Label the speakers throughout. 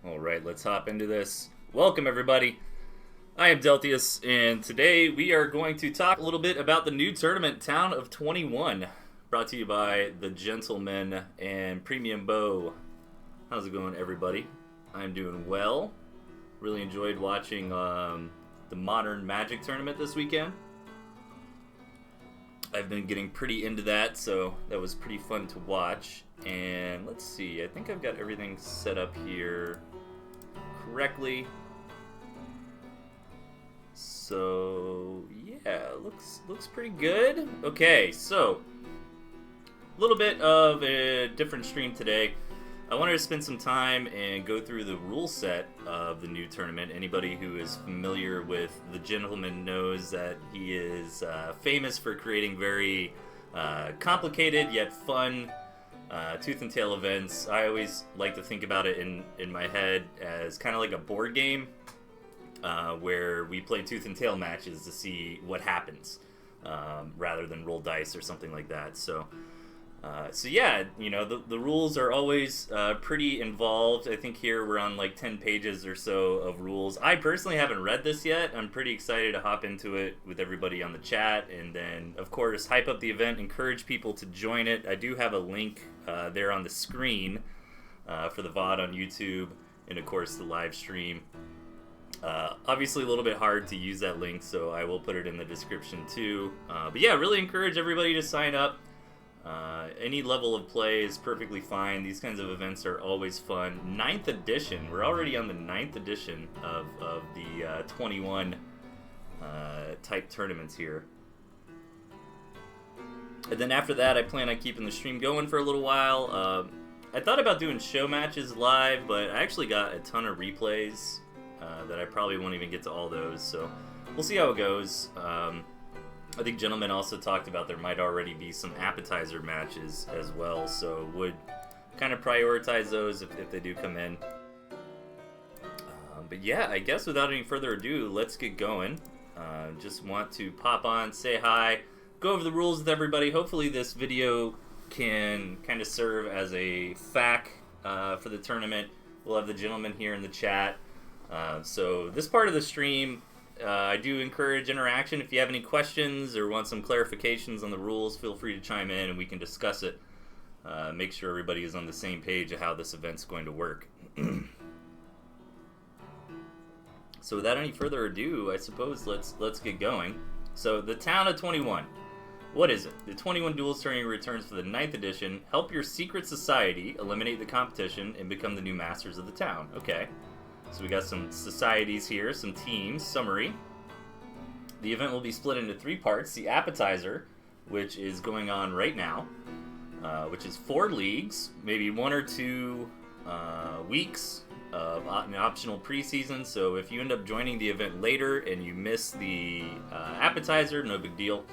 Speaker 1: Alright, let's hop into this. Welcome, everybody. I am Deltius, and today we are going to talk a little bit about the new tournament, Town of 21, brought to you by the Gentleman and Premium Bow. How's it going, everybody? I'm doing well. Really enjoyed watching the Modern Magic tournament this weekend. I've been getting pretty into that, so that was pretty fun to watch. And let's see, I think I've got everything set up here correctly. So yeah, looks pretty good. Okay, so a little bit of a different stream today. I wanted to spend some time and go through the rule set of the new tournament. Anybody who is familiar with the Gentleman knows that he is famous for creating very complicated yet fun tooth and tail events. I always like to think about it in my head as kind of like a board game where we play tooth and tail matches to see what happens rather than roll dice or something like that. So yeah, you know, the rules are always pretty involved. I think here we're on like 10 pages or so of rules. I personally haven't read this yet. I'm pretty excited to hop into it with everybody on the chat, and then of course hype up the event, encourage people to join it. I do have a link there on the screen for the VOD on YouTube, and of course the live stream. Obviously a little bit hard to use that link, so I will put it in the description too. But yeah, really encourage everybody to sign up. Any level of play is perfectly fine. These kinds of events are always fun. 9th edition. We're already on the 9th edition of the 21 type tournaments here. And then after that, I plan on keeping the stream going for a little while. I thought about doing show matches live, but I actually got a ton of replays that I probably won't even get to all those. So we'll see how it goes. I think Gentleman also talked about there might already be some appetizer matches as well, so would kind of prioritize those if they do come in. But yeah, I guess without any further ado, let's get going. Just want to pop on, say hi, go over the rules with everybody. Hopefully this video can kind of serve as a FAQ for the tournament. We'll have the Gentleman here in the chat. So this part of the stream, I do encourage interaction. If you have any questions or want some clarifications on the rules, feel free to chime in and we can discuss it. Make sure everybody is on the same page of how this event's going to work. So without any further ado, I suppose let's get going. So the Town of 21. What is it? The 21 Duels Tournament returns for the 9th edition. Help your secret society eliminate the competition and become the new masters of the town. Okay. So we got some societies here, some teams. Summary. The event will be split into 3 parts. The appetizer, which is going on right now, which is 4 leagues, maybe 1 or 2 weeks of an optional preseason. So if you end up joining the event later and you miss the appetizer, no big deal.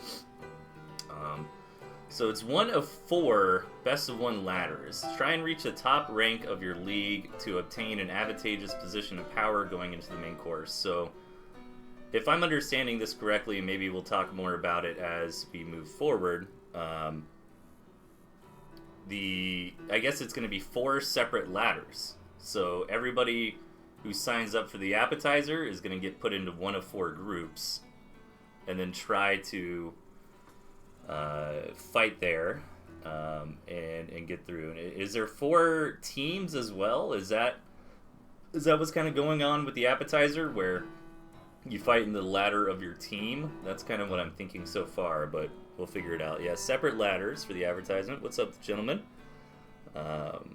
Speaker 1: So it's 1 of 4 best of 1 ladders. Try and reach the top rank of your league to obtain an advantageous position of power going into the main course. So if I'm understanding this correctly, maybe we'll talk more about it as we move forward. I guess it's going to be 4 separate ladders. So everybody who signs up for the appetizer is going to get put into 1 of 4 groups and then try to fight there and get through. Is there 4 teams as well? Is that what's kind of going on with the appetizer, where you fight in the ladder of your team? That's kind of what I'm thinking so far, but we'll figure it out. Yeah, separate ladders for the advertisement. What's up, gentlemen?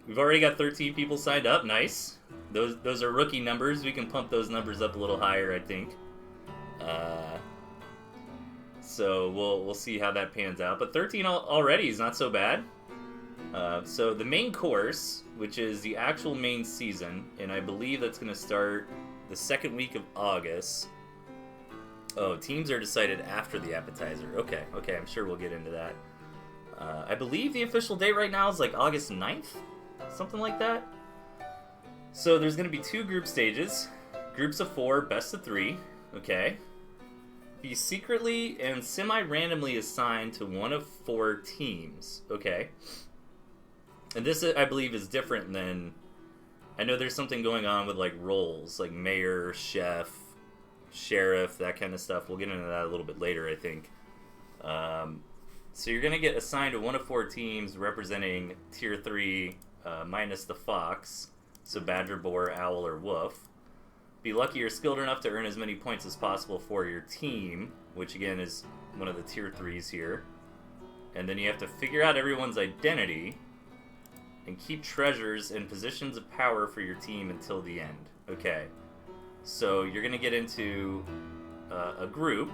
Speaker 1: We've already got 13 people signed up. Nice. Those are rookie numbers. We can pump those numbers up a little higher, I think. So we'll see how that pans out. But 13 already is not so bad. So the main course, which is the actual main season, and I believe that's going to start the 2nd week of August. Oh, teams are decided after the appetizer. Okay, I'm sure we'll get into that. I believe the official date right now is like August 9th, something like that. So there's going to be 2 group stages, groups of 4, best of 3. Okay. Be secretly and semi-randomly assigned to 1 of 4 teams. Okay. And this, I believe, is different than I know there's something going on with like roles, like mayor, chef, sheriff, that kind of stuff. We'll get into that a little bit later, I think. So you're going to get assigned to one of 4 teams representing Tier 3 minus the fox, so badger, boar, owl, or wolf. Be lucky or skilled enough to earn as many points as possible for your team, which again is one of the Tier 3s here. And then you have to figure out everyone's identity and keep treasures and positions of power for your team until the end. Okay, so you're going to get into a group,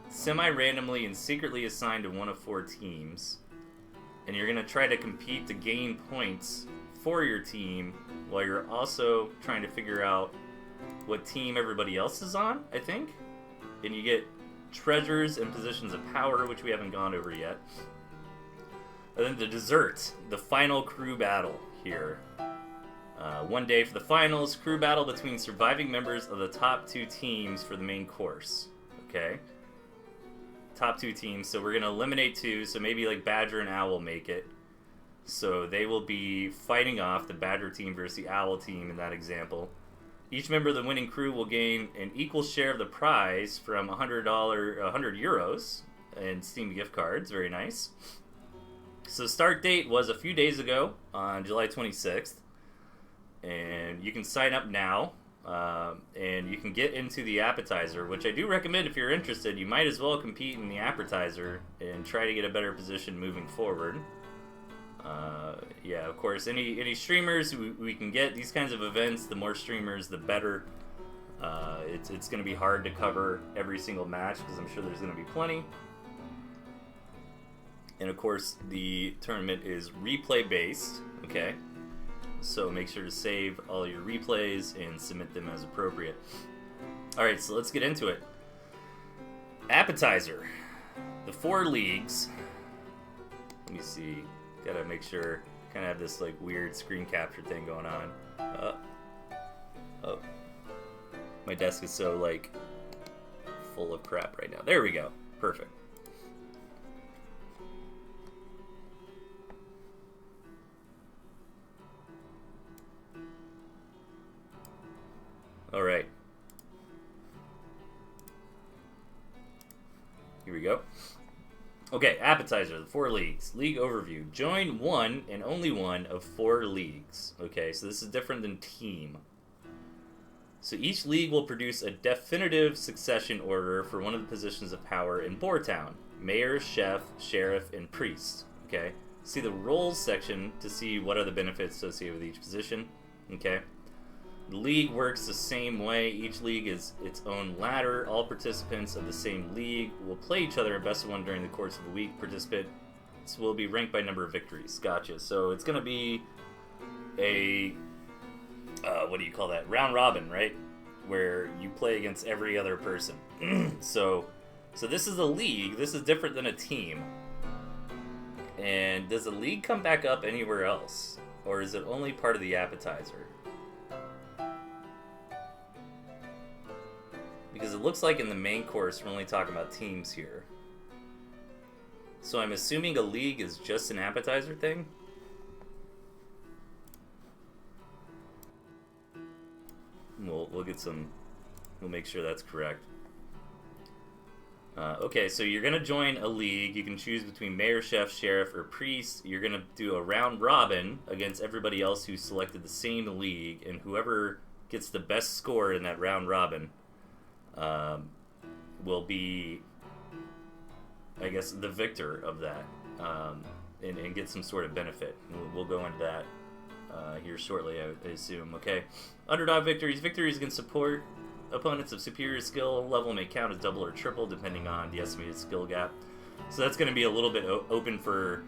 Speaker 1: semi-randomly and secretly assigned to one of 4 teams, and you're going to try to compete to gain points for your team while you're also trying to figure out what team everybody else is on, I think. And you get treasures and positions of power, which we haven't gone over yet. And then the dessert, the final crew battle here. One day for the finals, crew battle between surviving members of the top 2 teams for the main course. Okay? Top 2 teams, so we're going to eliminate 2, so maybe like Badger and Owl make it. So they will be fighting off the Badger team versus the Owl team in that example. Each member of the winning crew will gain an equal share of the prize from $100 euros and Steam gift cards. Very nice. So the start date was a few days ago on July 26th. And you can sign up now. And you can get into the appetizer, which I do recommend if you're interested. You might as well compete in the appetizer and try to get a better position moving forward. Yeah, of course, any streamers we can get these kinds of events, the more streamers, the better. It's going to be hard to cover every single match because I'm sure there's going to be plenty. And of course, the tournament is replay based, okay? So make sure to save all your replays and submit them as appropriate. Alright, so let's get into it. Appetizer. The 4 leagues. Let me see. Gotta make sure. Kind of have this like weird screen capture thing going on. Oh. My desk is so like full of crap right now. There we go. Perfect. Alright. Here we go. Okay, appetizer, the 4 leagues. League overview. Join one and only one of 4 leagues. Okay, so this is different than team. So each league will produce a definitive succession order for one of the positions of power in Boartown. Mayor, chef, sheriff, and priest. Okay, see the roles section to see what are the benefits associated with each position. Okay. The league works the same way. Each league is its own ladder. All participants of the same league will play each other at best of 1 during the course of the week. Participants will be ranked by number of victories. Gotcha. So it's going to be a, what do you call that? Round robin, right? Where you play against every other person. So this is a league. This is different than a team. And does the league come back up anywhere else? Or is it only part of the appetizer? Because it looks like in the main course we're only talking about teams here. So I'm assuming a league is just an appetizer thing? We'll get some... We'll make sure that's correct. Okay, so you're going to join a league. You can choose between mayor, chef, sheriff, or priest. You're going to do a round robin against everybody else who selected the same league. And whoever gets the best score in that round robin will be, I guess, the victor of that, and get some sort of benefit. We'll go into that here shortly, I assume. Okay, underdog victories. Victories against support opponents of superior skill level may count as double or triple depending on the estimated skill gap. So that's going to be a little bit open for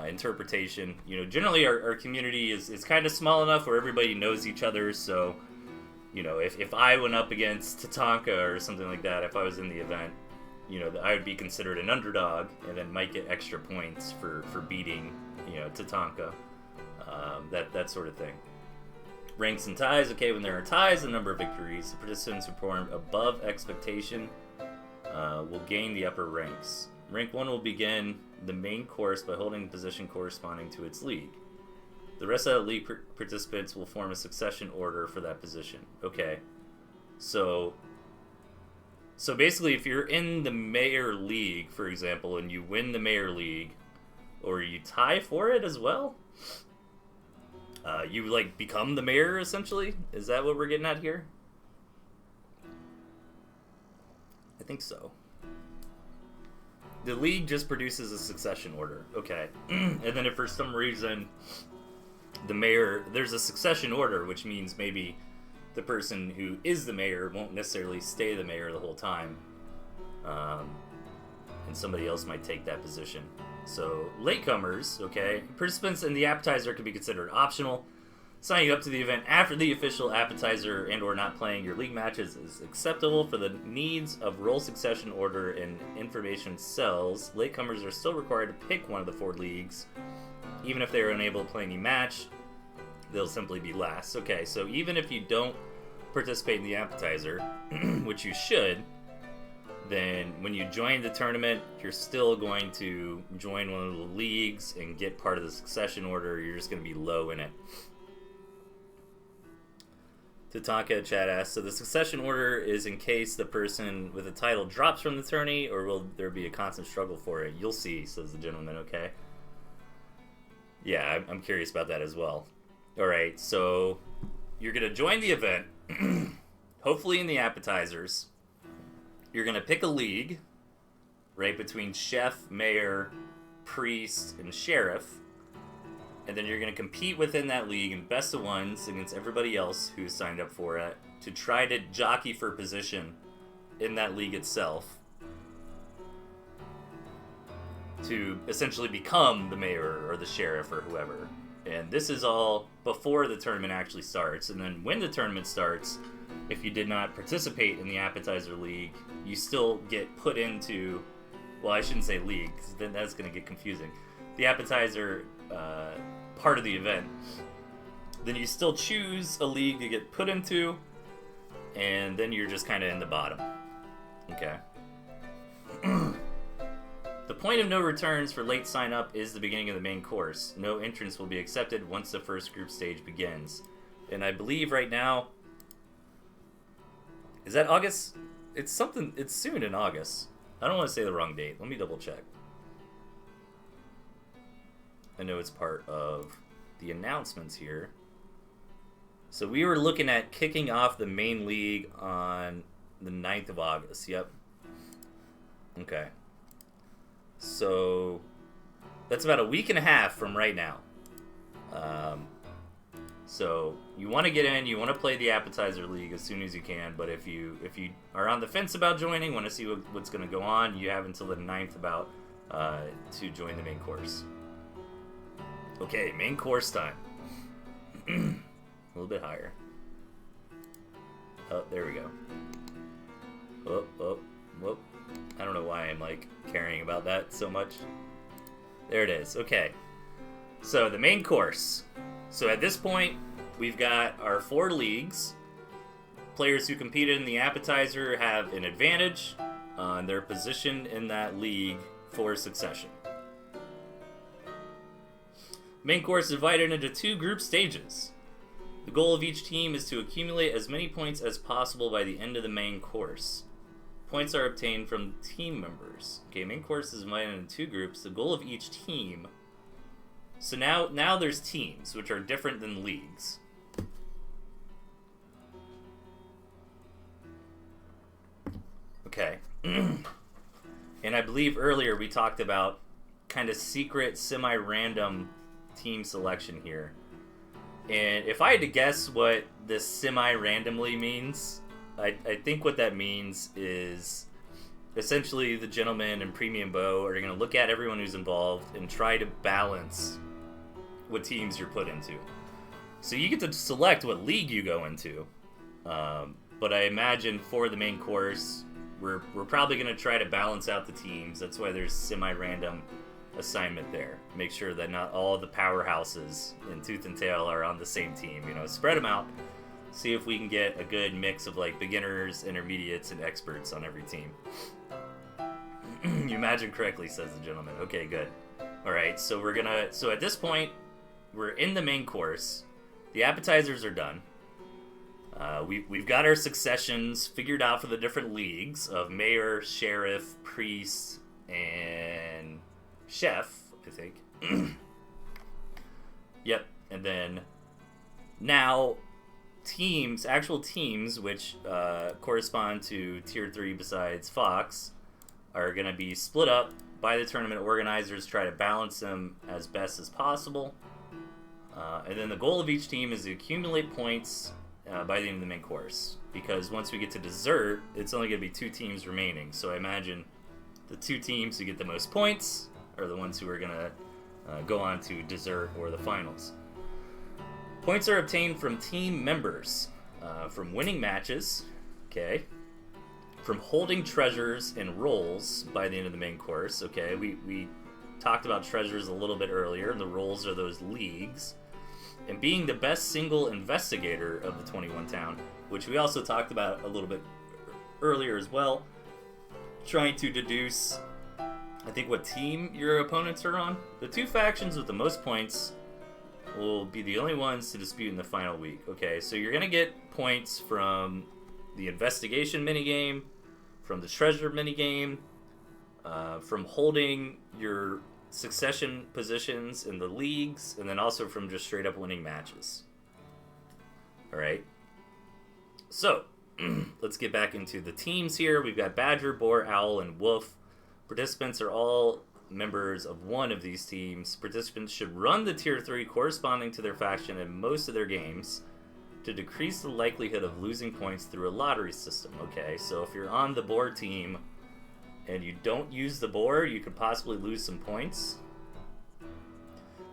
Speaker 1: interpretation. You know, generally our community is kind of small enough where everybody knows each other, so you know, if I went up against Tatanka or something like that, if I was in the event, you know, I would be considered an underdog and then might get extra points for beating, you know, Tatanka. That sort of thing. Ranks and ties. Okay, when there are ties, the number of victories the participants who perform above expectation will gain the upper ranks. Rank 1 will begin the main course by holding the position corresponding to its league. The rest of the league participants will form a succession order for that position. Okay. So basically, if you're in the Mayor League, for example, and you win the Mayor League, or you tie for it as well, you, like, become the mayor, essentially? Is that what we're getting at here? I think so. The league just produces a succession order. Okay. And then if for some reason the mayor... There's a succession order, which means maybe the person who is the mayor won't necessarily stay the mayor the whole time. And somebody else might take that position. So, latecomers, okay? Participants in the appetizer can be considered optional. Signing up to the event after the official appetizer and or not playing your league matches is acceptable for the needs of role succession order and information cells. Latecomers are still required to pick one of the 4 leagues. Even if they are unable to play any match, they'll simply be last. Okay, so even if you don't participate in the appetizer, which you should, then when you join the tournament, you're still going to join one of the leagues and get part of the succession order. You're just going to be low in it. Tatanka chat asks, so the succession order is in case the person with the title drops from the tourney, or will there be a constant struggle for it? You'll see, says the gentleman, okay. Yeah, I'm curious about that as well. Alright, so you're going to join the event, hopefully in the appetizers. You're going to pick a league, right, between chef, mayor, priest, and sheriff. And then you're going to compete within that league in best of ones against everybody else who signed up for it to try to jockey for position in that league itself to essentially become the mayor or the sheriff or whoever. And this is all before the tournament actually starts. And then when the tournament starts, if you did not participate in the appetizer league, you still get put into, well, I shouldn't say league, because then that's going to get confusing. The appetizer part of the event, then you still choose a league to get put into, and then you're just kind of in the bottom. Okay. The point of no returns for late sign up is the beginning of the main course. No entrance will be accepted once the first group stage begins. And I believe right now, is that August? It's soon in August. I don't want to say the wrong date. Let me double check. I know it's part of the announcements here. So we were looking at kicking off the main league on the 9th of August. Yep. Okay. So that's about a week and a half from right now. So you want to get in, you want to play the appetizer league as soon as you can, but if you are on the fence about joining, want to see what's going to go on, you have until the 9th to join the main course. Okay, main course time. A little bit higher. Oh, there we go. Whoop. I don't know why I'm, like, caring about that so much. There it is. Okay. So, the main course. So, at this point, we've got our 4 leagues. Players who competed in the appetizer have an advantage on their position in that league for succession. Main course is divided into 2 group stages. The goal of each team is to accumulate as many points as possible by the end of the main course. Points are obtained from team members. Okay, main course is divided into 2 groups. The goal of each team... So now there's teams, which are different than leagues. Okay. And I believe earlier we talked about kind of secret, semi-random team selection here. And if I had to guess what this semi-randomly means, I think what that means is essentially the gentleman and Premium Bow are going to look at everyone who's involved and try to balance what teams you're put into. So you get to select what league you go into. But I imagine for the main course, we're probably going to try to balance out the teams. That's why there's semi-random assignment there. Make sure that not all the powerhouses in Tooth and Tail are on the same team. You know, spread them out. See if we can get a good mix of like beginners, intermediates, and experts on every team. You imagine correctly, says the gentleman. Okay, good. All right, so so at this point, we're in the main course. The appetizers are done. We've got our successions figured out for the different leagues of mayor, sheriff, priest, and chef, I think. Yep, and then now actual teams, which correspond to Tier 3 besides Fox, are going to be split up by the tournament organizers, try to balance them as best as possible. And then the goal of each team is to accumulate points by the end of the main course. Because once we get to dessert, it's only going to be 2 teams remaining. So I imagine the 2 teams who get the most points are the ones who are going to go on to dessert or the finals. Points are obtained from team members, from winning matches, okay, from holding treasures and rolls by the end of the main course, okay. We talked about treasures a little bit earlier, and the rolls are those leagues, and being the best single investigator of the 21 town, which we also talked about a little bit earlier as well, trying to deduce, I think, what team your opponents are on. The 2 factions with the most points will be the only ones to dispute in the final week. Okay, so you're going to get points from the investigation minigame, from the treasure minigame, from holding your succession positions in the leagues, and then also from just straight up winning matches. Alright, so let's get back into the teams here. We've got Badger, Boar, Owl, and Wolf. Participants are all members of one of these teams. Participants should run the Tier 3 corresponding to their faction in most of their games to decrease the likelihood of losing points through a lottery system. Okay, so if you're on the Boar team and you don't use the Boar, you could possibly lose some points.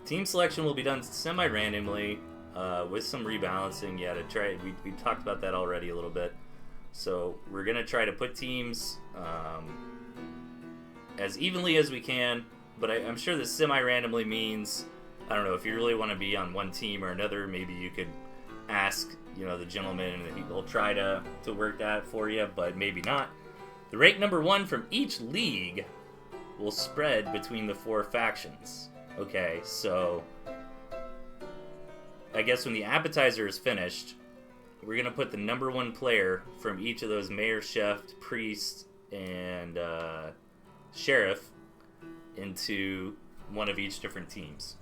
Speaker 1: Team selection will be done semi-randomly with some rebalancing. Yeah, to try. We talked about that already a little bit. So we're going to try to put teams as evenly as we can, but I'm sure this semi-randomly means, I don't know, if you really want to be on one team or another, maybe you could ask, the gentleman, and he'll try to work that for you, but maybe not. The rank number 1 from each league will spread between the 4 factions. Okay, so I guess when the appetizer is finished, we're going to put the number 1 player from each of those mayor, chef, priest, and sheriff into one of each different teams.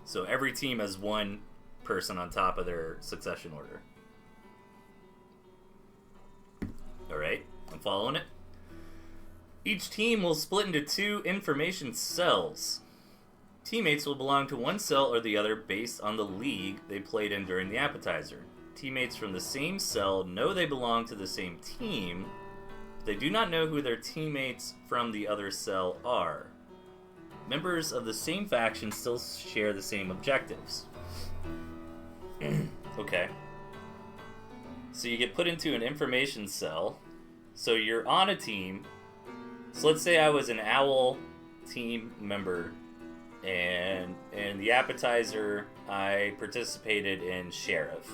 Speaker 1: So every team has 1 person on top of their succession order. Alright, I'm following it. Each team will split into 2 information cells. Teammates will belong to one cell or the other based on the league they played in during the appetizer. Teammates from the same cell know they belong to the same team. They do not know who their teammates from the other cell are. Members of the same faction still share the same objectives. Okay. So you get put into an information cell. So you're on a team. So let's say I was an Owl team member, and in the appetizer I participated in Sheriff.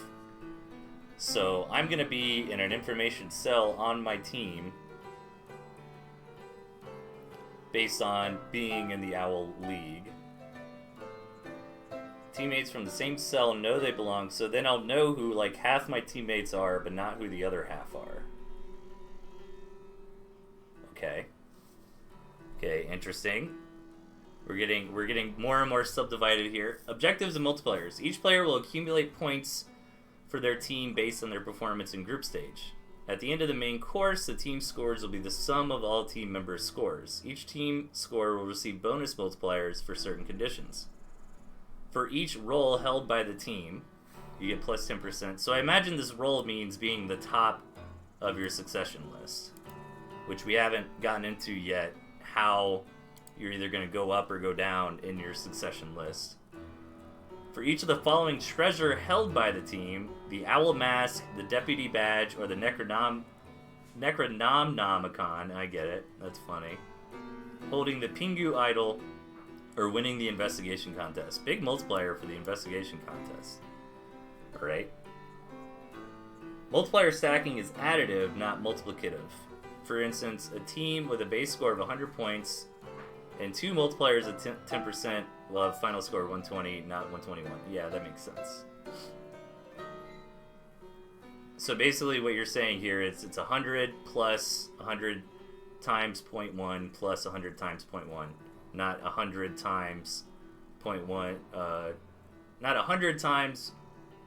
Speaker 1: So I'm going to be in an information cell on my team based on being in the Owl League. Teammates from the same cell know they belong, so then I'll know who like half my teammates are, but not who the other half are. Okay. Okay, interesting. We're getting more and more subdivided here. Objectives and multipliers. Each player will accumulate points for their team based on their performance in group stage. At the end of the main course, the team scores will be the sum of all team members' scores. Each team score will receive bonus multipliers for certain conditions. For each roll held by the team, you get plus 10%. So I imagine this roll means being the top of your succession list, which we haven't gotten into yet, how you're either going to go up or go down in your succession list. For each of the following treasure held by the team, the Owl Mask, the Deputy Badge, or the Necronomicon, I get it, that's funny, holding the Pingu Idol, or winning the investigation contest. Big multiplier for the investigation contest. Alright. Multiplier stacking is additive, not multiplicative. For instance, a team with a base score of 100 points And 2 multipliers at 10% will have final score 120, not 121. Yeah, that makes sense. So basically what you're saying here is it's 100 plus 100 times 0.1 plus 100 times 0.1. Not 100 times 0.1, not 100 times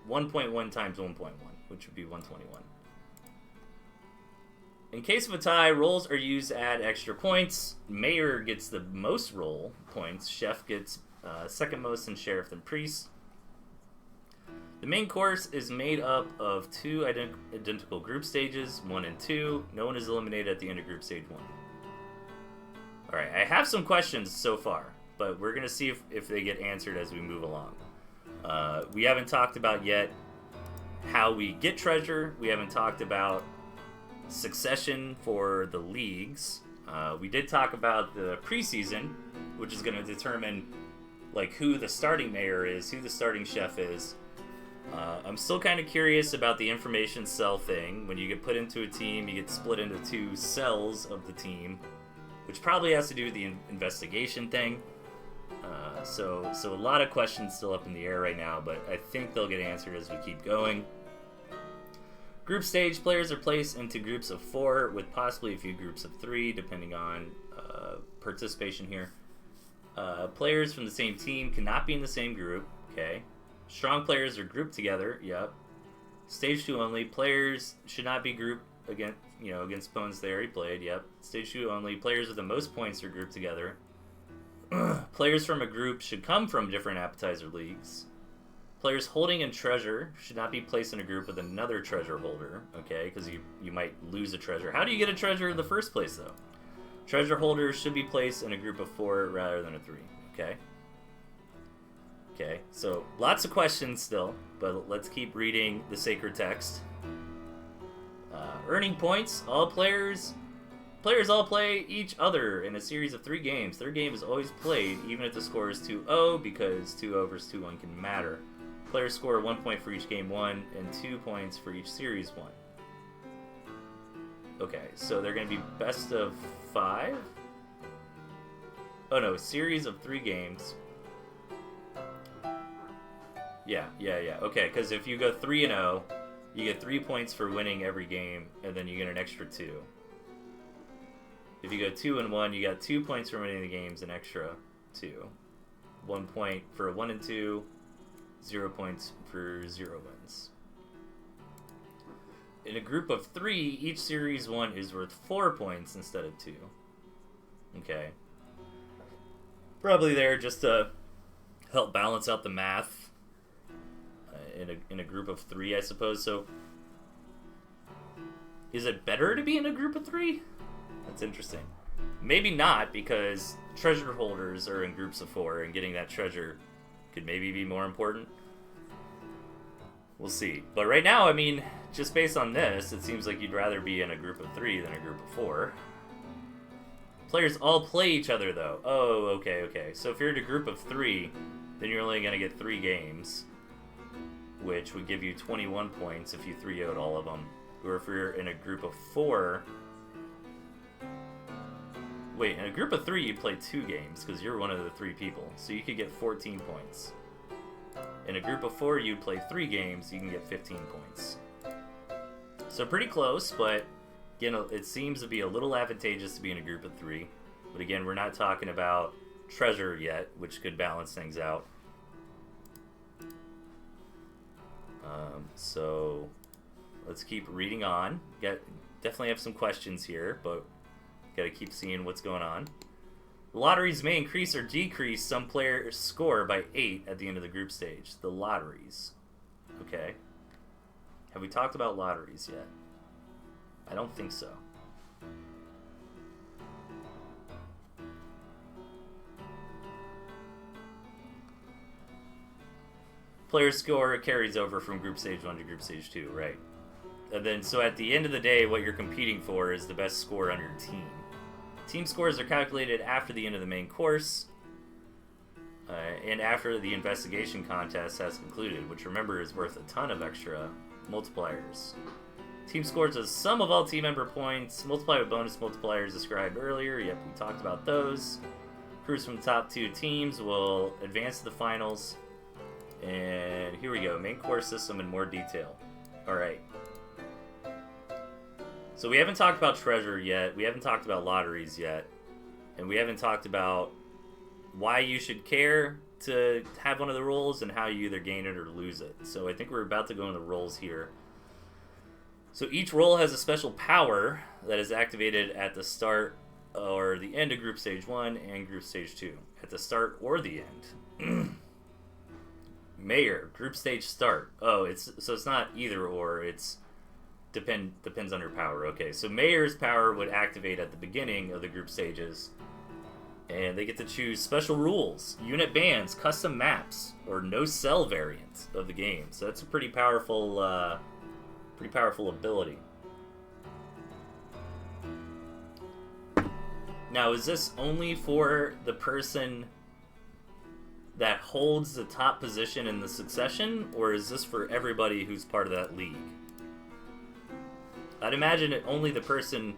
Speaker 1: 1.1 times 1.1, which would be 121. In case of a tie, rolls are used to add extra points. Mayor gets the most roll points. Chef gets second most, and Sheriff then Priest. The main course is made up of 2 identical group stages, 1 and 2. No one is eliminated at the end of group stage 1. Alright, I have some questions so far, but we're going to see if they get answered as we move along. We haven't talked about yet how we get treasure. We haven't talked about succession for the leagues. We did talk about the preseason, which is going to determine like who the starting mayor is, who the starting chef is. I'm still kind of curious about the information cell thing. When you get put into a team, you get split into 2 cells of the team, which probably has to do with the investigation thing. So a lot of questions still up in the air right now, but I think they'll get answered as we keep going. Group stage, players are placed into groups of 4 with possibly a few groups of 3, depending on participation here. Players from the same team cannot be in the same group. Okay. Strong players are grouped together. Yep. Stage 2 only. Players should not be grouped against opponents they already played. Yep. Stage 2 only. Players with the most points are grouped together. Players from a group should come from different appetizer leagues. Players holding a treasure should not be placed in a group with another treasure holder, okay, because you might lose a treasure. How do you get a treasure in the first place, though? Treasure holders should be placed in a group of 4 rather than a 3, okay? Okay, so lots of questions still, but let's keep reading the sacred text. Earning points. Players all play each other in a series of 3 games. Third game is always played, even if the score is 2-0, because 2-0 versus 2-1 can matter. Players score 1 point for each game 1 and 2 points for each series 1. Okay, so they're going to be best of 5? Oh no, series of 3 games. Yeah. Okay, because if you go 3-0, you get 3 points for winning every game, and then you get an extra 2. If you go 2-1, you got 2 points for winning the games, an extra 2. 1 point for 1 and 2. 0 points for 0 wins. In a group of 3, each series 1 is worth 4 points instead of 2. Okay. Probably there just to help balance out the math in a group of 3, I suppose. So, is it better to be in a group of 3? That's interesting. Maybe not, because treasure holders are in groups of 4, and getting that treasure could maybe be more important. We'll see. But right now, I mean, just based on this, it seems like you'd rather be in a group of 3 than a group of 4. Players all play each other, though. Oh, okay. So if you're in a group of 3, then you're only going to get 3 games, which would give you 21 points if you 3-0'd all of them. Or if you're in a group of 4... Wait, in a group of 3, you play 2 games, because you're one of the 3 people. So you could get 14 points. In a group of 4, you'd play 3 games, you can get 15 points. So pretty close, but again, it seems to be a little advantageous to be in a group of 3. But again, we're not talking about treasure yet, which could balance things out. So let's keep reading on. Definitely have some questions here, but gotta keep seeing what's going on. Lotteries may increase or decrease some players' score by 8 at the end of the group stage. The lotteries. Okay. Have we talked about lotteries yet? I don't think so. Player's score carries over from group stage 1 to group stage 2, right? And then, so at the end of the day, what you're competing for is the best score on your team. Team scores are calculated after the end of the main course, and after the investigation contest has concluded, which remember is worth a ton of extra multipliers. Team scores are the sum of all team member points, multiplied with bonus multipliers described earlier. Yep, we talked about those. Crews from the top 2 teams will advance to the finals. And here we go. Main core system in more detail. Alright. So we haven't talked about treasure yet. We haven't talked about lotteries yet. And we haven't talked about why you should care to have one of the roles and how you either gain it or lose it. So I think we're about to go into the roles here. So each role has a special power that is activated at the start or the end of Group Stage 1 and Group Stage 2. At the start or the end. Mayor, Group Stage start. Oh, it's not either or, it's depends on your power. Okay, so Mayor's power would activate at the beginning of the group stages. And they get to choose special rules, unit bans, custom maps, or no cell variant of the game. So that's a pretty powerful ability. Now, is this only for the person that holds the top position in the succession, or is this for everybody who's part of that league? I'd imagine it only the person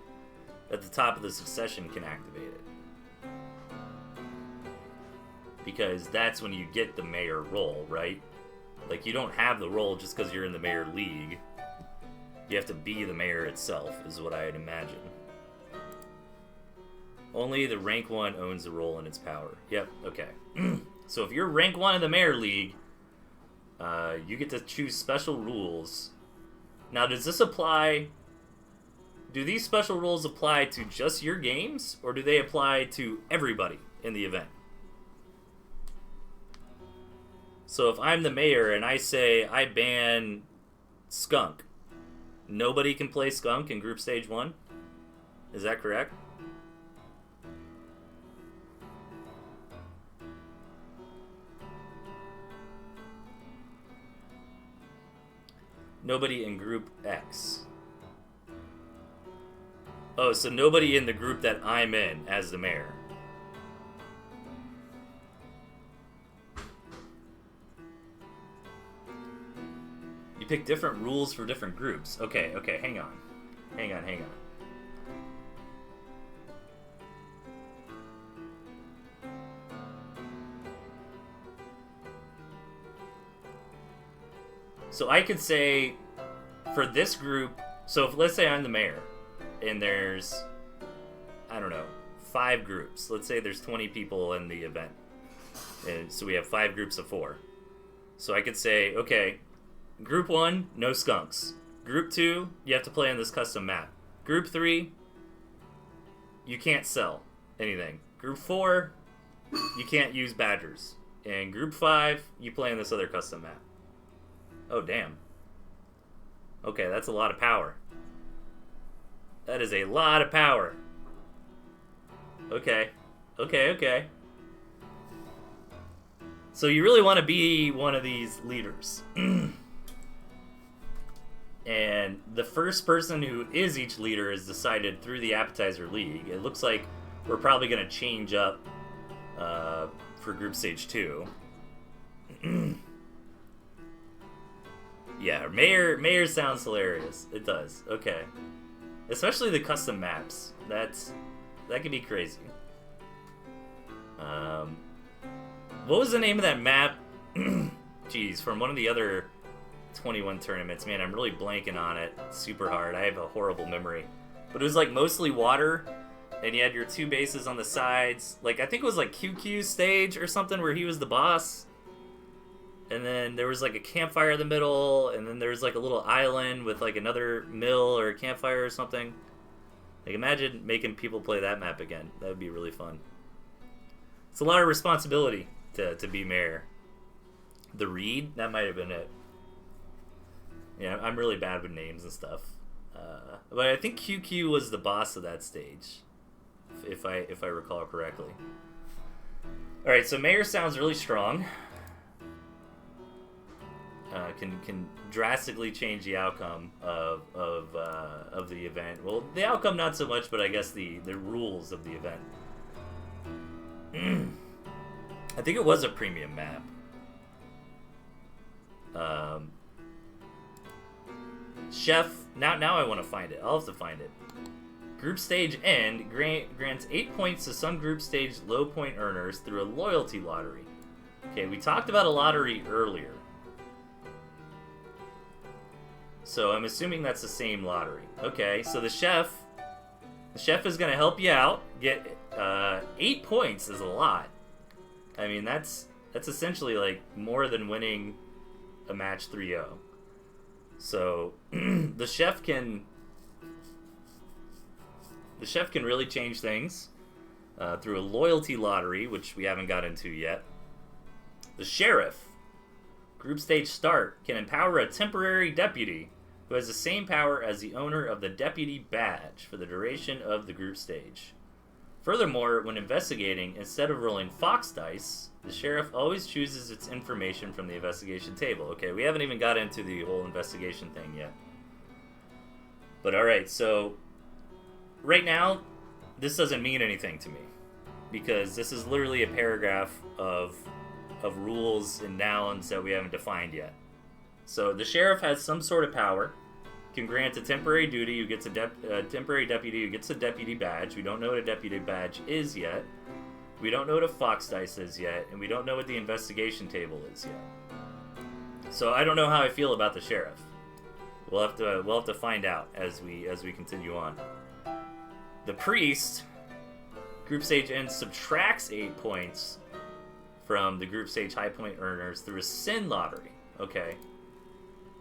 Speaker 1: at the top of the succession can activate it. Because that's when you get the mayor role, right? Like, you don't have the role just because you're in the mayor league. You have to be the mayor itself, is what I'd imagine. Only the rank 1 owns the role and its power. Yep, okay. So if you're rank 1 in the mayor league, you get to choose special rules. Now, does this apply... Do these special rules apply to just your games, or do they apply to everybody in the event? So if I'm the mayor and I say I ban Skunk, nobody can play Skunk in Group Stage 1? Is that correct? Nobody in Group X. Oh, so nobody in the group that I'm in as the mayor. You pick different rules for different groups. Okay, hang on. Hang on. So I could say, for this group, so if, let's say I'm the mayor, and there's, I don't know, 5 groups. Let's say there's 20 people in the event. And so we have 5 groups of 4. So I could say, okay, Group 1, no skunks. Group 2, you have to play on this custom map. Group 3, you can't sell anything. Group 4, you can't use badgers. And Group 5, you play on this other custom map. Oh, damn. Okay, that's a lot of power. That is a lot of power. Okay. So you really want to be one of these leaders. And the first person who is each leader is decided through the Appetizer League. It looks like we're probably going to change up for Group Stage 2. Yeah, Mayor sounds hilarious. It does. Okay. Especially the custom maps. That could be crazy. What was the name of that map? Jeez, from one of the other 21 tournaments. Man, I'm really blanking on it. It's super hard. I have a horrible memory. But it was like mostly water, and you had your 2 bases on the sides. Like, I think it was like QQ's stage or something where he was the boss. And then there was like a campfire in the middle, and then there was like a little island with like another mill or a campfire or something. Like, imagine making people play that map again. That would be really fun. It's a lot of responsibility to be mayor. The Reed? That might have been it. Yeah, I'm really bad with names and stuff. But I think QQ was the boss of that stage, if I recall correctly. All right, so mayor sounds really strong. Can drastically change the outcome of the event. Well, the outcome not so much, but I guess the rules of the event. I think it was a premium map. Chef. Now I want to find it. I'll have to find it. group stage end grants 8 points to some group stage low point earners through a loyalty lottery. Okay, we talked about a lottery earlier. So I'm assuming that's the same lottery. Okay, so the chef is going to help you out. Get 8 points is a lot. I mean, that's essentially like more than winning a match 3-0. So the chef can really change things through a loyalty lottery, which we haven't got into yet. The sheriff, group stage start, can empower a temporary deputy who has the same power as the owner of the deputy badge for the duration of the group stage. Furthermore, when investigating, instead of rolling fox dice, the sheriff always chooses its information from the investigation table. Okay, we haven't even got into the whole investigation thing yet. But alright, so right now, this doesn't mean anything to me, because this is literally a paragraph of rules and nouns that we haven't defined yet. So the sheriff has some sort of power, can grant a temporary duty who gets a temporary deputy who gets a deputy badge. We don't know what a deputy badge is yet. We don't know what a fox dice is yet, and we don't know what the investigation table is yet. So I don't know how I feel about the sheriff. We'll have to find out as we continue on. The priest, group stage end, subtracts 8 points from the group stage high point earners through a sin lottery. Okay.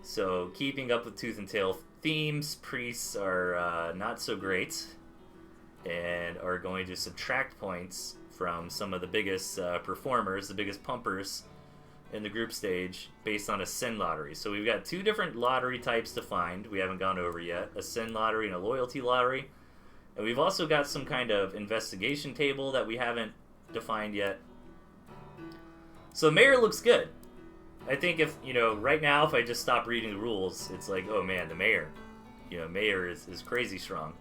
Speaker 1: So, keeping up with Tooth and Tail themes, priests are not so great and are going to subtract points from some of the biggest performers, the biggest pumpers in the group stage based on a sin lottery. So we've got 2 different lottery types defined we haven't gone over yet, a sin lottery and a loyalty lottery. And we've also got some kind of investigation table that we haven't defined yet. So Mayor looks good. I think if, right now, if I just stop reading the rules, it's like, oh man, the Mayor. Mayor is crazy strong.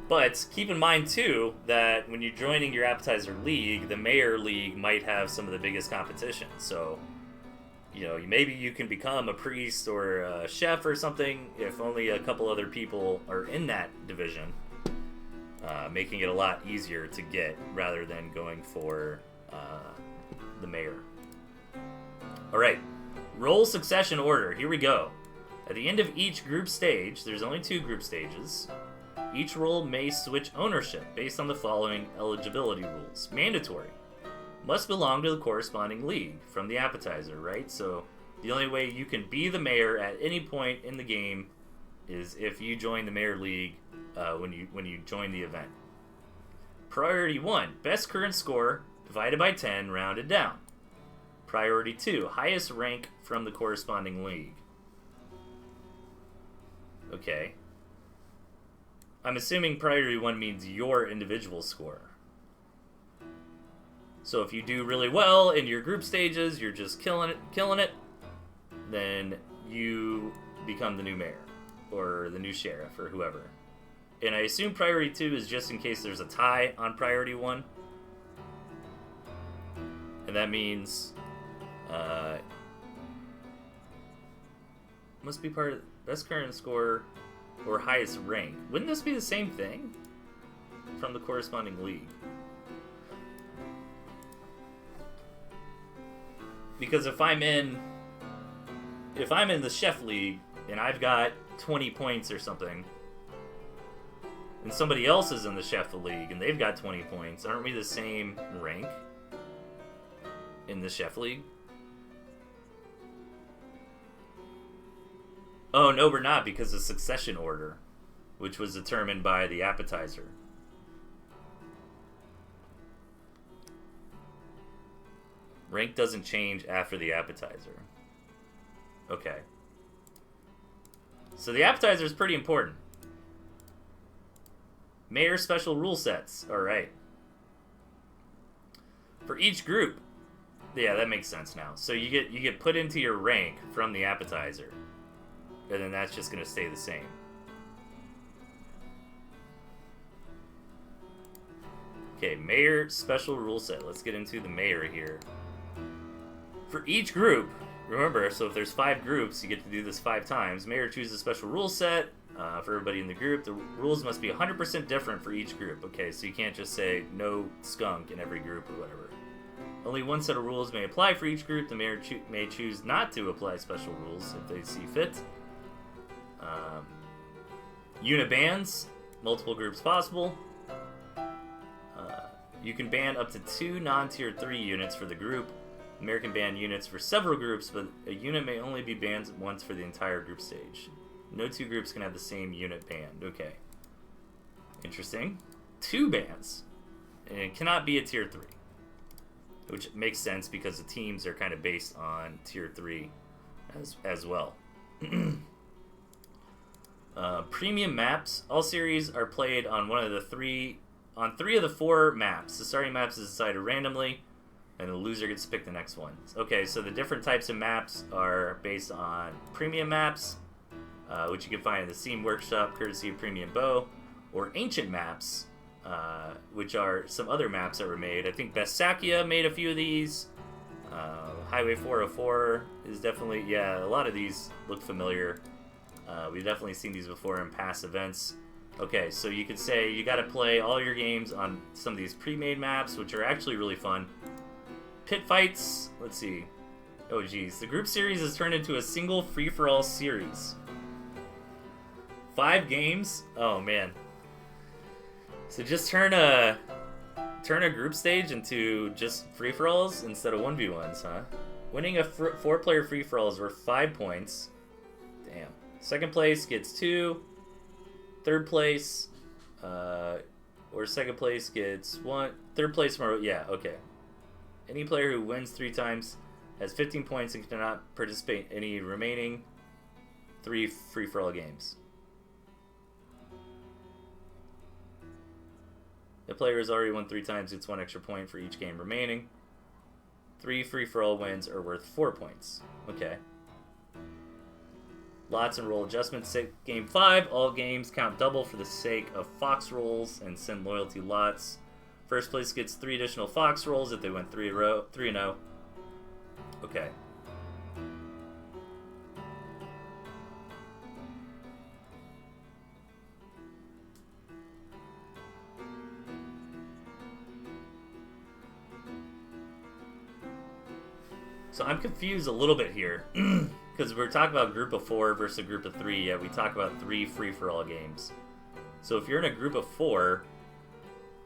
Speaker 1: But keep in mind, too, that when you're joining your appetizer league, the Mayor League might have some of the biggest competition. So, maybe you can become a priest or a chef or something if only a couple other people are in that division, making it a lot easier to get rather than going for the Mayor. Alright, roll succession order. Here we go. At the end of each group stage, there's only 2 group stages. Each role may switch ownership based on the following eligibility rules. Mandatory. Must belong to the corresponding league from the appetizer, right? So the only way you can be the mayor at any point in the game is if you join the Mayor League when you join the event. Priority 1, best current score divided by 10, rounded down. Priority 2, highest rank from the corresponding league. Okay. I'm assuming priority 1 means your individual score. So if you do really well in your group stages, you're just killing it, then you become the new mayor or the new sheriff or whoever. And I assume priority 2 is just in case there's a tie on priority 1. And that means must be part of best current score or highest rank. Wouldn't this be the same thing from the corresponding league? Because if I'm in the chef league and I've got 20 points or something, and somebody else is in the chef league and they've got 20 points, aren't we the same rank in the chef league? Oh, no, we're not, because of succession order, which was determined by the appetizer. Rank doesn't change after the appetizer. Okay. So the appetizer is pretty important. Mayor special rule sets. Alright. For each group. Yeah, that makes sense now. So you get put into your rank from the appetizer. And then that's just going to stay the same. Okay, mayor special rule set. Let's get into the mayor here. For each group, remember, so if there's 5 groups, you get to do this 5 times. Mayor chooses a special rule set. For everybody in the group. The rules must be 100% different for each group. Okay, so you can't just say no skunk in every group or whatever. Only one set of rules may apply for each group. The mayor may choose not to apply special rules if they see fit. Unit bans, multiple groups possible. You can ban up to 2 non-tier 3 units for the group. American ban units for several groups, but a unit may only be banned once for the entire group stage. No 2 groups can have the same unit banned. Okay. Interesting. 2 bans. And it cannot be a tier 3. Which makes sense because the teams are kind of based on tier 3 as well. Premium maps. All series are played on three of the 4 maps. The starting maps is decided randomly, and the loser gets to pick the next one. Okay, so the different types of maps are based on premium maps, which you can find in the Steam Workshop, courtesy of Premium Bow, or ancient maps, which are some other maps that were made. I think Besakia made a few of these. Highway 404 is definitely, yeah, a lot of these look familiar. We've definitely seen these before in past events. Okay, so you could say you got to play all your games on some of these pre-made maps, which are actually really fun. Pit fights, let's see. Oh geez, the group series has turned into a single free-for-all series. 5 games? Oh man. So just turn a group stage into just free-for-alls instead of 1v1s, huh? Winning a 4-player free-for-all is worth 5 points. Damn. Second place gets 2. Third place, or second place gets 1. Third place, more, yeah, okay. Any player who wins 3 times has 15 points and cannot participate in any remaining 3 free-for-all games. The player has already won 3 times, gets 1 extra point for each game remaining. 3 free-for-all wins are worth 4 points. Okay. Lots and roll adjustments. Game 5, all games count double for the sake of Fox rolls and send loyalty lots. First place gets 3 additional Fox rolls if they win 3-0. Okay. So I'm confused a little bit here. Because we're talking about a group of 4 versus a group of 3, yet we talk about 3 free-for-all games. So if you're in a group of 4,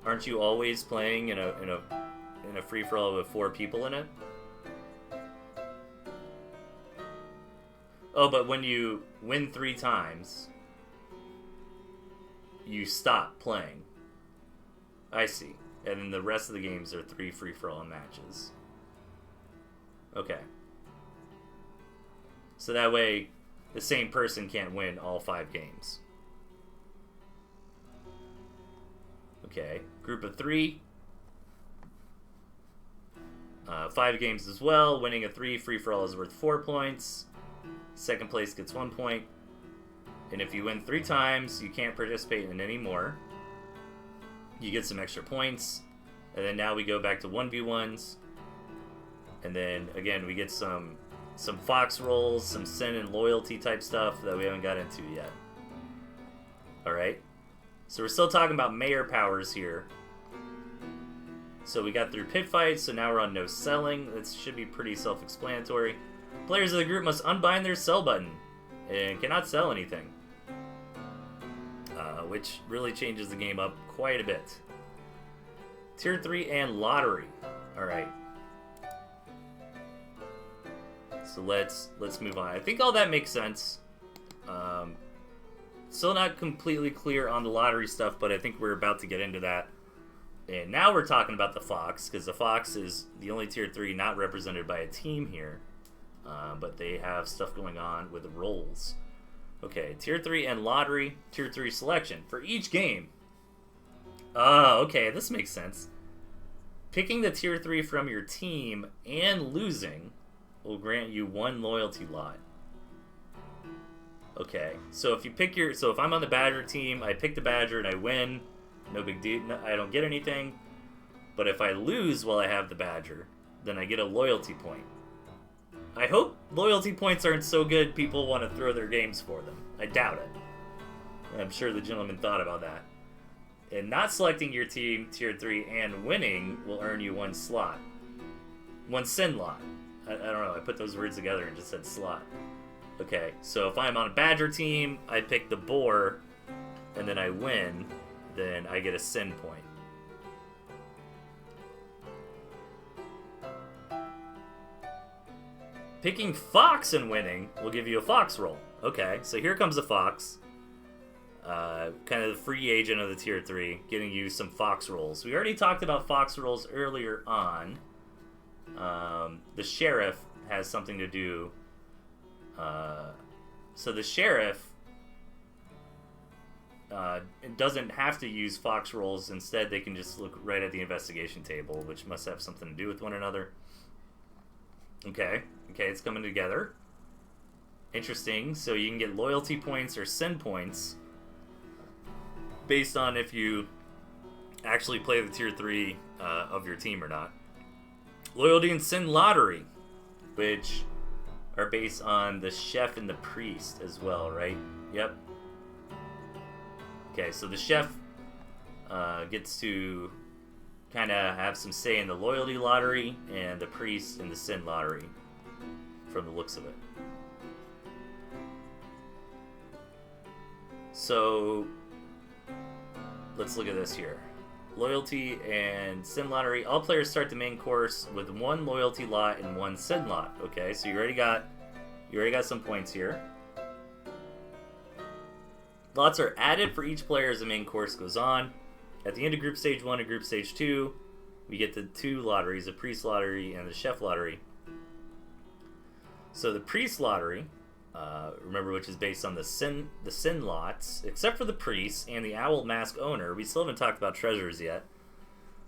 Speaker 1: aren't you always playing in a free-for-all with 4 people in it? Oh, but when you win 3 times, you stop playing. I see. And then the rest of the games are 3 free-for-all matches. Okay. So that way, the same person can't win all 5 games. Okay. Group of 3. 5 games as well. Winning a 3 free-for-all is worth 4 points. Second place gets 1 point. And if you win 3 times, you can't participate in any more. You get some extra points. And then now we go back to 1v1s. And then, again, we get some Fox rolls, some sin and loyalty type stuff that we haven't got into yet. Alright. So we're still talking about mayor powers here. So we got through pit fights, so now we're on no selling. This should be pretty self-explanatory. Players of the group must unbind their sell button and cannot sell anything. Which really changes the game up quite a bit. Tier 3 and lottery. Alright. So let's move on. I think all that makes sense. Still not completely clear on the lottery stuff, but I think we're about to get into that. And now we're talking about the Fox, because the Fox is the only Tier 3 not represented by a team here. But they have stuff going on with the rolls. Okay, Tier 3 and lottery, Tier 3 selection. For each game. Oh, okay, this makes sense. Picking the Tier 3 from your team and losing will grant you 1 loyalty lot. Okay, so if you pick so if I'm on the Badger team, I pick the Badger and I win, no big deal, I don't get anything. But if I lose while I have the Badger, then I get a loyalty point. I hope loyalty points aren't so good people want to throw their games for them. I doubt it. I'm sure the gentleman thought about that. And not selecting your team tier 3 and winning will earn you 1 slot. 1 sin lot. I don't know, I put those words together and just said slot. Okay, so if I'm on a Badger team, I pick the boar, and then I win, then I get a sin point. Picking fox and winning will give you a fox roll. Okay, so here comes a fox. Kind of the free agent of the tier 3, getting you some fox rolls. We already talked about fox rolls earlier on. The sheriff has something to do. So the sheriff doesn't have to use fox rolls. Instead, they can just look right at the investigation table, which must have something to do with one another. Okay, it's coming together. Interesting. So you can get loyalty points or sin points based on if you actually play the tier 3 of your team or not. Loyalty and sin lottery, which are based on the chef and the priest as well, right? Yep. Okay, so the chef gets to kind of have some say in the loyalty lottery, and the priest in the sin lottery, from the looks of it. So let's look at this here. Loyalty and sin lottery. All players start the main course with 1 loyalty lot and 1 sin lot. Okay, so you already got some points here. Lots are added for each player as the main course goes on. At the end of Group Stage 1 and Group Stage 2, we get the 2 lotteries, the Priest Lottery and the Chef Lottery. So the Priest Lottery, remember, which is based on the sin lots, except for the Priest and the Owl Mask owner. We still haven't talked about treasures yet.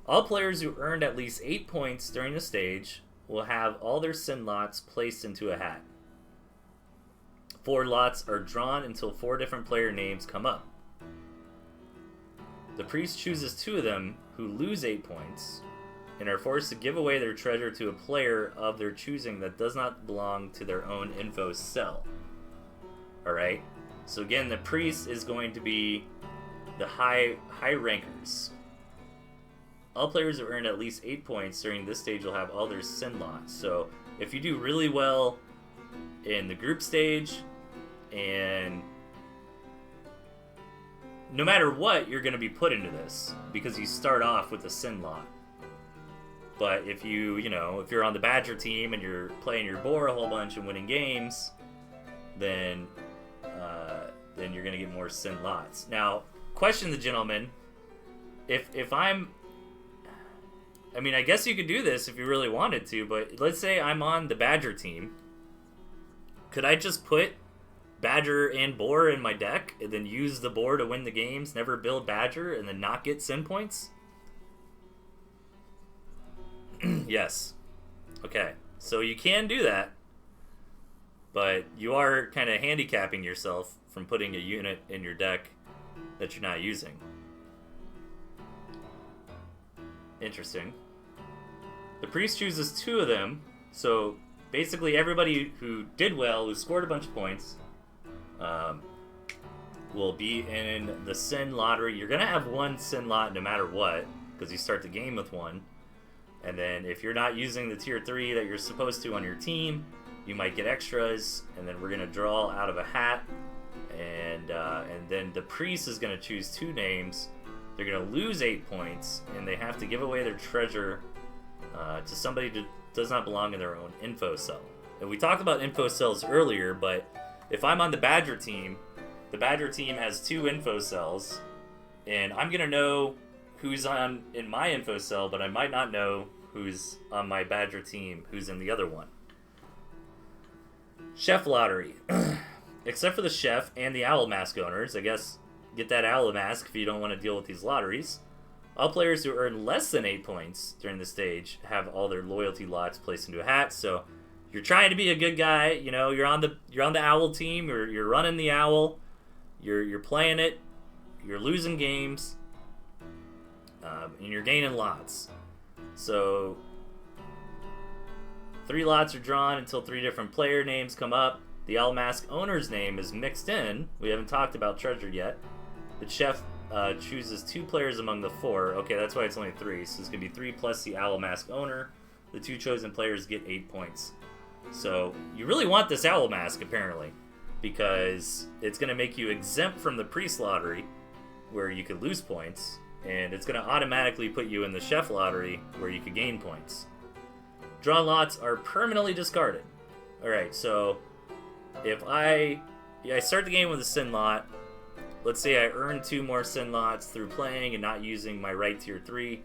Speaker 1: All players who earned at least 8 points during the stage will have all their sin lots placed into a hat. 4 lots are drawn until 4 different player names come up. The priest chooses 2 of them who lose 8 points and are forced to give away their treasure to a player of their choosing that does not belong to their own info cell. Alright, so again, the priest is going to be the high rankers. All players who earn at least 8 points during this stage will have all their sin lots. So if you do really well in the group stage, and no matter what, you're going to be put into this because you start off with a sin lot. But if if you're on the Badger team and you're playing your boar a whole bunch and winning games, then you're going to get more sin lots. Now, question the gentleman, if I guess you could do this if you really wanted to, but let's say I'm on the Badger team. Could I just put Badger and Boar in my deck and then use the Boar to win the games, never build Badger, and then not get sin points? Yes. Okay. So you can do that, but you are kind of handicapping yourself from putting a unit in your deck that you're not using. Interesting. The priest chooses 2 of them, so basically everybody who did well, who scored a bunch of points, will be in the sin lottery. You're going to have 1 sin lot no matter what, because you start the game with 1. And then if you're not using the tier 3 that you're supposed to on your team, you might get extras, and then we're going to draw out of a hat, and then the priest is going to choose 2 names. They're going to lose 8 points, and they have to give away their treasure to somebody who does not belong in their own info cell. And we talked about info cells earlier, but if I'm on the Badger team, the Badger team has 2 info cells, and I'm going to know who's in my info cell, but I might not know who's on my Badger team who's in the other one. Chef Lottery. Except for the chef and the Owl Mask owners, I guess get that Owl Mask if you don't want to deal with these lotteries. All players who earn less than 8 points during the stage have all their loyalty lots placed into a hat. So you're trying to be a good guy, you're on the Owl team, you're running the Owl, you're playing it, you're losing games, and you're gaining lots. So 3 lots are drawn until 3 different player names come up. The Owl Mask owner's name is mixed in. We haven't talked about treasure yet. The chef chooses 2 players among the 4. Okay, that's why it's only 3. So it's going to be 3 plus the Owl Mask owner. The 2 chosen players get 8 points. So you really want this Owl Mask, apparently, because it's going to make you exempt from the Priest Lottery, where you could lose points, and it's going to automatically put you in the Chef Lottery, where you could gain points. Drawn lots are permanently discarded. Alright, so if I start the game with a Sin Lot, let's say I earn 2 more Sin Lots through playing and not using my right tier 3,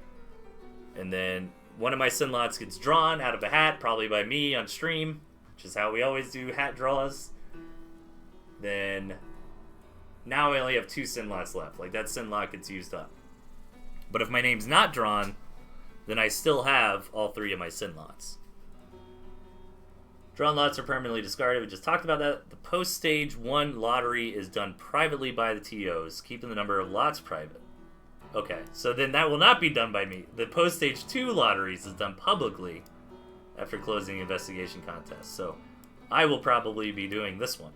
Speaker 1: and then one of my Sin Lots gets drawn out of a hat, probably by me on stream, which is how we always do hat draws. Then now I only have 2 Sin Lots left. Like, that Sin Lot gets used up. But if my name's not drawn, then I still have all 3 of my Sin Lots. Drawn lots are permanently discarded. We just talked about that. The post-stage 1 lottery is done privately by the TOs, keeping the number of lots private. Okay, so then that will not be done by me. The post-stage 2 lotteries is done publicly after closing the investigation contest. So I will probably be doing this one.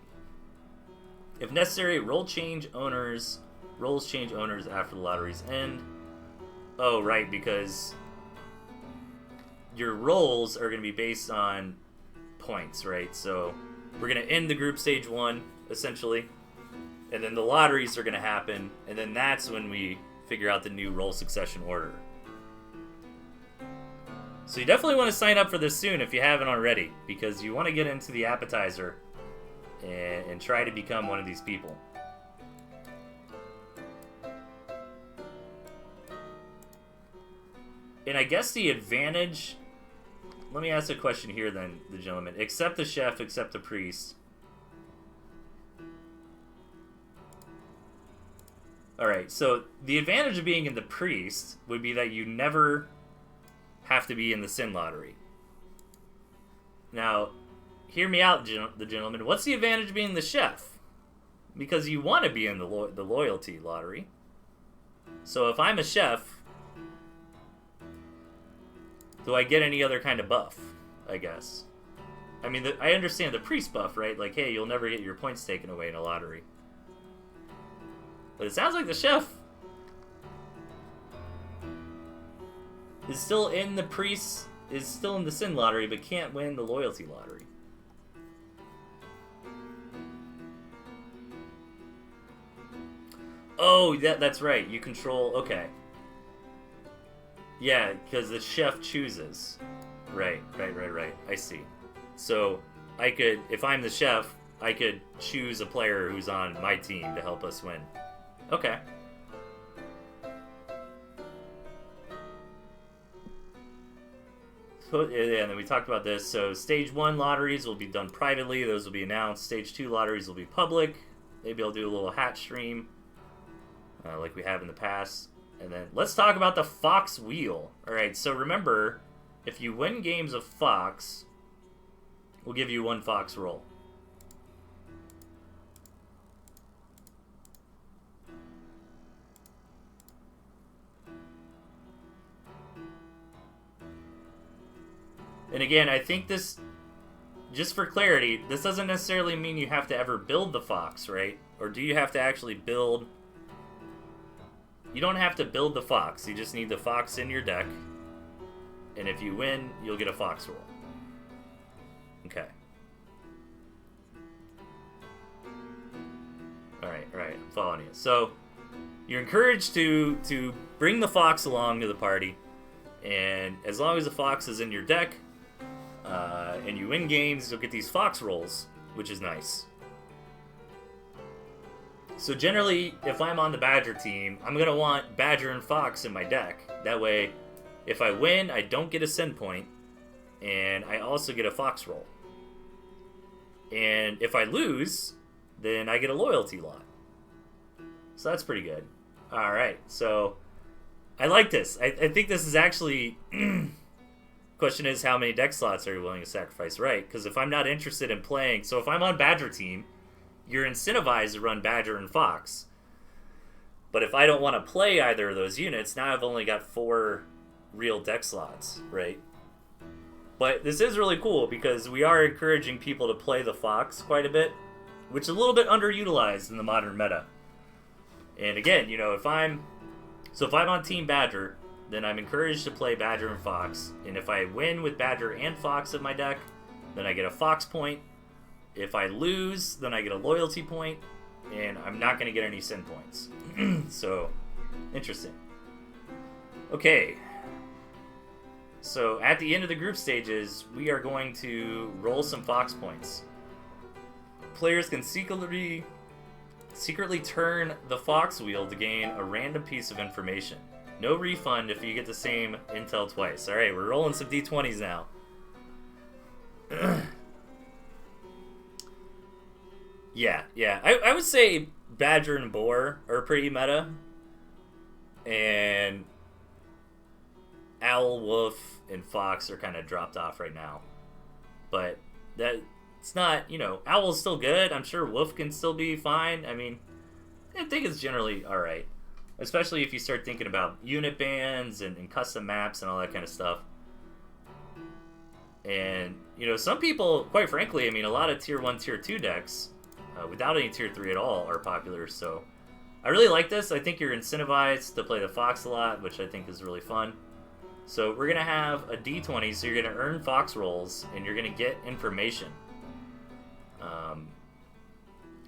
Speaker 1: If necessary, roles change owners after the lotteries end. Oh, right, because your roles are going to be based on points, right? So we're going to end the group stage 1, essentially, and then the lotteries are going to happen, and then that's when we figure out the new role succession order. So you definitely want to sign up for this soon if you haven't already, because you want to get into the appetizer and try to become one of these people. And I guess the advantage... Let me ask a question here then, the gentleman. Except the chef, except the priest. Alright, so the advantage of being in the priest would be that you never have to be in the Sin Lottery. Now, hear me out, the gentleman. What's the advantage of being the chef? Because you want to be in the loyalty lottery. So if I'm a chef, do I get any other kind of buff, I guess? I mean, I understand the priest buff, right? Like, hey, you'll never get your points taken away in a lottery. But it sounds like the chef is still in the priest, is still in the Sin Lottery, but can't win the loyalty lottery. Oh, that's right. You control... Okay. Yeah, because the chef chooses. Right. I see. So, I could... If I'm the chef, I could choose a player who's on my team to help us win. Okay. So, yeah, and then we talked about this. So, Stage 1 lotteries will be done privately. Those will be announced. Stage 2 lotteries will be public. Maybe I'll do a little hat stream, like we have in the past. And then, let's talk about the Fox Wheel. Alright, so remember, if you win games of Fox, we'll give you 1 Fox roll. And again, I think this, just for clarity, this doesn't necessarily mean you have to ever build the Fox, right? Or do you have to actually build... You don't have to build the Fox, you just need the Fox in your deck. And if you win, you'll get a Fox roll. Okay. Alright, I'm following you. So, you're encouraged to bring the Fox along to the party. And as long as the Fox is in your deck, and you win games, you'll get these Fox rolls, which is nice. So generally, if I'm on the Badger team, I'm going to want Badger and Fox in my deck. That way, if I win, I don't get a Sin point, and I also get a Fox roll. And if I lose, then I get a loyalty lot. So that's pretty good. Alright, so I like this. I think this is actually... Question is, how many deck slots are you willing to sacrifice? Right, because if I'm not interested in playing... So if I'm on Badger team, you're incentivized to run Badger and Fox. But if I don't want to play either of those units, now I've only got 4 real deck slots, right? But this is really cool because we are encouraging people to play the Fox quite a bit, which is a little bit underutilized in the modern meta. And again, you know, if I'm on Team Badger, then I'm encouraged to play Badger and Fox. And if I win with Badger and Fox in my deck, then I get a Fox point. If I lose, then I get a loyalty point, and I'm not going to get any sin points. So, interesting. Okay. So, at the end of the group stages, we are going to roll some Fox points. Players can secretly turn the Fox wheel to gain a random piece of information. No refund if you get the same intel twice. Alright, we're rolling some D20s now. Yeah. I would say Badger and Boar are pretty meta. And Owl, Wolf, and Fox are kind of dropped off right now. But it's not, you know, Owl's still good. I'm sure Wolf can still be fine. I mean, I think it's generally alright. Especially if you start thinking about unit bans and custom maps and all that kind of stuff. And, you know, some people, quite frankly, I mean, a lot of Tier 1, Tier 2 decks, without any Tier 3 at all, are popular. So, I really like this. I think you're incentivized to play the Fox a lot, which I think is really fun. So, we're going to have a D20, so you're going to earn Fox rolls, and you're going to get information.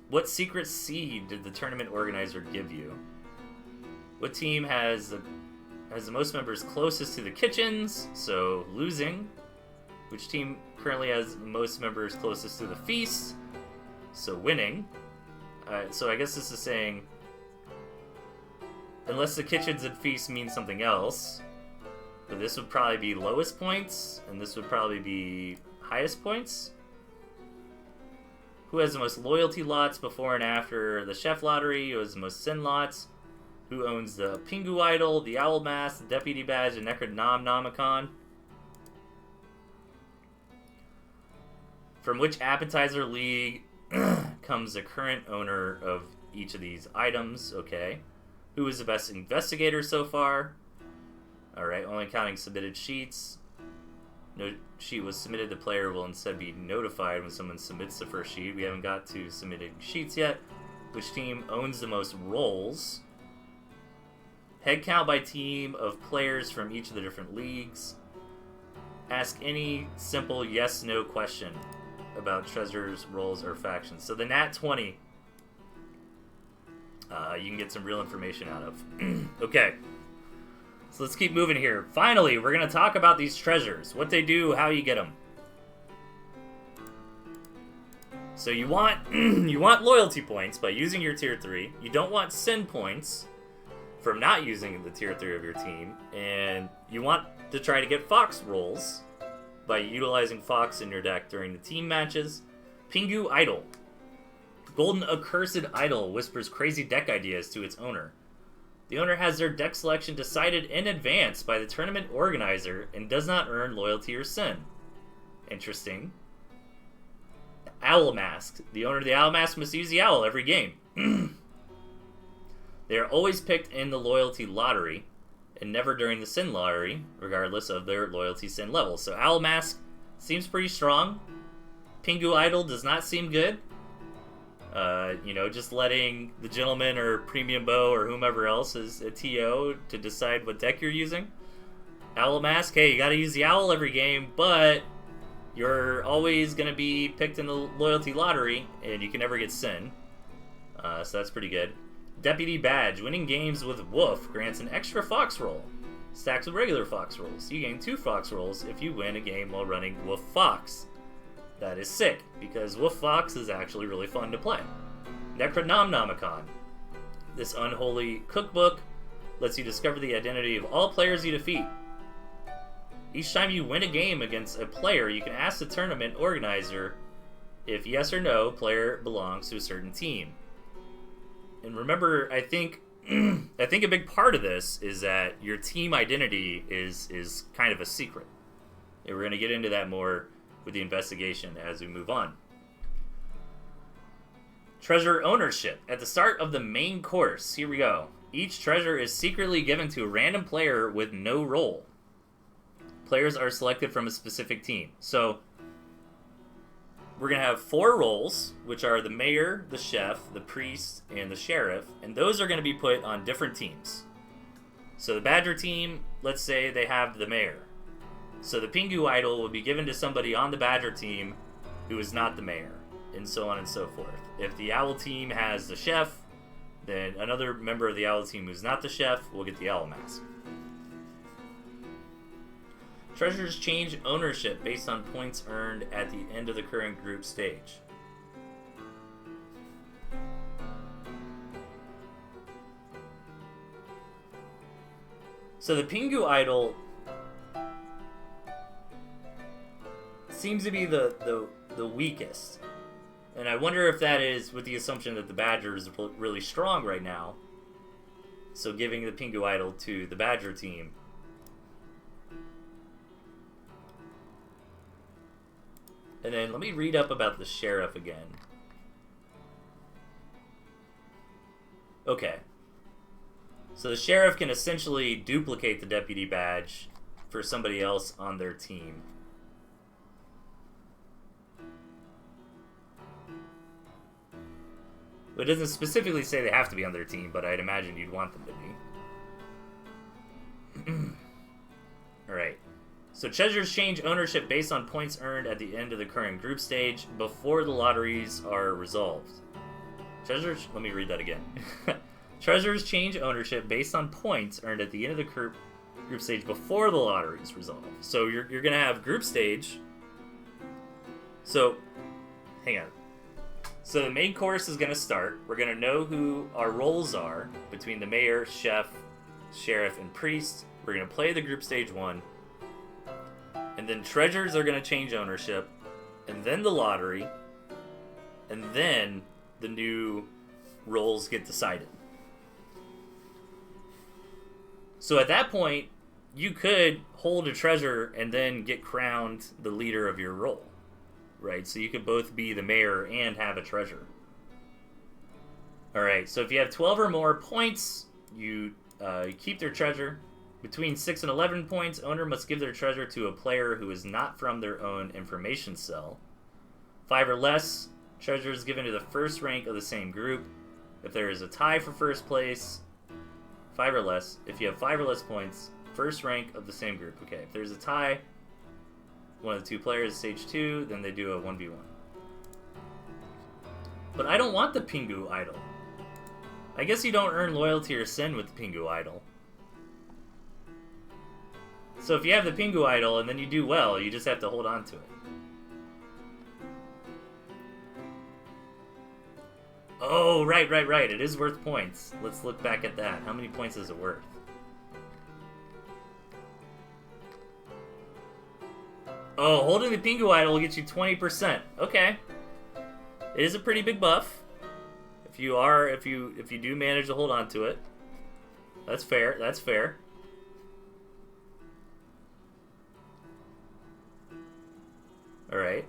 Speaker 1: What secret seed did the tournament organizer give you? What team has the most members closest to the kitchens, so losing? Which team currently has most members closest to the feast, so winning? So I guess this is saying, unless the kitchens and feast mean something else, but this would probably be lowest points, and this would probably be highest points. Who has the most loyalty lots before and after the chef lottery? Who has the most sin lots? Who owns the Pingu Idol, the Owl Mask, the Deputy Badge, and Necronomicon? From which appetizer league comes the current owner of each of these items? Okay. Who is the best investigator so far? Alright, only counting submitted sheets. No sheet was submitted. The player will instead be notified when someone submits the first sheet. We haven't got to submitted sheets yet. Which team owns the most rolls? Head count by team of players from each of the different leagues. Ask any simple yes-no question about treasures, rolls, or factions. So the Nat 20, you can get some real information out of. Okay. So let's keep moving here. Finally, we're going to talk about these treasures. What they do, how you get them. So you want you want loyalty points by using your Tier 3. You don't want sin points from not using the Tier 3 of your team. And you want to try to get Fox rolls by utilizing Fox in your deck during the team matches. Pingu Idol. Golden Accursed Idol whispers crazy deck ideas to its owner. The owner has their deck selection decided in advance by the tournament organizer and does not earn loyalty or sin. Interesting. Owl Mask. The owner of the Owl Mask must use the owl every game. They are always picked in the loyalty lottery and never during the sin lottery, regardless of their loyalty sin level. So Owl Mask seems pretty strong. Pingu Idol does not seem good. You know, just letting the gentleman or Premium Bow or whomever else is a TO to decide what deck you're using. Owl Mask, hey, you gotta use the owl every game, but you're always gonna be picked in the loyalty lottery, and you can never get sin. So that's pretty good. Deputy Badge, winning games with Wolf grants an extra Fox roll. Stacks with regular Fox rolls. You gain 2 Fox rolls if you win a game while running Wolf Fox. That is sick, because Wolf Fox is actually really fun to play. Necronomicon. This unholy cookbook lets you discover the identity of all players you defeat. Each time you win a game against a player, you can ask the tournament organizer if yes or no player belongs to a certain team. And remember, I think a big part of this is that your team identity is kind of a secret. And we're going to get into that more with the investigation as we move on. Treasure ownership. At the start of the main course, here we go. Each treasure is secretly given to a random player with no role. Players are selected from a specific team. So we're going to have 4 roles, which are the mayor, the chef, the priest, and the sheriff, and those are going to be put on different teams. So the Badger team, let's say they have the mayor. So the Pingu idol will be given to somebody on the Badger team who is not the mayor, and so on and so forth. If the Owl team has the chef, then another member of the Owl team who's not the chef will get the Owl mask. Treasures change ownership based on points earned at the end of the current group stage. So the Pingu idol seems to be the weakest. And I wonder if that is with the assumption that the Badger is really strong right now. So giving the Pingu idol to the Badger team. And then let me read up about the sheriff again. Okay. So the sheriff can essentially duplicate the deputy badge for somebody else on their team. It doesn't specifically say they have to be on their team, but I'd imagine you'd want them to be. Alright. So treasures change ownership based on points earned at the end of the current group stage before the lotteries are resolved. Treasures... Let me read that again. Treasures change ownership based on points earned at the end of the group stage before the lotteries resolve. So you're going to have group stage. So, hang on. So the main course is going to start. We're going to know who our roles are between the mayor, chef, sheriff, and priest. We're going to play the group stage 1. And then treasures are going to change ownership. And then the lottery. And then the new roles get decided. So at that point, you could hold a treasure and then get crowned the leader of your role. Right, so you could both be the mayor and have a treasure. Alright, so if you have 12 or more points, you keep their treasure. Between 6 and 11 points, owner must give their treasure to a player who is not from their own information cell. 5 or less, treasure is given to the first rank of the same group. If there is a tie for first place, 5 or less. If you have 5 or less points, first rank of the same group. Okay, if there's a tie, one of the 2 players, stage 2, then they do a 1v1. But I don't want the Pingu idol. I guess you don't earn loyalty or sin with the Pingu idol. So if you have the Pingu idol and then you do well, you just have to hold on to it. Oh, right. It is worth points. Let's look back at that. How many points is it worth? Oh, holding the Pingu idol will get you 20%. Okay. It is a pretty big buff. If you do manage to hold on to it. That's fair. That's fair. Alright.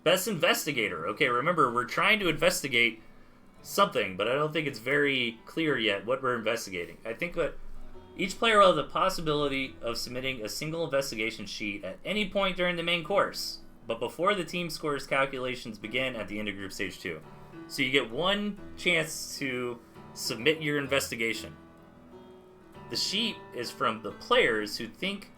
Speaker 1: Best investigator. Okay, remember, we're trying to investigate something, but I don't think it's very clear yet what we're investigating. I think that each player will have the possibility of submitting a single investigation sheet at any point during the main course, but before the team scores calculations begin at the end of Group Stage 2. So you get one chance to submit your investigation. The sheet is from the players who think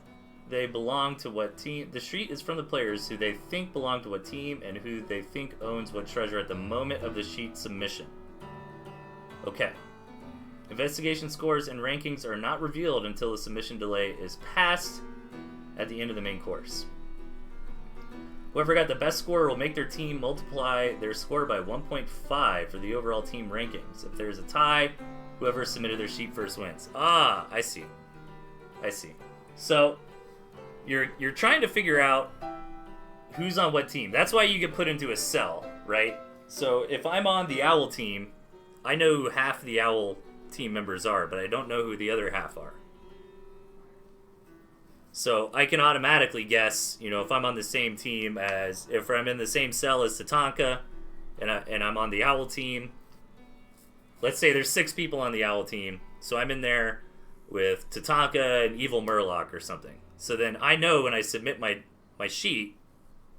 Speaker 1: they belong to what team. The sheet is from the players who they think belong to what team and who they think owns what treasure at the moment of the sheet submission. Okay. Investigation scores and rankings are not revealed until the submission delay is passed at the end of the main course. Whoever got the best score will make their team multiply their score by 1.5 for the overall team rankings. If there's a tie, whoever submitted their sheet first wins. Ah, I see. So, you're trying to figure out who's on what team. That's why you get put into a cell, right? So, if I'm on the Owl team, I know who half the Owl team members are, but I don't know who the other half are. So I can automatically guess, if I'm on the same team if I'm in the same cell as Tatanka, and I'm on the Owl team. Let's say there's 6 people on the Owl team, so I'm in there with Tatanka and Evil Murloc or something. So then I know when I submit my sheet.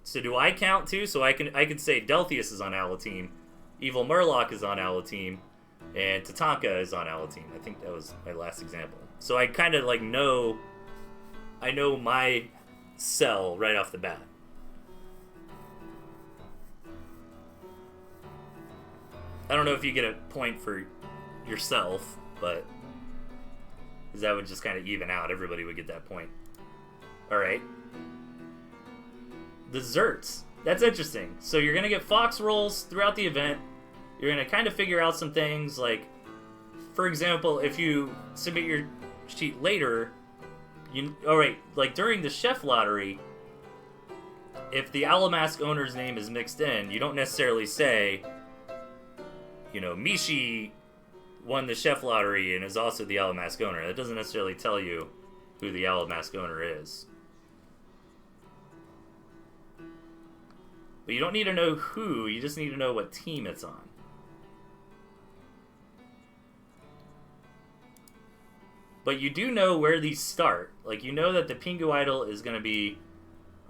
Speaker 1: So do I count too? So I can say Delphius is on Owl Team, Evil Murloc is on Owl Team, and Tatanka is on Owl Team. I think that was my last example. So I kind of like know. I know my cell right off the bat. I don't know if you get a point for yourself, but that would just kind of even out. Everybody would get that point. Alright. Desserts. That's interesting. So you're going to get Fox rolls throughout the event. You're going to kind of figure out some things like, for example, if you submit your sheet later, like during the chef lottery, if the Owl Mask owner's name is mixed in, you don't necessarily say, Mishi won the chef lottery and is also the Owl Mask owner. That doesn't necessarily tell you who the Owl Mask owner is. But you don't need to know who, you just need to know what team it's on. But you do know where these start. Like, you know that the Pingu Idol is going to be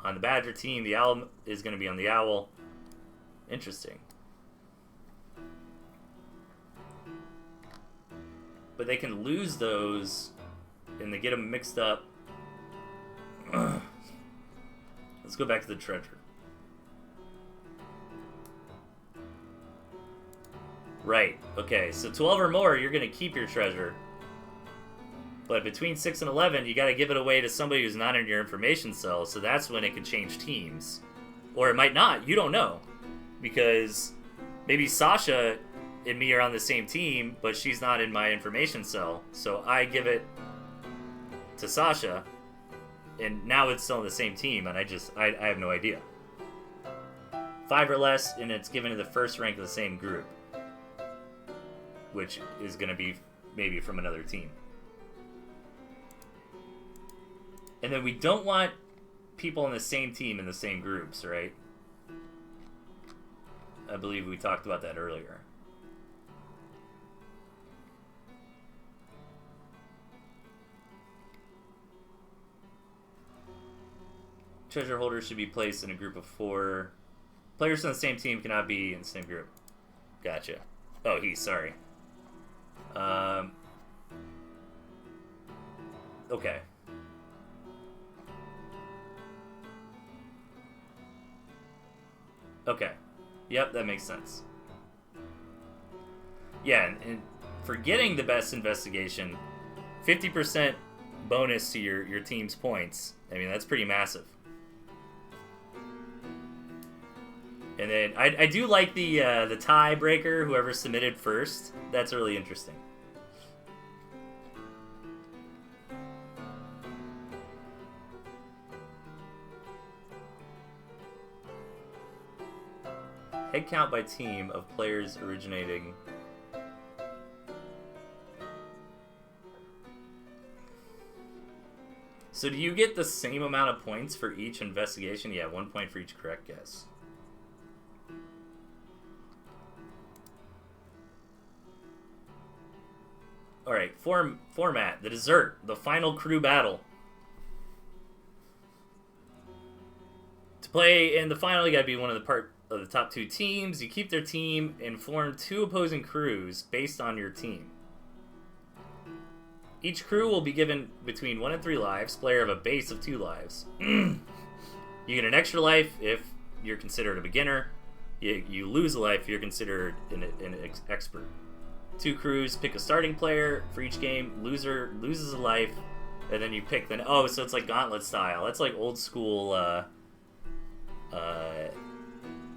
Speaker 1: on the Badger team, the Owl is going to be on the Owl. Interesting. But they can lose those, and they get them mixed up. Let's go back to the treasure. Right, okay, so 12 or more, you're going to keep your treasure. But between 6 and 11, you got to give it away to somebody who's not in your information cell, so that's when it can change teams. Or it might not, you don't know. Because maybe Sasha and me are on the same team, but she's not in my information cell. So I give it to Sasha, and now it's still in the same team, and I have no idea. 5 or less, and it's given to the first rank of the same group, which is going to be maybe from another team. And then we don't want people on the same team in the same groups, right? I believe we talked about that earlier. Treasure holders should be placed in a group of 4. Players on the same team cannot be in the same group. Gotcha. Oh, sorry. Okay. Okay. Yep, that makes sense. Yeah, and for getting the best investigation, 50% bonus to your team's points. I mean, that's pretty massive. And then I do like the tiebreaker, whoever submitted first. That's really interesting. Head count by team of players originating. So do you get the same amount of points for each investigation? Yeah, 1 point for each correct guess. Alright, format. The dessert. The final crew battle. To play in the final, you gotta be one of the top 2 teams. You keep their team and form 2 opposing crews based on your team. Each crew will be given between 1 and 3 lives. Player of a base of 2 lives. You get an extra life if you're considered a beginner. You lose a life if you're considered an expert. 2 crews, pick a starting player for each game. Loser loses a life, and then you pick the... Oh, so it's like Gauntlet style. That's like old school...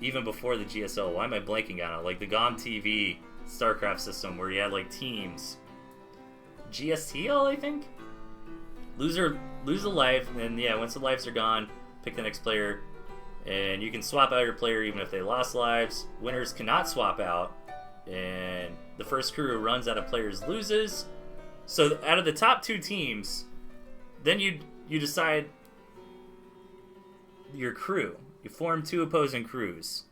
Speaker 1: even before the GSL. Why am I blanking on it? Like the TnTTV StarCraft system where you had like teams. GSTL, I think? Lose a life, and then, yeah, once the lives are gone, pick the next player. And you can swap out your player even if they lost lives. Winners cannot swap out. And the first crew who runs out of players loses. So out of the top 2 teams, then you decide your crew. You form 2 opposing crews.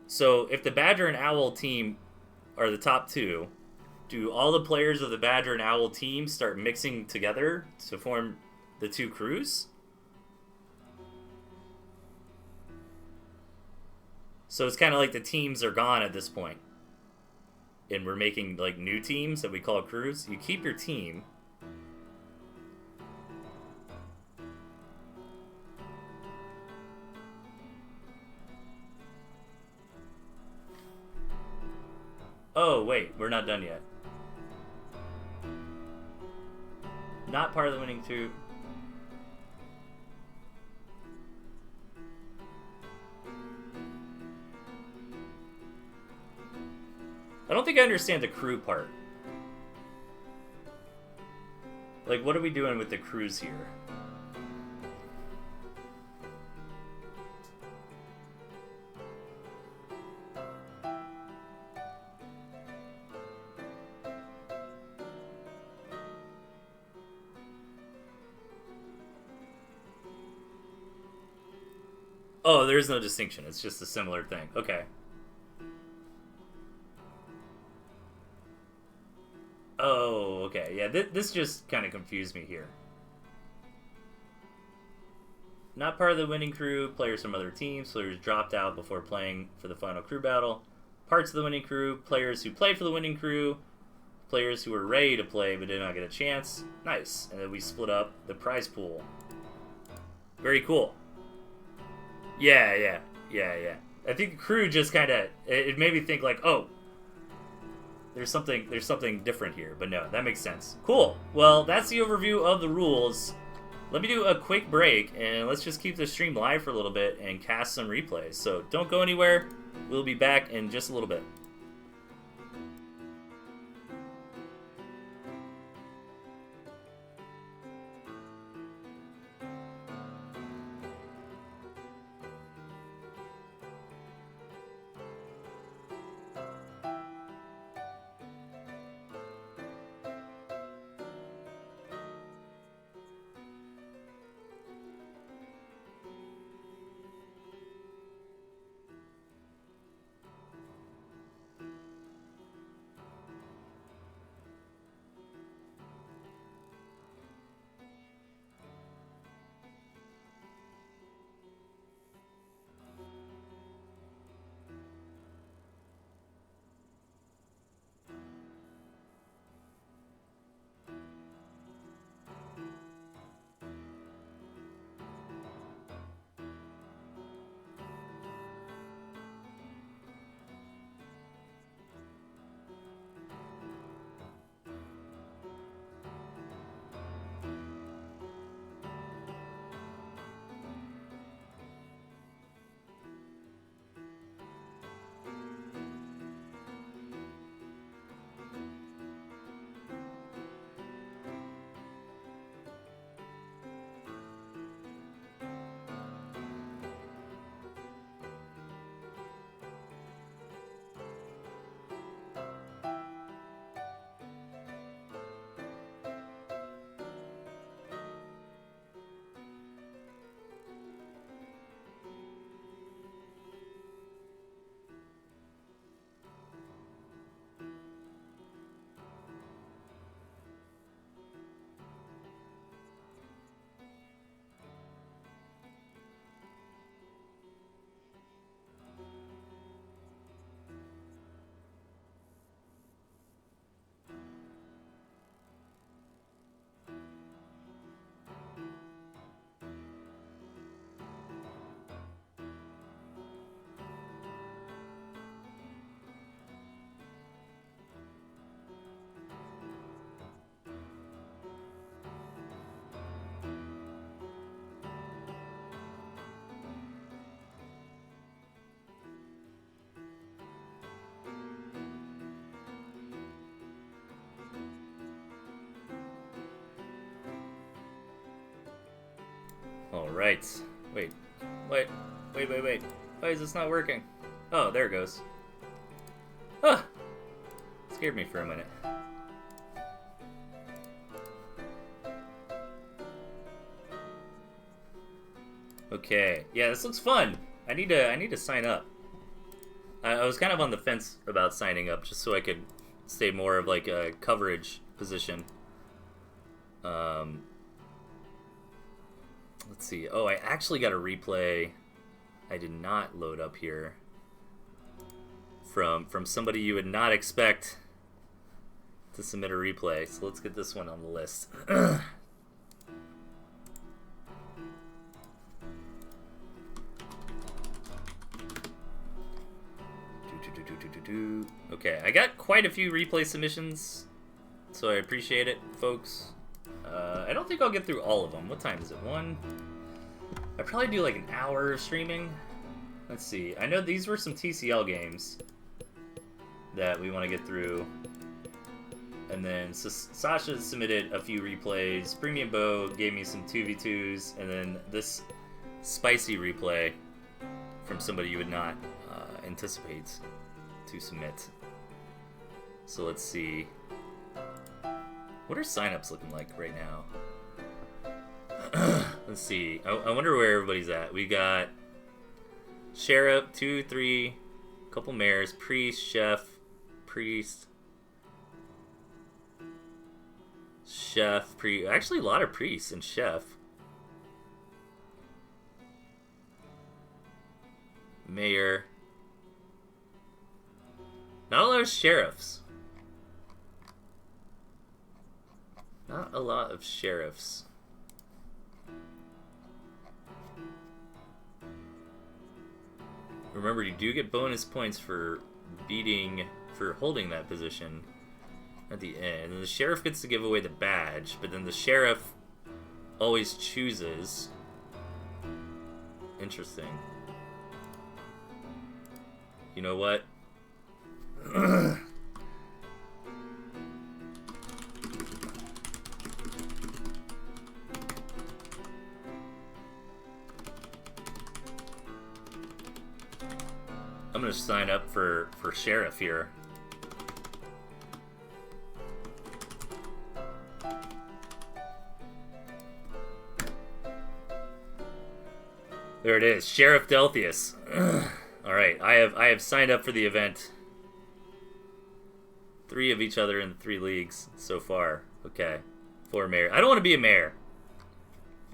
Speaker 1: So if the Badger and Owl team are the top 2, do all the players of the Badger and Owl team start mixing together to form the two crews? So it's kind of like the teams are gone at this point. And we're making like new teams that we call crews. You keep your team. Oh, wait, we're not done yet. Not part of the winning crew. I don't think I understand the crew part. Like, what are we doing with the crews here? Oh, there's no distinction. It's just a similar thing. Okay. Oh, okay. Yeah, this just kind of confused me here. Not part of the winning crew. Players from other teams. Players dropped out before playing for the final crew battle. Parts of the winning crew. Players who played for the winning crew. Players who were ready to play but did not get a chance. Nice. And then we split up the prize pool. Very cool. Yeah. I think the crew just kind of, it made me think like, oh, there's something different here. But no, that makes sense. Cool. Well, that's the overview of the rules. Let me do a quick break, and let's just keep the stream live for a little bit and cast some replays. So don't go anywhere. We'll be back in just a little bit. Alright. Wait. Wait. Why is this not working? Oh, there it goes. Ah! Scared me for a minute. Okay. Yeah, this looks fun. I need to sign up. I was kind of on the fence about signing up just so I could stay more of like a coverage position. Let's see. Oh, I actually got a replay. I did not load up here from somebody you would not expect to submit a replay. So let's get this one on the list. Okay, I got quite a few replay submissions, so I appreciate it, folks. I don't think I'll get through all of them. What time is it? 1? I'd probably do like an hour of streaming. Let's see. I know these were some TCL games that we want to get through. And then Sasha submitted a few replays. Premium Bow gave me some 2v2s. And then this spicy replay from somebody you would not anticipate to submit. So let's see. What are signups looking like right now? Let's see. I wonder where everybody's at. We got Sheriff, 2, 3, couple mayors, Priest, Chef, Priest, Chef, Priest. Actually, a lot of Priests and Chef. Mayor. Not a lot of sheriffs. Not a lot of sheriffs. Remember, you do get bonus points for holding that position at the end. And the sheriff gets to give away the badge, but then the sheriff always chooses. Interesting. You know what? I'm gonna sign up for sheriff here. There it is, Sheriff Delthius. All right, I have signed up for the event. 3 of each other in 3 leagues so far. Okay, 4 mayor. I don't want to be a mayor.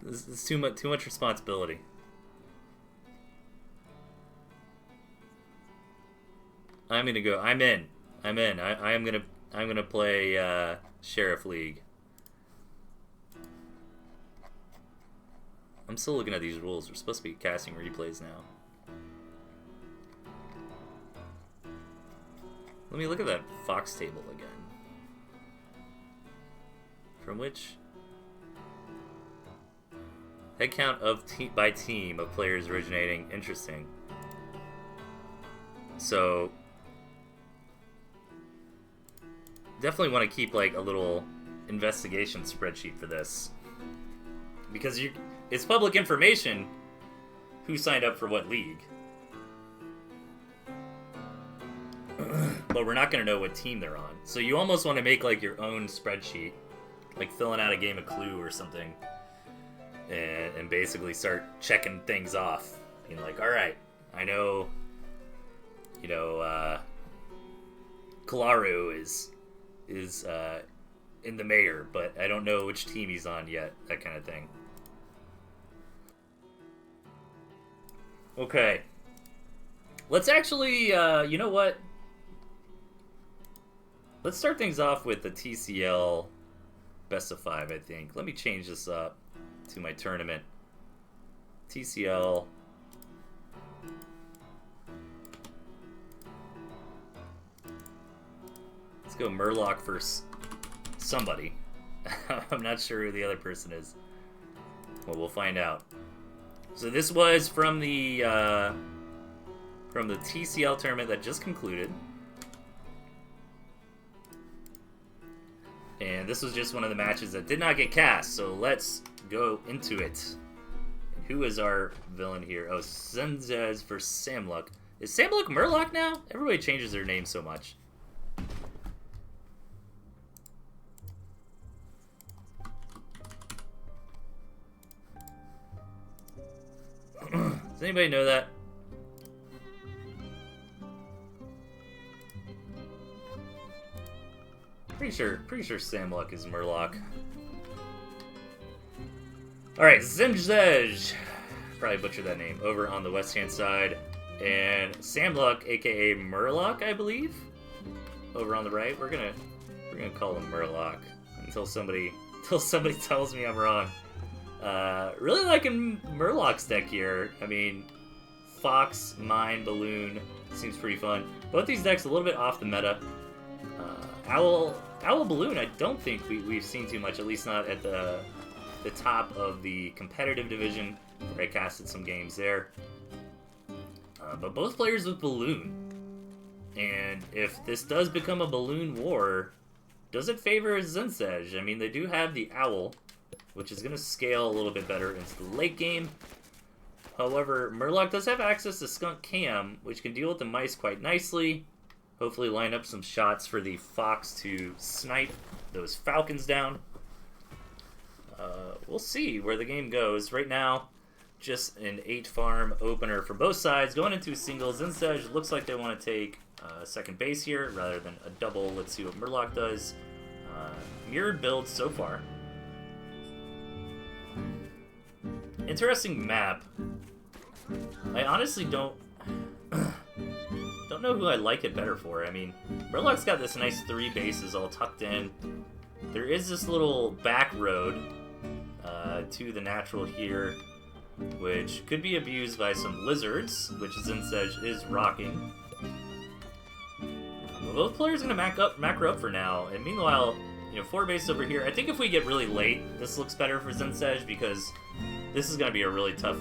Speaker 1: This is too much responsibility. I'm gonna go. I'm in. I'm gonna play Sheriff League. I'm still looking at these rules. We're supposed to be casting replays now. Let me look at that Fox table again. From which head count of by team of players originating. Interesting. So definitely want to keep like a little investigation spreadsheet for this, because it's public information who signed up for what league. But we're not going to know what team they're on. So you almost want to make like your own spreadsheet, like filling out a game of Clue or something, and basically start checking things off. Being like, all right, I know, Kalaru is in the mayor, but I don't know which team he's on yet. That kind of thing. Okay. Let's actually, you know what? Let's start things off with the TCL best of 5, I think. Let me change this up to my tournament. TCL. Let's go Murloc for somebody. I'm not sure who the other person is. Well, we'll find out. So this was from the TCL tournament that just concluded. And this was just one of the matches that did not get cast, so let's go into it. And who is our villain here? Oh, Sunzez for Samluck. Is Samluck Murloc now? Everybody changes their name so much. Does anybody know that? Pretty sure Samluck is Murloc. Alright, Zimzej. Probably butchered that name. Over on the west-hand side. And Samluck, aka Murloc, I believe. Over on the right. We're gonna call him Murloc until somebody tells me I'm wrong. Really liking Murloc's deck here. I mean, Fox, Mine, Balloon seems pretty fun. Both these decks a little bit off the meta. Owl, Balloon, I don't think we've seen too much, at least not at the top of the competitive division, where I casted some games there. But both players with Balloon. And if this does become a Balloon war, does it favor Zinsej? I mean, they do have the Owl, which is going to scale a little bit better into the late game. However, Murloc does have access to Skunk Cam, which can deal with the mice quite nicely. Hopefully line up some shots for the Fox to snipe those Falcons down. We'll see where the game goes. Right now, just an 8-farm opener for both sides. Going into a single, Zinsej looks like they want to take second base here rather than a double. Let's see what Murloc does. Mirrored build so far. Interesting map. I honestly don't know who I like it better for. I mean, Murloc's got this nice 3 bases all tucked in. There is this little back road to the natural here, which could be abused by some lizards, which Zinsej is rocking. Both players are going to macro up for now, and meanwhile, 4 bases over here. I think if we get really late, this looks better for Zinsej, because this is going to be a really tough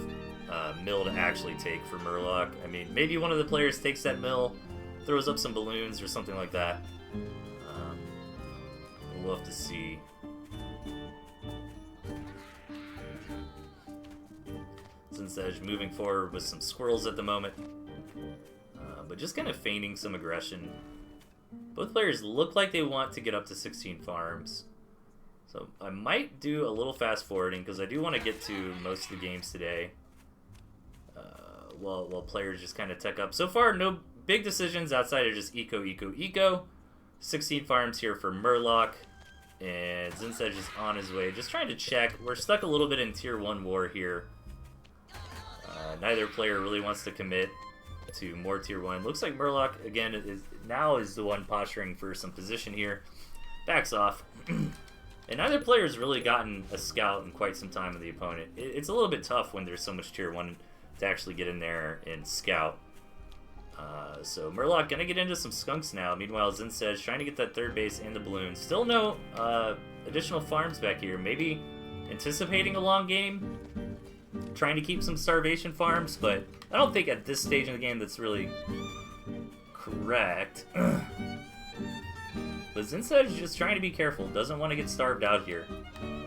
Speaker 1: mill to actually take for Murloc. I mean, maybe one of the players takes that mill, throws up some balloons or something like that. We'll have to see. Zinsej moving forward with some squirrels at the moment, but just kind of feigning some aggression. Both players look like they want to get up to 16 farms. So I might do a little fast forwarding because I do want to get to most of the games today. While players just kind of tech up. So far, no big decisions outside of just eco. 16 farms here for Murloc. And Zinsej is on his way. Just trying to check. We're stuck a little bit in Tier 1 war here. Neither player really wants to commit to more Tier 1. Looks like Murloc, again, is the one posturing for some position here. Backs off. And neither player's really gotten a scout in quite some time with the opponent. It's a little bit tough when there's so much Tier 1 to actually get in there and scout. So Murloc gonna get into some skunks now. Meanwhile, Zinsej trying to get that third base and the balloon. Still no additional farms back here. Maybe anticipating a long game. Trying to keep some starvation farms, but I don't think at this stage in the game that's really correct. But Zinsej is just trying to be careful. Doesn't want to get starved out here.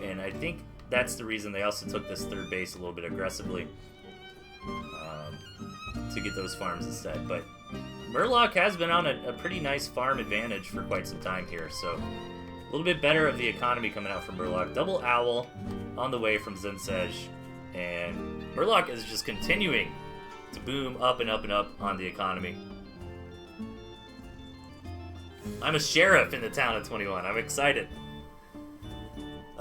Speaker 1: And I think that's the reason they also took this third base a little bit aggressively. To get those farms instead. But Murloc has been on a pretty nice farm advantage for quite some time here. So a little bit better of the economy coming out from Murloc. Double Owl on the way from Zinsej. And Murloc is just continuing to boom up and up and up on the economy. I'm a sheriff in the town of 21. I'm excited.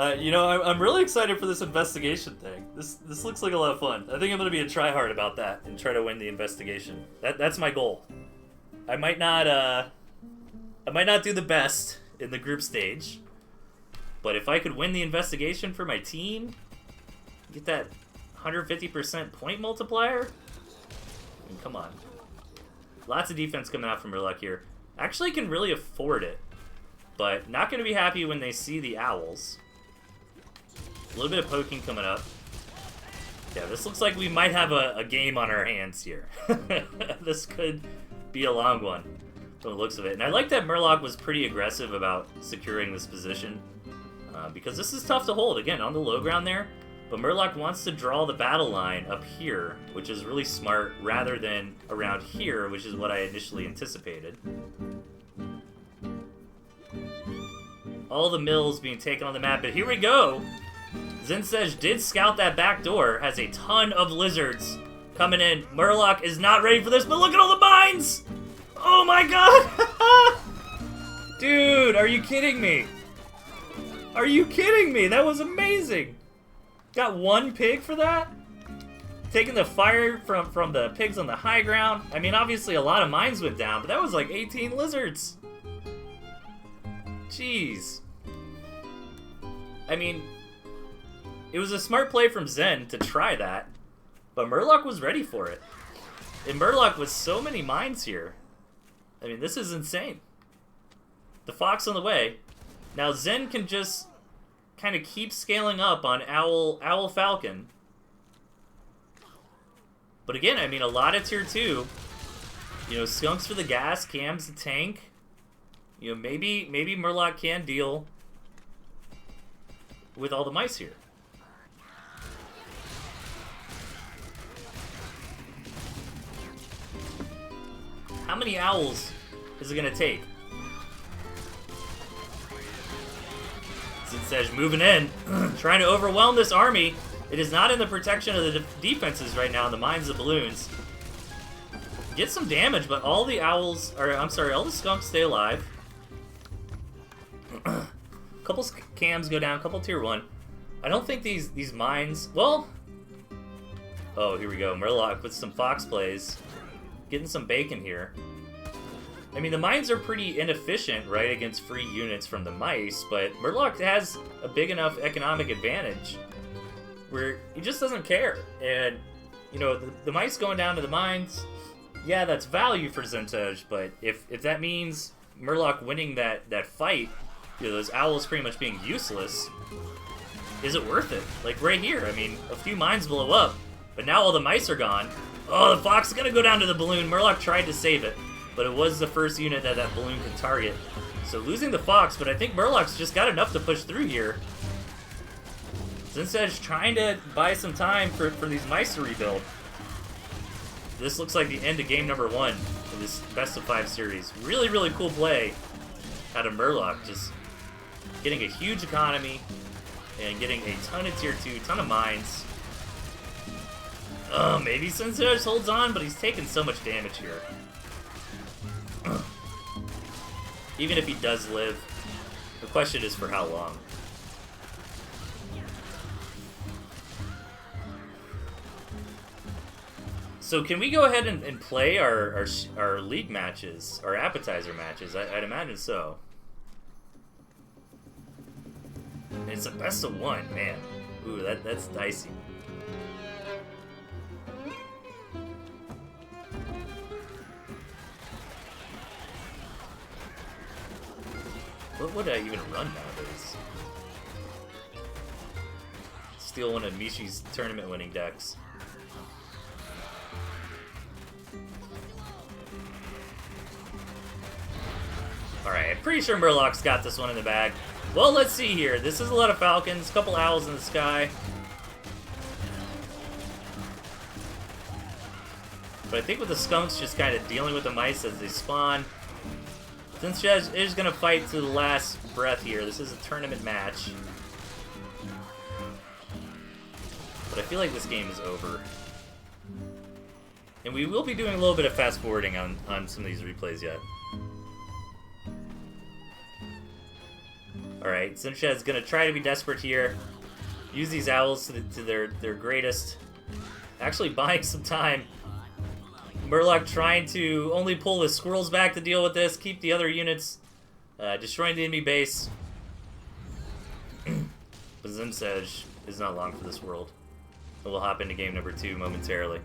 Speaker 1: I'm really excited for this investigation thing. This looks like a lot of fun. I think I'm going to be a tryhard about that and try to win the investigation. That's my goal. I might not do the best in the group stage, but if I could win the investigation for my team, get that 150% point multiplier, I mean, come on. Lots of defense coming out from Murloc here. Actually can really afford it, but not going to be happy when they see the owls. A little bit of poking coming up. Yeah, this looks like we might have a game on our hands here. This could be a long one from the looks of it. And I like that Murloc was pretty aggressive about securing this position, because this is tough to hold. Again, on the low ground there. But Murloc wants to draw the battle line up here, which is really smart, rather than around here, which is what I initially anticipated. All the mills being taken on the map, but here we go! Zinsej did scout that back door, has a ton of lizards coming in. Murloc is not ready for this, but look at all the mines! Oh my god! Dude, are you kidding me? Are you kidding me? That was amazing. Got one pig for that? Taking the fire from the pigs on the high ground. I mean, obviously a lot of mines went down, but that was like 18 lizards. Jeez. I mean, it was a smart play from Zen to try that, but Murloc was ready for it. And Murloc with so many mines here. I mean, this is insane. The Fox on the way. Now Zen can just kind of keep scaling up on Owl Falcon. But again, I mean, a lot of tier 2. You know, Skunks for the gas, Cam's the tank. You know, maybe Murloc can deal with all the mice here. How many owls is it gonna take? Zinsej moving in, trying to overwhelm this army. It is not in the protection of the defenses right now in the mines of balloons. Get some damage, but all the owls, or I'm sorry, all the skunks stay alive. Couple cams go down, couple tier 1. I don't think these mines, well, oh, here we go. Murloc with some fox plays. Getting some bacon here. I mean, the mines are pretty inefficient, right, against free units from the mice, but Murloc has a big enough economic advantage where he just doesn't care. And, you know, the mice going down to the mines, yeah, that's value for Zinsej, but if that means Murloc winning that fight, you know, those owls pretty much being useless, is it worth it? Like right here, I mean, a few mines blow up, but now all the mice are gone. Oh, the fox is gonna go down to the balloon. Murloc tried to save it, but it was the first unit that balloon can target. So losing the fox, but I think Murloc's just got enough to push through here. Zinsej trying to buy some time for these mice to rebuild. This looks like the end of game number 1 of this best of 5 series. Really, really cool play out of Murloc. Just getting a huge economy and getting a ton of tier 2, ton of mines. Maybe Zinsej holds on, but he's taking so much damage here. Even if he does live, the question is for how long. So can we go ahead and play our league matches, our appetizer matches? I'd imagine so. And it's a best of 1, man. Ooh, that's dicey. What would I even run nowadays? Steal one of Mishi's tournament-winning decks. Alright, I'm pretty sure Murloc's got this one in the bag. Well, let's see here. This is a lot of falcons, a couple owls in the sky. But I think with the skunks just kind of dealing with the mice as they spawn. Zinsej is going to fight to the last breath here. This is a tournament match. But I feel like this game is over. And we will be doing a little bit of fast forwarding on some of these replays yet. Alright, Zinsej is going to try to be desperate here. Use these owls to their greatest. Actually buying some time. Murloc trying to only pull the squirrels back to deal with this, keep the other units, destroying the enemy base. But Zinsej is not long for this world. And we'll hop into game number 2 momentarily.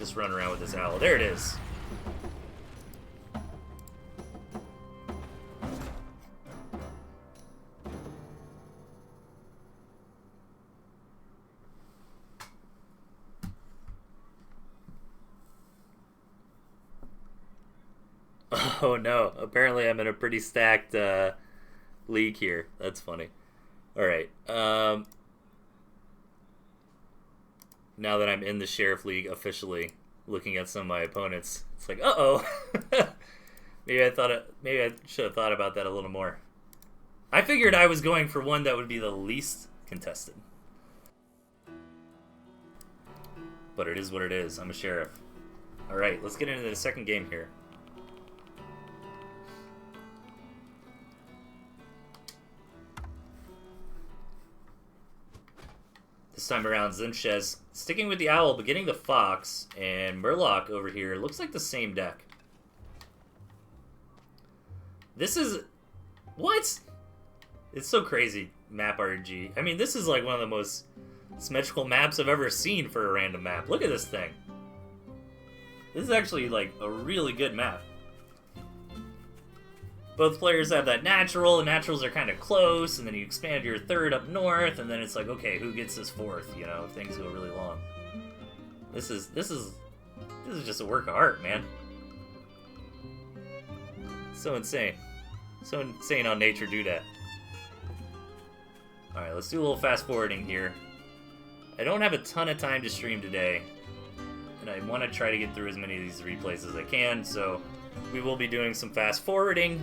Speaker 1: Just run around with this owl. There it is. Oh no, apparently I'm in a pretty stacked league here. That's funny. Alright, now that I'm in the Sheriff League officially, looking at some of my opponents, it's like, uh-oh. maybe I should have thought about that a little more. I figured I was going for one that would be the least contested. But it is what it is. I'm a sheriff. Alright, let's get into the second game here. This time around, Zinchez sticking with the owl, but getting the fox, and Murloc over here looks like the same deck. This is... what? It's so crazy, map RNG. I mean, this is like one of the most symmetrical maps I've ever seen for a random map. Look at this thing. This is actually like a really good map. Both players have that natural, and naturals are kind of close, and then you expand your third up north, and then it's like, okay, who gets this fourth? You know, things go really long. This is just a work of art, man. So insane. So insane how nature do that. Alright, let's do a little fast forwarding here. I don't have a ton of time to stream today, and I want to try to get through as many of these replays as I can, so we will be doing some fast forwarding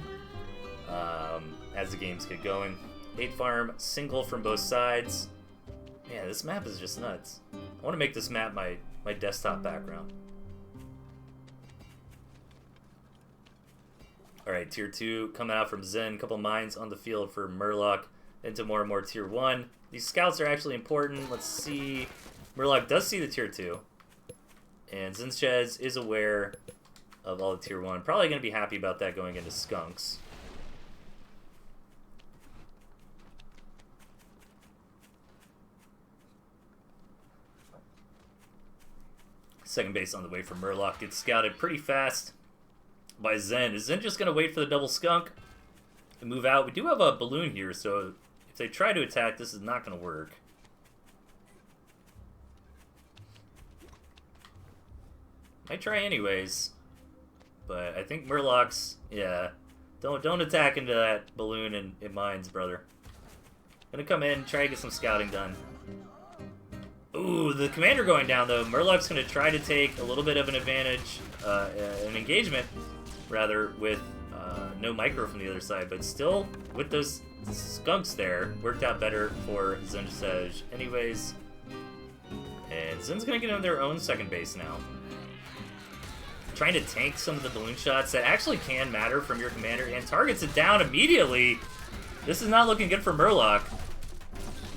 Speaker 1: as the games get going. 8 farm, single from both sides. Man, this map is just nuts. I want to make this map my desktop background. Alright, tier 2 coming out from Zen. Couple mines on the field for Murloc into more and more tier 1. These scouts are actually important. Let's see. Murloc does see the tier 2. And Zinchez is aware of all the tier 1. Probably going to be happy about that going into Skunks. Second base on the way for Murloc. Gets scouted pretty fast by Zen. Is Zen just going to wait for the double skunk and move out? We do have a balloon here, so if they try to attack, this is not going to work. Might try anyways, but I think Murloc's, yeah, don't attack into that balloon and it mines, brother. Gonna come in, try to get some scouting done. Ooh, the commander going down though. Murloc's gonna try to take a little bit of an advantage, an engagement, rather, with no micro from the other side, but still, with those skunks there, worked out better for Zinchez anyways. And Zen's gonna get on their own second base now. Trying to tank some of the balloon shots that actually can matter from your commander, and targets it down immediately. This is not looking good for Murloc.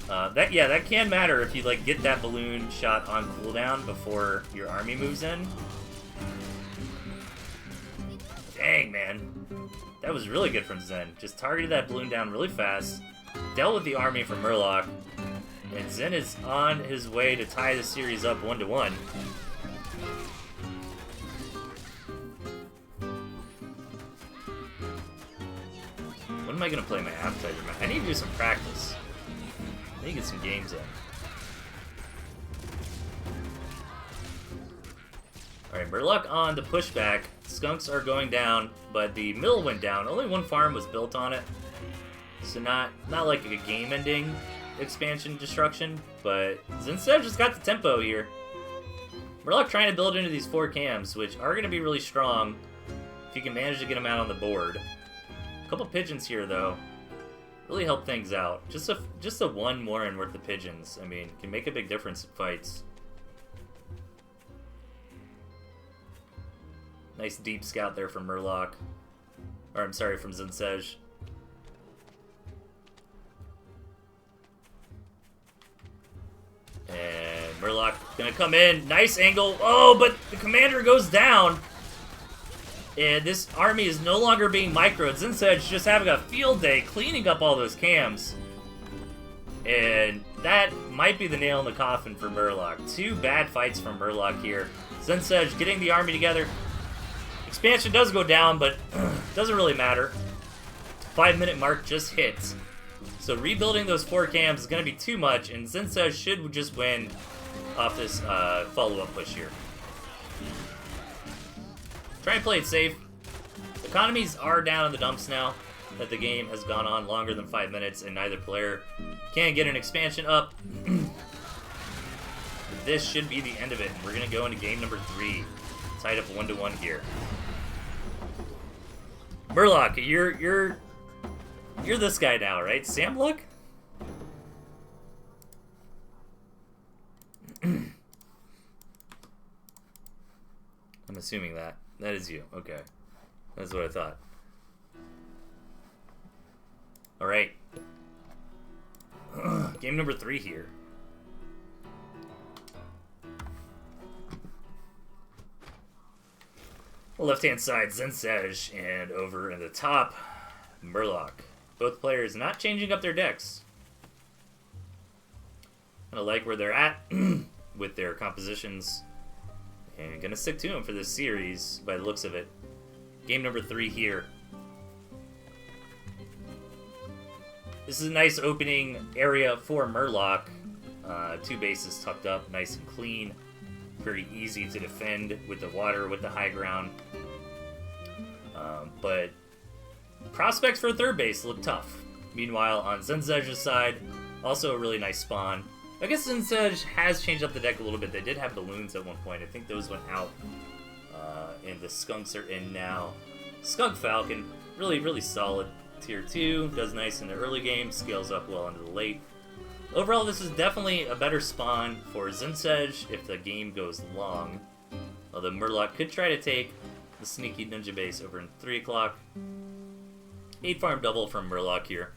Speaker 1: That can matter if you like get that balloon shot on cooldown before your army moves in. Dang, man. That was really good from Zen. Just targeted that balloon down really fast, dealt with the army from Murloc, and Zen is on his way to tie the series up 1-1. When am I going to play my appetizer map? I need to do some practice. I need to get some games in. Alright, Murloc on the pushback. Skunks are going down, but the mill went down. Only one farm was built on it. So not like a game-ending expansion destruction, but Zinchez just got the tempo here. Murloc trying to build into these 4 cams, which are going to be really strong if you can manage to get them out on the board. Couple pigeons here though really help things out. Just a one more and worth of pigeons, I mean, can make a big difference in fights. Nice deep scout there from Murloc, or I'm sorry, from Zinchez. And Murloc gonna come in, nice angle. Oh, but the commander goes down. And this army is no longer being microed. Zinchez just having a field day cleaning up all those cams. And that might be the nail in the coffin for Murloc. 2 bad fights from Murloc here. Zinchez getting the army together. Expansion does go down, but doesn't really matter. 5-minute mark just hits. So rebuilding those 4 cams is going to be too much, and Zinchez should just win off this follow-up push here. Try and play it safe. Economies are down in the dumps now that the game has gone on longer than 5 minutes and neither player can get an expansion up. This should be the end of it. We're going to go into game number 3. Tied up 1-1 here. Murloc, you're this guy now, right? Samluck? I'm assuming that. That is you. Okay. That's what I thought. Alright. Game number 3 here. Left-hand side, Zensej, and over in the top, Murloc. Both players not changing up their decks. Kind of like where they're at with their compositions. And gonna stick to them for this series by the looks of it. Game number 3 here. This is a nice opening area for Murloc. 2 bases tucked up, nice and clean. Very easy to defend with the water, with the high ground. But prospects for third base look tough. Meanwhile, on Zensej's side, also a really nice spawn. I guess Zensej has changed up the deck a little bit. They did have balloons at one point. I think those went out. And the Skunks are in now. Skunk Falcon, really, really solid. Tier 2, does nice in the early game, scales up well into the late. Overall, this is definitely a better spawn for Zensej if the game goes long. Although Murloc could try to take the sneaky ninja base over in 3 o'clock. 8 farm double from Murloc here.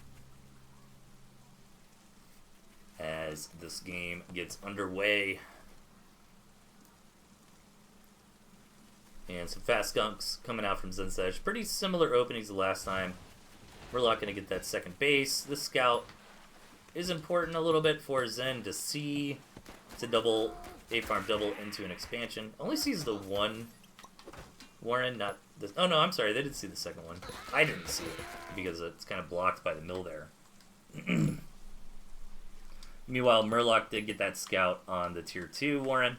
Speaker 1: As this game gets underway. And some fast skunks coming out from Zensej. Pretty similar openings the last time. Murloc going to get that second base. This scout is important a little bit for Zen to see. To double, 8 farm double into an expansion. Only sees the one Warren, not this. Oh no, I'm sorry, they did see the second one. I didn't see it because it's kind of blocked by the mill there. Meanwhile, Murloc did get that scout on the tier 2 Warren.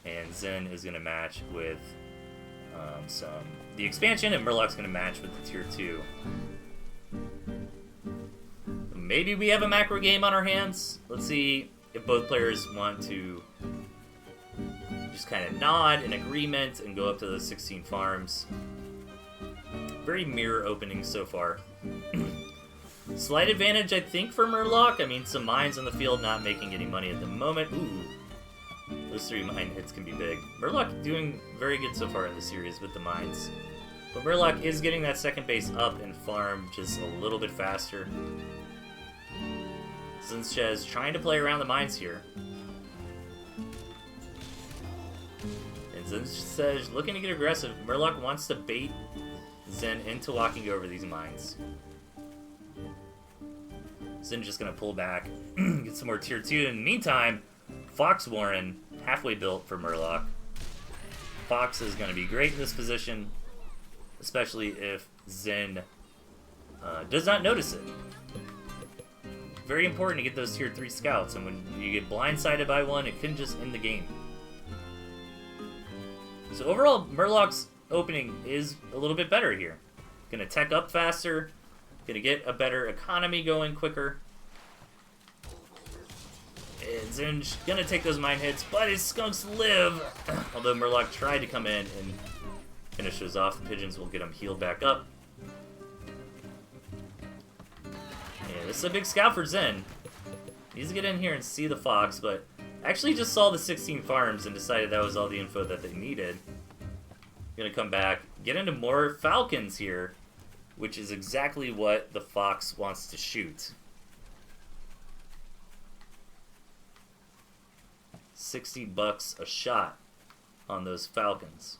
Speaker 1: And Zen is going to match with the expansion, and Murloc's going to match with the tier 2. Maybe we have a macro game on our hands. Let's see if both players want to just kind of nod in agreement and go up to those 16 farms. Very mirror openings so far. Slight advantage, I think, for Murloc. I mean, some mines on the field not making any money at the moment. Ooh. Those 3 mine hits can be big. Murloc doing very good so far in the series with the mines. But Murloc is getting that second base up and farm just a little bit faster. Zensej trying to play around the mines here. And Zensej looking to get aggressive. Murloc wants to bait Zen into walking over these mines. Zen just going to pull back, get some more tier 2. In the meantime, Fox Warren, halfway built for Murloc. Fox is going to be great in this position, especially if Zen does not notice it. Very important to get those tier 3 scouts, and when you get blindsided by one, it can just end the game. So overall, Murloc's opening is a little bit better here. Gonna tech up faster, gonna get a better economy going quicker. And Zenj gonna take those mine hits, but his skunks live! Although Murloc tried to come in and finish those off, the pigeons will get him healed back up. Yeah, this is a big scout for Zen. He needs to get in here and see the fox, but actually just saw the 16 farms and decided that was all the info that they needed. Gonna come back, get into more falcons here, which is exactly what the fox wants to shoot. 60 bucks a shot on those falcons.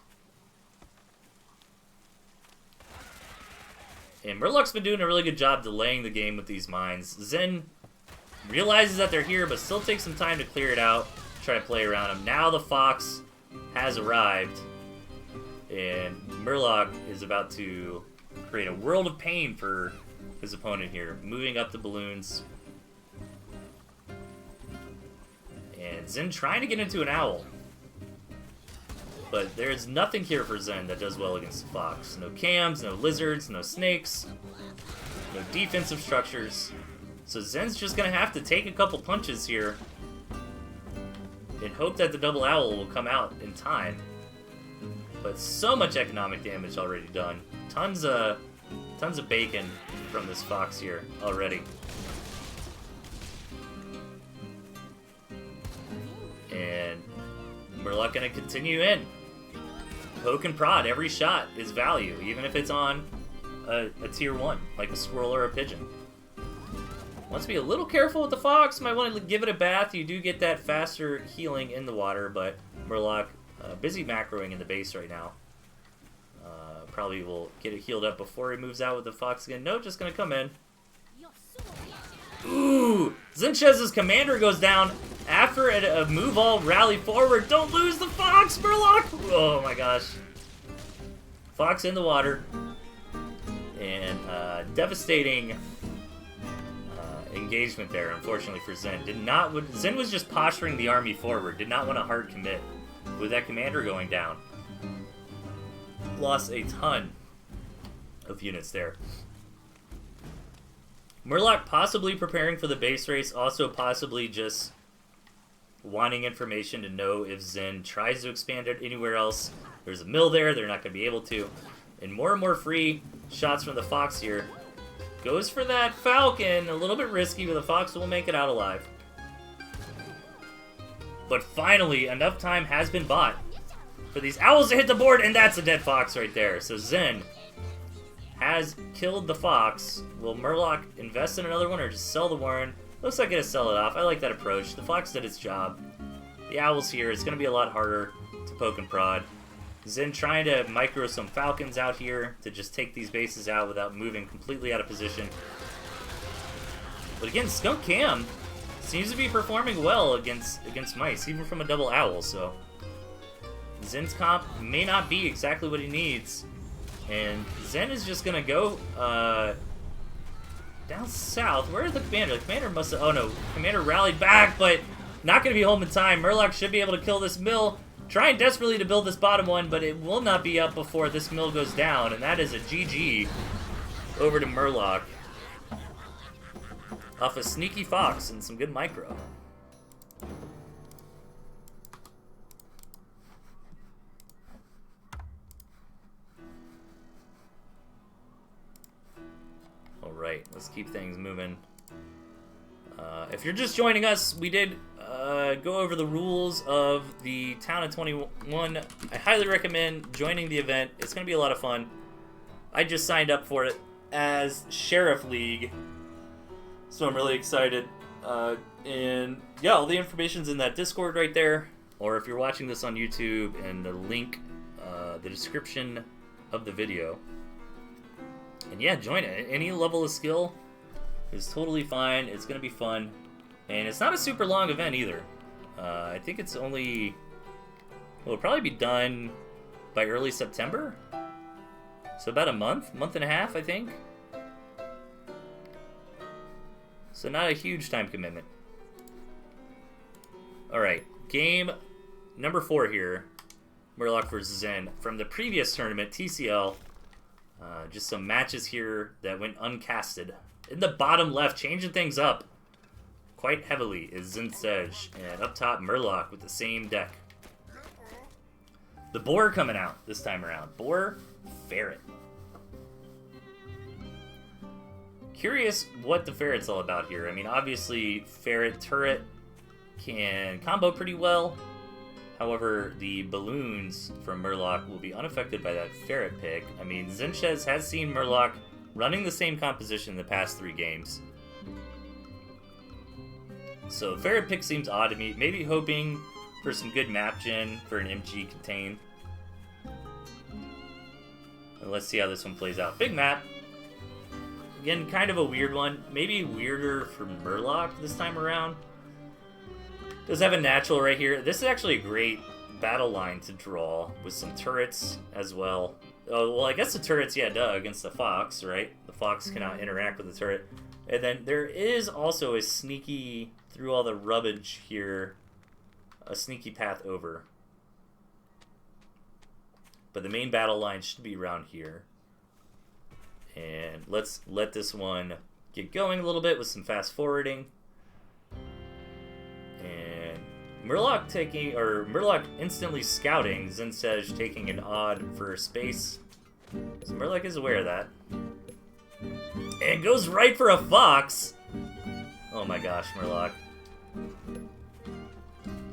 Speaker 1: And Murloc's been doing a really good job delaying the game with these mines. Zen realizes that they're here, but still takes some time to clear it out, try to play around them. Now the fox has arrived, and Murloc is about to create a world of pain for his opponent here, moving up the balloons. And Zen trying to get into an owl. But there's nothing here for Zen that does well against the fox. No cams, no lizards, no snakes, no defensive structures. So Zen's just going to have to take a couple punches here and hope that the double owl will come out in time. But so much economic damage already done. Tons of bacon from this fox here already. And Murloc going to continue in. poke and prod. Every shot is value, even if it's on a tier 1, like a squirrel or a pigeon. Wants to be a little careful with the fox. Might want to give it a bath. You do get that faster healing in the water, but Murloc busy macroing in the base right now. Probably will get it healed up before he moves out with the fox again. No, just gonna come in. Ooh! Zinchez's commander goes down after a move all rally forward. Don't lose the fox, Murloc! Oh my gosh. Fox in the water. And devastating engagement there, unfortunately, for Zen. Zen was just posturing the army forward. Did not want a hard commit with that commander going down. Lost a ton of units there. Murloc possibly preparing for the base race, also possibly just wanting information to know if Zen tries to expand it anywhere else. There's a mill there, they're not going to be able to. And more free shots from the fox here. Goes for that falcon, a little bit risky, but the fox will make it out alive. But finally, enough time has been bought for these owls to hit the board, and that's a dead fox right there. So Zen has killed the fox. Will Murloc invest in another one or just sell the Warren? Looks like it'll sell it off. I like that approach. The fox did its job. The owl's here. It's going to be a lot harder to poke and prod. Zen trying to micro some falcons out here to just take these bases out without moving completely out of position. But again, Skunk Cam seems to be performing well against mice, even from a double owl, so Zen's comp may not be exactly what he needs. And Zen is just going to go down south. Where is the commander? The commander must have... Oh no, commander rallied back, but not going to be home in time. Murloc should be able to kill this mill. Trying desperately to build this bottom one, but it will not be up before this mill goes down, and that is a GG over to Murloc. Off a sneaky fox and some good micro. Alright, let's keep things moving. If you're just joining us, we did go over the rules of the Town of 21. I highly recommend joining the event. It's going to be a lot of fun. I just signed up for it as Sheriff League, so I'm really excited. And yeah, all the information's in that Discord right there, or if you're watching this on YouTube, and the link, the description of the video. And yeah, join it. Any level of skill is totally fine. It's going to be fun. And it's not a super long event either. I think it's only... Well, it'll probably be done by early September. So about a month and a half, I think. So not a huge time commitment. Alright, game number 4 here. Murloc versus Zen. From the previous tournament, TCL. Just some matches here that went uncasted. In the bottom left, changing things up quite heavily is Zinsedge, and up top Murloc with the same deck. The boar coming out this time around. Boar, ferret. Curious what the ferret's all about here. I mean, obviously ferret turret can combo pretty well. However, the balloons from Murloc will be unaffected by that ferret pick. I mean, Zinchez has seen Murloc running the same composition in the past 3 games. So ferret pick seems odd to me. Maybe hoping for some good map gen for an MG contain. And let's see how this one plays out. Big map. Again, kind of a weird one. Maybe weirder for Murloc this time around. Does have a natural right here. This is actually a great battle line to draw with some turrets as well. Oh, well, I guess the turrets, yeah, duh, against the fox, right? The fox cannot interact with the turret. And then there is also a sneaky, through all the rubbish here, a sneaky path over. But the main battle line should be around here. And let's let this one get going a little bit with some fast forwarding. And Murloc instantly scouting, Zinsedge taking an odd for space. So Murloc is aware of that. And goes right for a fox! Oh my gosh, Murloc.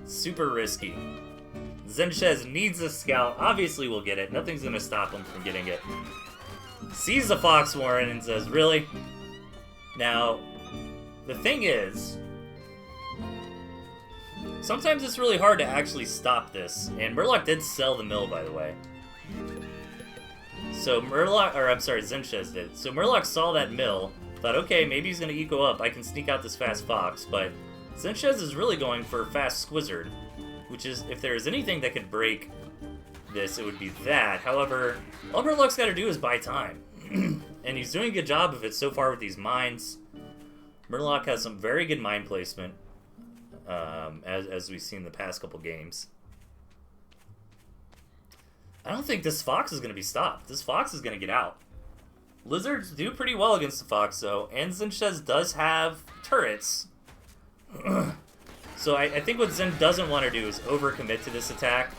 Speaker 1: Super risky. Zenchez needs a scout. Obviously we'll get it. Nothing's gonna stop him from getting it. Sees the Fox Warren and says, really? Now, the thing is, sometimes it's really hard to actually stop this. And Murloc did sell the mill, by the way. So Zenchez did. So Murloc saw that mill, thought, okay, maybe he's gonna eco up. I can sneak out this fast Fox, but Zenchez is really going for fast Squizzard, which is, if there is anything that could break this, it would be that. However, all Murloc's got to do is buy time. And he's doing a good job of it so far with these mines. Murloc has some very good mine placement, as we've seen the past couple games. I don't think this Fox is going to be stopped. This Fox is going to get out. Lizards do pretty well against the Fox, though, and Zenchez does have turrets. So I think what Zen doesn't want to do is overcommit to this attack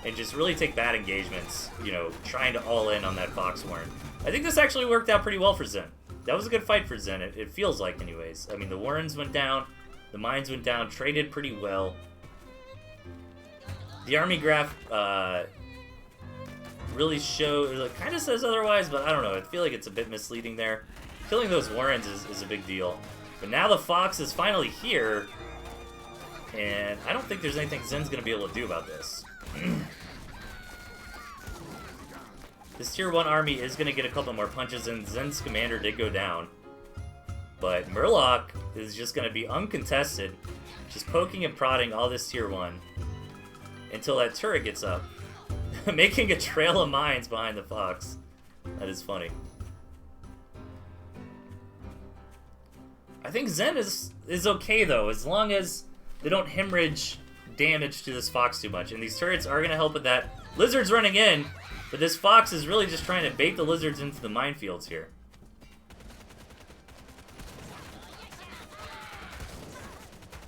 Speaker 1: and just really take bad engagements, you know, trying to all in on that Fox Warren. I think this actually worked out pretty well for Zen. That was a good fight for Zen, it feels like anyways. I mean, the Warrens went down, the mines went down, traded pretty well. The army graph really it kind of says otherwise, but I don't know, I feel like it's a bit misleading there. Killing those Warrens is a big deal. But now the Fox is finally here, and I don't think there's anything Zen's going to be able to do about this. This Tier 1 army is going to get a couple more punches in. Zen's commander did go down. But Murloc is just going to be uncontested, just poking and prodding all this Tier 1 until that turret gets up. Making a trail of mines behind the Fox. That is funny. I think Zen is okay, though, as long as they don't hemorrhage damage to this Fox too much. And these turrets are going to help with that. Lizard's running in, but this Fox is really just trying to bait the Lizards into the minefields here.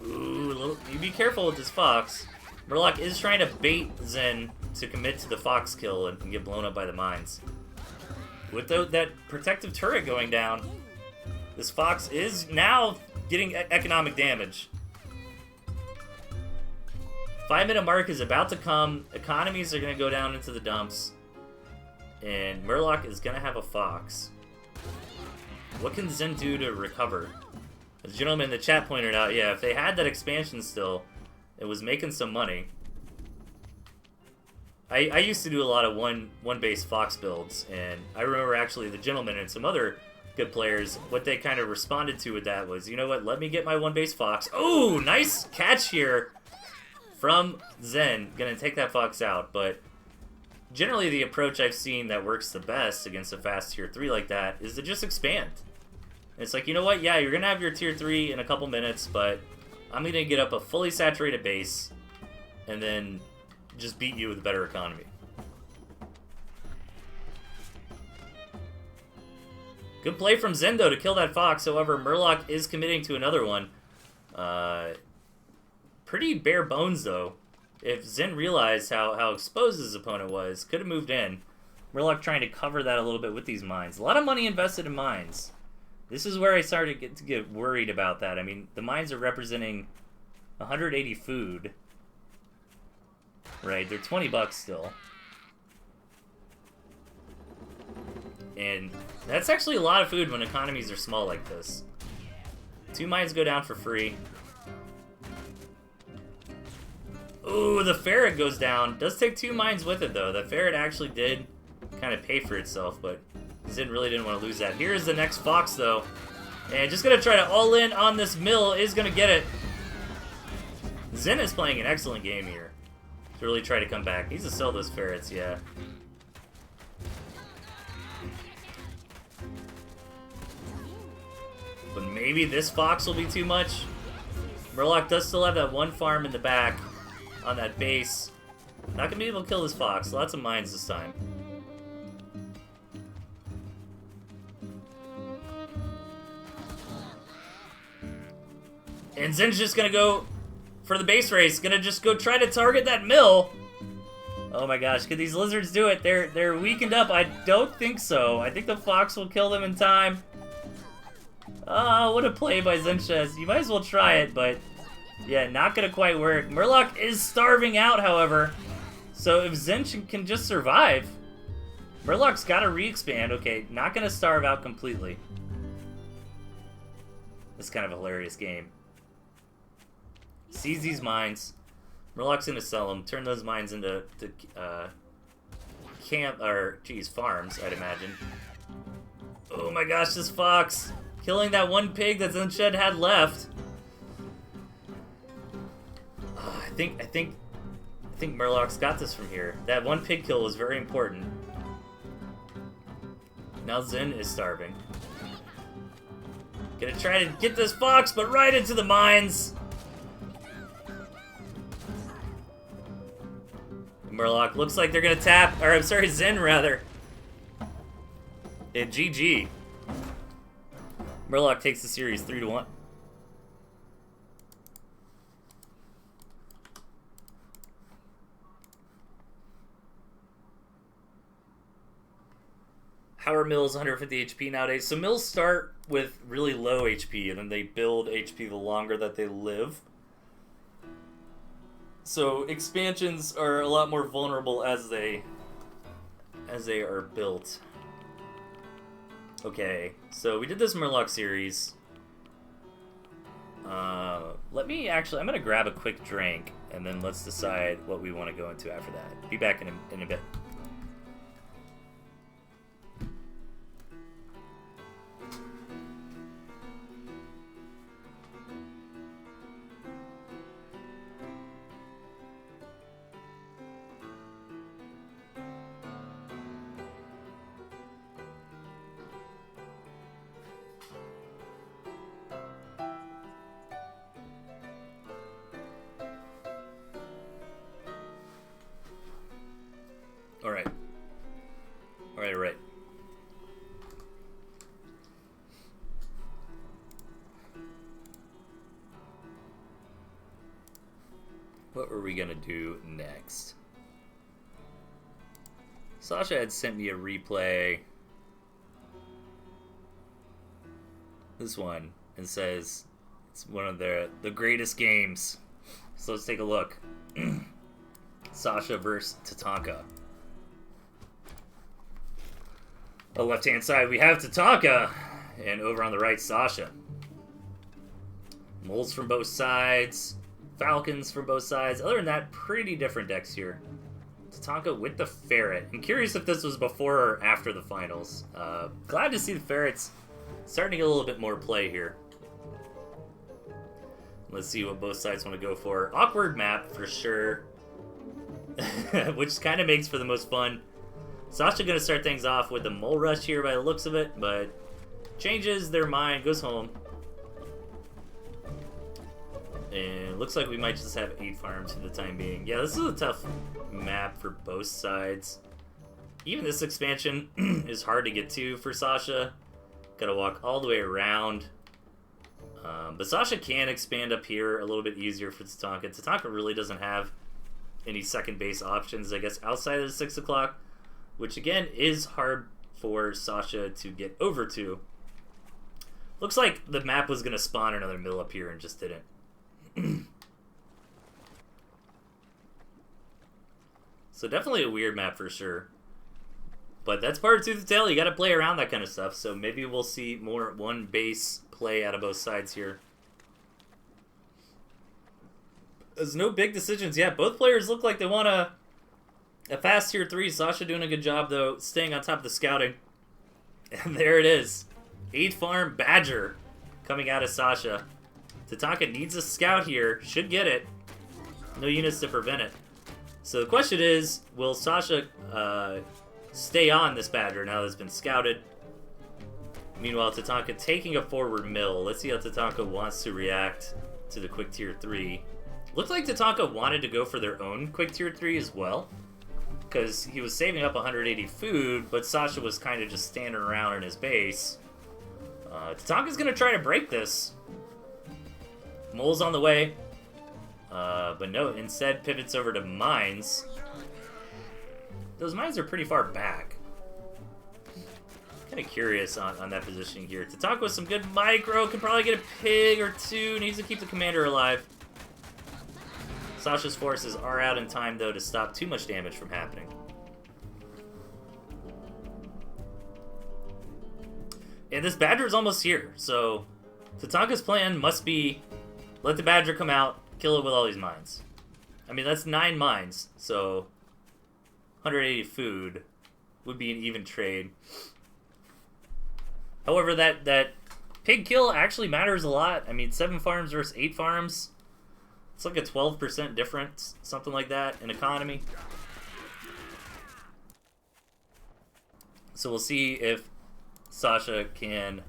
Speaker 1: Ooh, you be careful with this Fox. Murloc is trying to bait Zen to commit to the Fox kill and get blown up by the mines. With that protective turret going down, this Fox is now getting economic damage. 5-minute mark is about to come. Economies are going to go down into the dumps. And Murloc is going to have a Fox. What can Zen do to recover? As the gentleman in the chat pointed out, yeah, if they had that expansion still, it was making some money. I used to do a lot of one base Fox builds, and I remember actually the gentleman and some other good players, what they kind of responded to with that was, you know what, let me get my one base Fox. Oh, nice catch here from Zen. Gonna take that Fox out, but generally the approach I've seen that works the best against a fast tier 3 like that is to just expand. It's like, you know what, yeah, you're gonna have your tier 3 in a couple minutes, but I'm gonna get up a fully saturated base and then just beat you with a better economy. Good play from Zen, though, to kill that Fox. However, Murloc is committing to another one. Pretty bare bones, though. If Zen realized how exposed his opponent was, could have moved in. Murloc trying to cover that a little bit with these mines. A lot of money invested in mines. This is where I started to get worried about that. I mean, the mines are representing 180 food. Right, they're 20 bucks still. And that's actually a lot of food when economies are small like this. 2 mines go down for free. Ooh, the ferret goes down. Does take 2 mines with it, though. The ferret actually did kind of pay for itself, but Zen really didn't want to lose that. Here's the next Fox, though. And just going to try to all in on this mill. Is going to get it. Zen is playing an excellent game here. To really try to come back. He needs to sell those ferrets, yeah. But maybe this Fox will be too much. Murloc does still have that one farm in the back on that base. Not gonna be able to kill this Fox. Lots of mines this time. And Zen's just gonna go for the base race. Gonna just go try to target that mill. Oh my gosh, could these lizards do it? They're weakened up. I don't think so. I think the Fox will kill them in time. Oh, what a play by Zenchez. You might as well try it, but Yeah, not gonna quite work. Murloc is starving out, however. So if Zen can just survive, Murloc's gotta re-expand. Okay, not gonna starve out completely. It's kind of a hilarious game. Seize these mines. Murloc's gonna sell them. Turn those mines into farms, I'd imagine. Oh my gosh, this fox! Killing that one pig that Zenshed had left. I think Murloc's got this from here. That one pig kill was very important. Now Zen is starving. Gonna try to get this fox, but right into the mines! Murloc looks like they're gonna tap, or I'm sorry, Zen rather. And GG. Murloc takes the series 3-1. How are mills 150 HP nowadays? So mills start with really low HP, and then they build HP the longer that they live. So expansions are a lot more vulnerable as they are built. Okay, so we did this Murloc series. I'm gonna grab a quick drink, and then let's decide what we want to go into after that. Be back in a bit. Alright. What were we gonna do next? Sasha had sent me a replay. This one. And says it's one of the greatest games. So let's take a look. Sasha versus Tatanka. On the left-hand side, we have Tatanka, and over on the right, Sasha. Moles from both sides, Falcons from both sides. Other than that, pretty different decks here. Tatanka with the Ferret. I'm curious if this was before or after the finals. Glad to see the Ferrets starting to get a little bit more play here. Let's see what both sides want to go for. Awkward map, for sure. Which kind of makes for the most fun. Sasha gonna start things off with a Mole Rush here by the looks of it, but changes their mind, goes home. And looks like we might just have 8 farms for the time being. Yeah, this is a tough map for both sides. Even this expansion is hard to get to for Sasha. Gotta walk all the way around. But Sasha can expand up here a little bit easier for Tatanka. Tatanka really doesn't have any second base options, I guess, outside of the 6 o'clock. Which, again, is hard for Sasha to get over to. Looks like the map was going to spawn another mill up here and just didn't. So definitely a weird map for sure. But that's part of Tooth and Tail. You got to play around that kind of stuff. So maybe we'll see more one base play out of both sides here. There's no big decisions yet. Both players look like they want to... A fast tier 3. Sasha doing a good job, though, staying on top of the scouting. And there it is. 8 farm Badger coming out of Sasha. Tatanka needs a scout here. Should get it. No units to prevent it. So the question is, will Sasha stay on this Badger now that it's been scouted? Meanwhile, Tatanka taking a forward mill. Let's see how Tatanka wants to react to the quick tier 3. Looks like Tatanka wanted to go for their own quick tier 3 as well. Because he was saving up 180 food, but Sasha was kind of just standing around in his base. Tatanka's going to try to break this. Mole's on the way. But no, instead pivots over to mines. Those mines are pretty far back. Kind of curious on that positioning here. Tatanka with some good micro. Can probably get a pig or 2. Needs to keep the commander alive. Sasha's forces are out in time, though, to stop too much damage from happening. And this Badger is almost here, so Tatanka's plan must be let the Badger come out, kill it with all these mines. I mean, that's 9 mines, so 180 food would be an even trade. However, that pig kill actually matters a lot. I mean, 7 farms versus 8 farms. It's like a 12% difference, something like that, in economy. So we'll see if Sasha can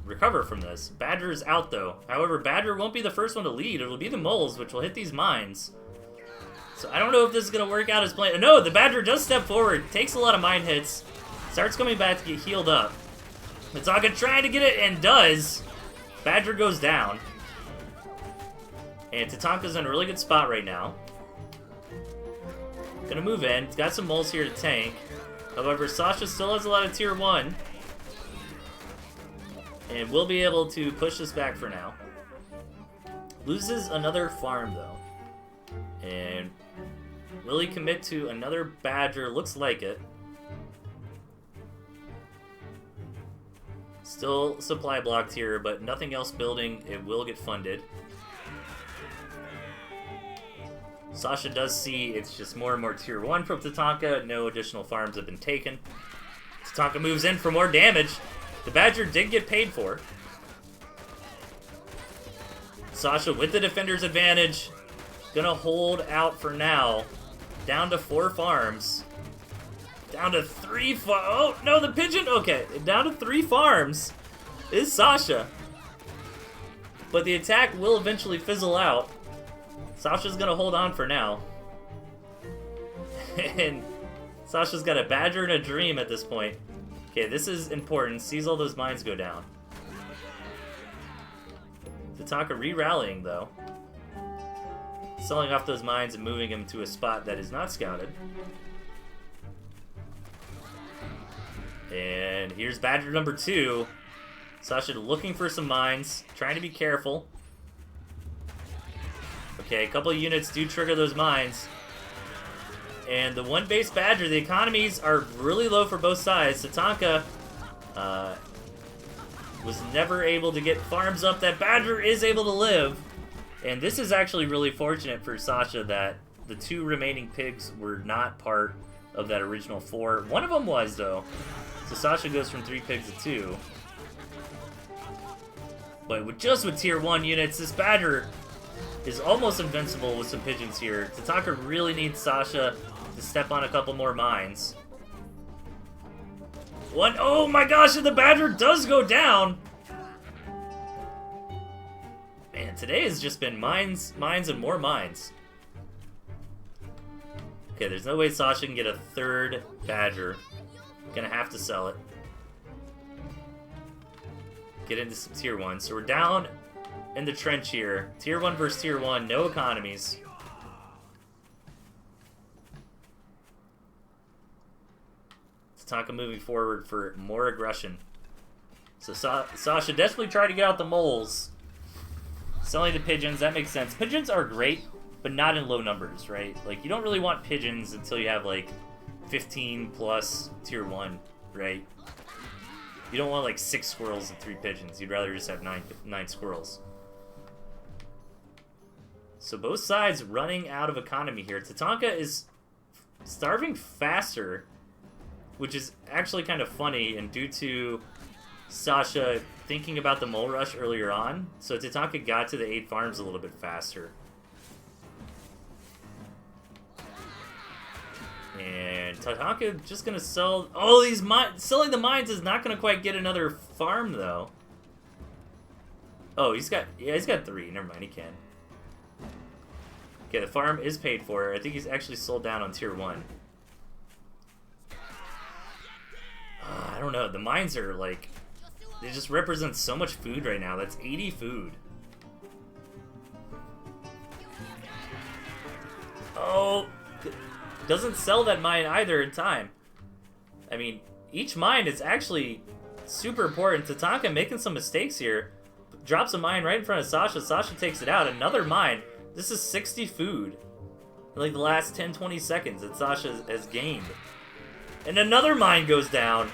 Speaker 1: recover from this. Badger is out, though. However, Badger won't be the first one to lead. It'll be the moles, which will hit these mines. So I don't know if this is going to work out as planned. No, the Badger does step forward, takes a lot of mine hits, starts coming back to get healed up. Mitaka trying to get it, and does. Badger goes down. And Tatanka's in a really good spot right now. Gonna move in. He's got some moles here to tank. However, Sasha still has a lot of tier 1. And will be able to push this back for now. Loses another farm, though. And will he commit to another Badger? Looks like it. Still supply blocked here, but nothing else building. It will get funded. Sasha does see it's just more and more tier 1 from Tatanka. No additional farms have been taken. Tatanka moves in for more damage. The Badger did get paid for. Sasha with the defender's advantage. Gonna hold out for now. Down to 4 farms. Down to 3 farms. Oh, no, the pigeon. Okay, down to 3 farms is Sasha. But the attack will eventually fizzle out. Sasha's gonna hold on for now. And Sasha's got a Badger and a Dream at this point. Okay, this is important. Sees all those mines go down. Tatanka re-rallying, though. Selling off those mines and moving him to a spot that is not scouted. And here's Badger number 2. Sasha looking for some mines, trying to be careful. Okay, a couple of units do trigger those mines. And the 1 base Badger, the economies are really low for both sides. Tatanka was never able to get farms up. That Badger is able to live. And this is actually really fortunate for Sasha that the 2 remaining pigs were not part of that original 4. One of them was, though. So Sasha goes from 3 pigs to 2. But with tier 1 units, this Badger is almost invincible with some pigeons here. Tatanka really needs Sasha to step on a couple more mines. Oh my gosh, and the Badger does go down! Man, today has just been mines, and more mines. Okay, there's no way Sasha can get a 3rd Badger. Gonna have to sell it. Get into some tier 1. So we're down in the trench here. Tier 1 versus tier 1, no economies. Tatanka moving forward for more aggression. So Sasha desperately tried to get out the moles. Selling the pigeons, that makes sense. Pigeons are great, but not in low numbers, right? Like, you don't really want pigeons until you have, like, 15 plus tier 1, right? You don't want, like, 6 squirrels and 3 pigeons. You'd rather just have 9 squirrels. So both sides running out of economy here. Tatanka is starving faster, which is actually kind of funny, and due to Sasha thinking about the mole rush earlier on, so Tatanka got to the 8 farms a little bit faster. And Tatanka just gonna sell all these mines. Selling the mines is not gonna quite get another farm, though. Oh, he's got 3. Never mind, he can. Okay, the farm is paid for. I think he's actually sold down on tier 1. I don't know. The mines are like, they just represent so much food right now. That's 80 food. Oh, doesn't sell that mine either in time. I mean, each mine is actually super important. Tatanka making some mistakes here. Drops a mine right in front of Sasha. Sasha takes it out. Another mine. This is 60 food. In like the last 10-20 seconds that Sasha has gained. And another mine goes down.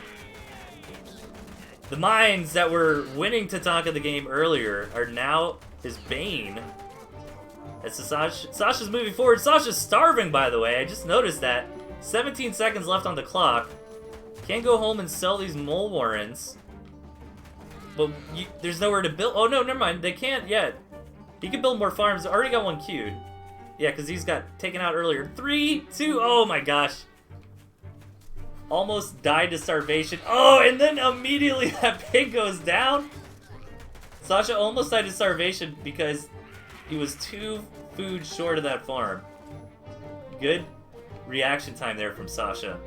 Speaker 1: The mines that were winning Tatanka the game earlier are now his bane. As Sasha's moving forward. Sasha's starving, by the way. I just noticed that. 17 seconds left on the clock. Can't go home and sell these mole warrens. But there's nowhere to build. Oh, no, never mind. They can't yet. He can build more farms. Already got one queued. Yeah, because he's got taken out earlier. 3, 2, oh my gosh. Almost died to starvation. Oh, and then immediately that pig goes down. Sasha almost died to starvation because he was 2 food short of that farm. Good reaction time there from Sasha.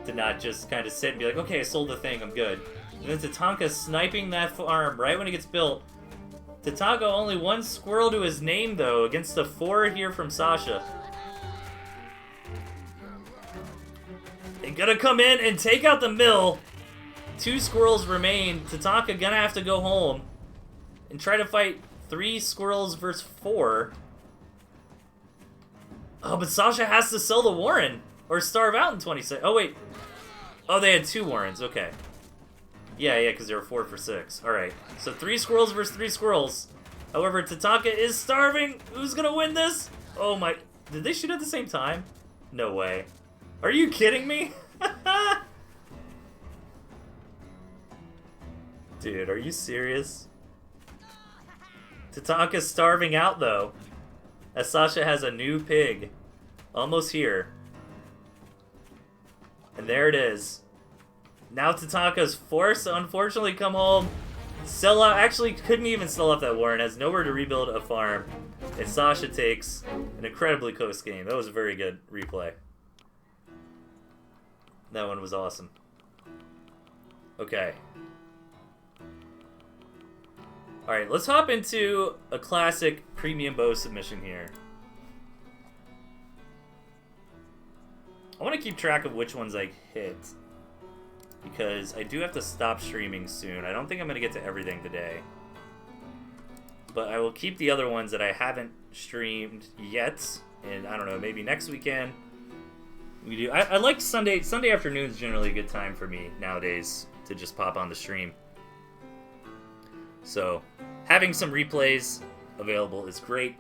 Speaker 1: To not just kind of sit and be like, okay, I sold the thing, I'm good. And then Tatanka sniping that farm right when it gets built. Tatanka only 1 squirrel to his name, though, against the 4 here from Sasha. They gotta come in and take out the mill. 2 squirrels remain. Tatanka gonna have to go home and try to fight 3 squirrels versus 4. Oh, but Sasha has to sell the Warren or starve out in 20 seconds. Oh, wait. Oh, they had 2 Warrens. Okay. Yeah, because they were 4 for 6. Alright. So 3 squirrels versus 3 squirrels. However, Tatanka is starving. Who's gonna win this? Oh my... Did they shoot at the same time? No way. Are you kidding me? Dude, are you serious? Tatanka's starving out, though. As Sasha has a new pig. Almost here. And there it is. Now Tatanka's forced to unfortunately come home. Sell out. Actually, couldn't even sell off that Warren. Has nowhere to rebuild a farm. And Sasha takes an incredibly close game. That was a very good replay. That one was awesome. Okay. Alright, let's hop into a classic premium bow submission here. I want to keep track of which ones I hit. Because I do have to stop streaming soon. I don't think I'm going to get to everything today. But I will keep the other ones that I haven't streamed yet. And I don't know, maybe next weekend. We do. I like Sunday afternoon's generally a good time for me nowadays to just pop on the stream. So having some replays available is great.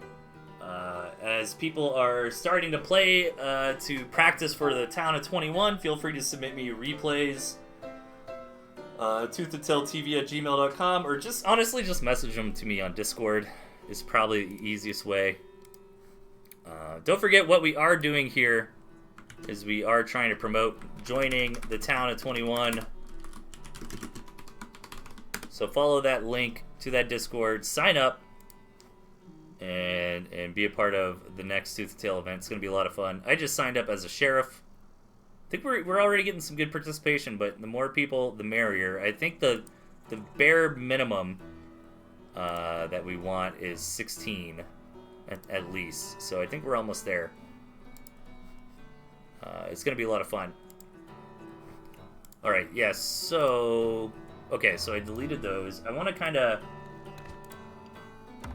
Speaker 1: As people are starting to play to practice for the Town of 21, feel free to submit me replays. ToothandTailTV@gmail.com, or just honestly just message them to me on Discord is probably the easiest way. Don't forget what we are doing here is we are trying to promote joining the Town of 21. So follow that link to that Discord, sign up, and be a part of the next Tooth and Tail event. It's going to be a lot of fun. I just signed up as a sheriff. I think we're already getting some good participation, but the more people, the merrier. I think the bare minimum that we want is 16 at least. So I think we're almost there. It's going to be a lot of fun. Alright, yes, so... Okay, so I deleted those. I want to kind of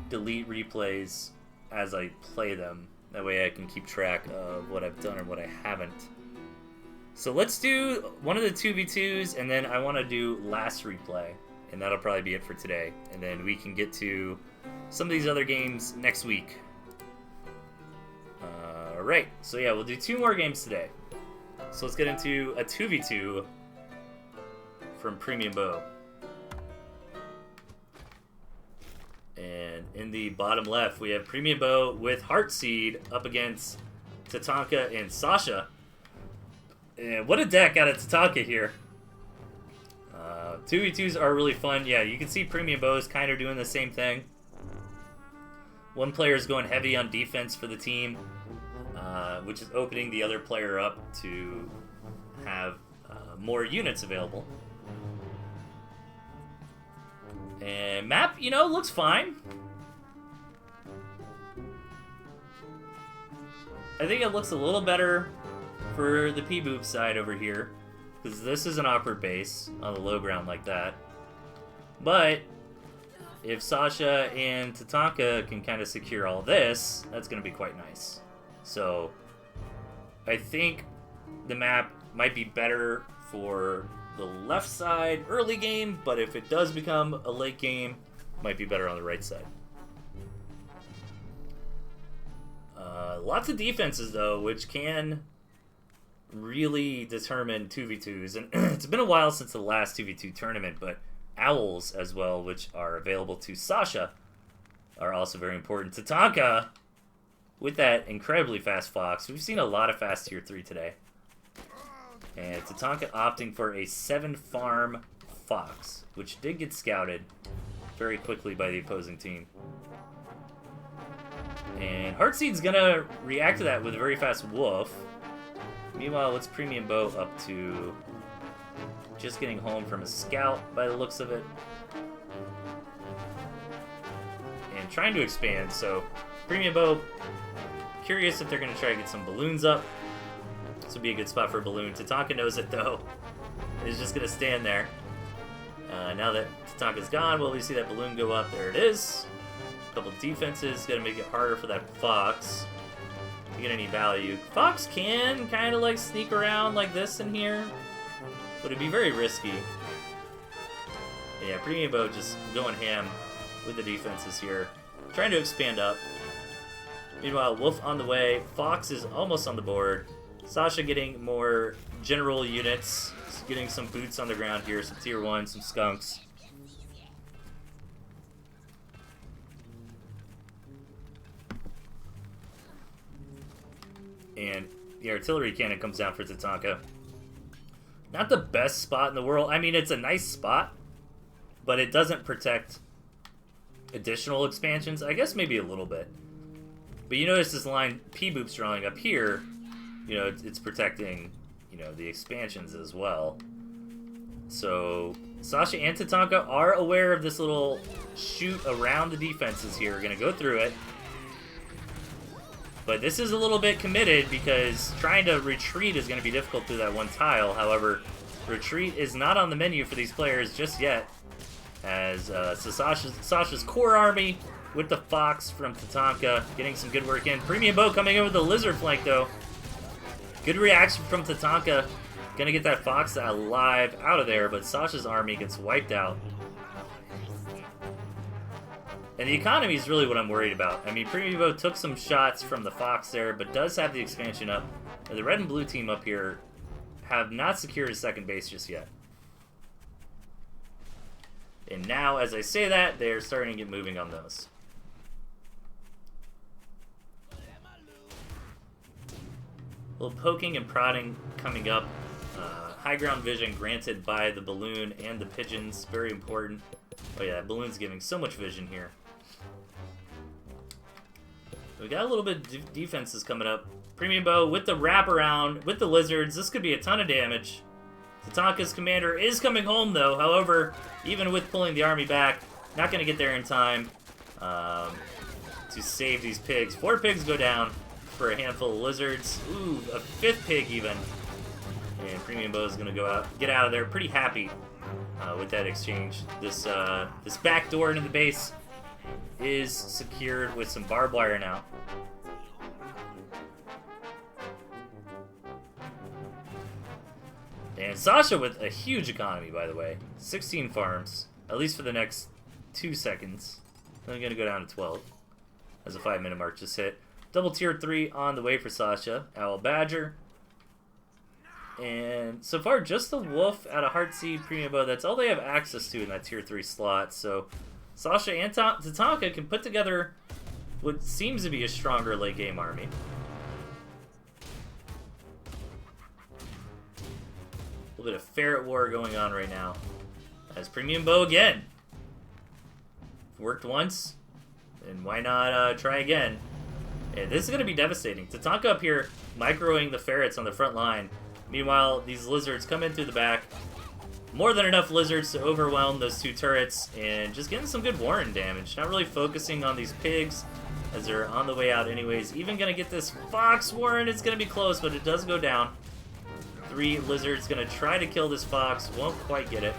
Speaker 1: delete replays as I play them. That way I can keep track of what I've done and what I haven't. So let's do one of the 2v2s, and then I want to do last replay. And that'll probably be it for today. And then we can get to some of these other games next week. Alright, so yeah, we'll do 2 more games today. So let's get into a 2v2 from Premium Bow. And in the bottom left, we have Premium Bow with Heartseed up against Tatanka and Sasha. And what a deck out of Tatanka here. 2v2s are really fun. Yeah, you can see Premium Bow is kind of doing the same thing. One player is going heavy on defense for the team, which is opening the other player up to have more units available. And map, you know, looks fine. I think it looks a little better for the P-Boop side over here, because this is an awkward base on the low ground like that. But if Sasha and Tatanka can kind of secure all this, that's going to be quite nice. So I think the map might be better for the left side early game, but if it does become a late game, might be better on the right side. Lots of defenses, though, which can really determine 2v2s. And it's been a while since the last 2v2 tournament, but owls as well, which are available to Sasha, are also very important. Tatanka, with that incredibly fast fox. We've seen a lot of fast tier 3 today. And Tatanka opting for a 7-farm fox, which did get scouted very quickly by the opposing team. And Heartseed's gonna react to that with a very fast wolf. Meanwhile, it's Premium Bow up to just getting home from a scout by the looks of it. And trying to expand, so Premium Bow, curious if they're gonna try to get some balloons up. This would be a good spot for a balloon. Tatanka knows it though. He's just gonna stand there. Now that Tatanka's gone, well, we see that balloon go up. There it is. A couple defenses, gonna make it harder for that fox to get any value. Fox can kind of like sneak around like this in here, but it'd be very risky. Yeah, Premium Bow just going ham with the defenses here, trying to expand up. Meanwhile, Wolf on the way. Fox is almost on the board. Sasha getting more general units, getting some boots on the ground here, some tier 1, some skunks. And the artillery cannon comes down for Tatanka. Not the best spot in the world. I mean, it's a nice spot, but it doesn't protect additional expansions. I guess maybe a little bit. But you notice this line P-Boop's drawing up here, you know, it's protecting, you know, the expansions as well. So Sasha and Tatanka are aware of this little shoot around the defenses here. We're going to go through it. But this is a little bit committed because trying to retreat is going to be difficult through that one tile. However, retreat is not on the menu for these players just yet. As so Sasha's core army with the fox from Tatanka getting some good work in. Premium Bow coming in with the lizard flank though. Good reaction from Tatanka. Gonna get that fox alive out of there, but Sasha's army gets wiped out. And the economy is really what I'm worried about. I mean, Premium Bow took some shots from the fox there, but does have the expansion up. And the red and blue team up here have not secured a second base just yet. And now, as I say that, they're starting to get moving on those. A little poking and prodding coming up. High ground vision granted by the balloon and the pigeons. Very important. Oh yeah, that balloon's giving so much vision here. We got a little bit of defenses coming up. Premium Bow with the wraparound, with the lizards. This could be a ton of damage. Tatanka's commander is coming home though. However, even with pulling the army back, not going to get there in time to save these pigs. 4 pigs go down for a handful of lizards. Ooh, a 5th pig even. And Premium Bow is going to go out, get out of there. Pretty happy with that exchange. This back door into the base is secured with some barbed wire now. And Sasha with a huge economy, by the way. 16 farms, at least for the next 2 seconds. Then I'm going to go down to 12 as a 5-minute mark just hit. Double tier 3 on the way for Sasha. Owl Badger. And so far, just the Wolf out of Heartseed Premium Bow. That's all they have access to in that tier 3 slot. So Sasha and Tatanka can put together what seems to be a stronger late game army. A little bit of ferret war going on right now. As Premium Bow again. Worked once, and why not try again? And this is going to be devastating. Tatanka up here microing the ferrets on the front line. Meanwhile, these lizards come in through the back. More than enough lizards to overwhelm those 2 turrets, and just getting some good Warren damage. Not really focusing on these pigs, as they're on the way out anyways. Even going to get this fox Warren. It's going to be close, but it does go down. 3 lizards going to try to kill this fox. Won't quite get it.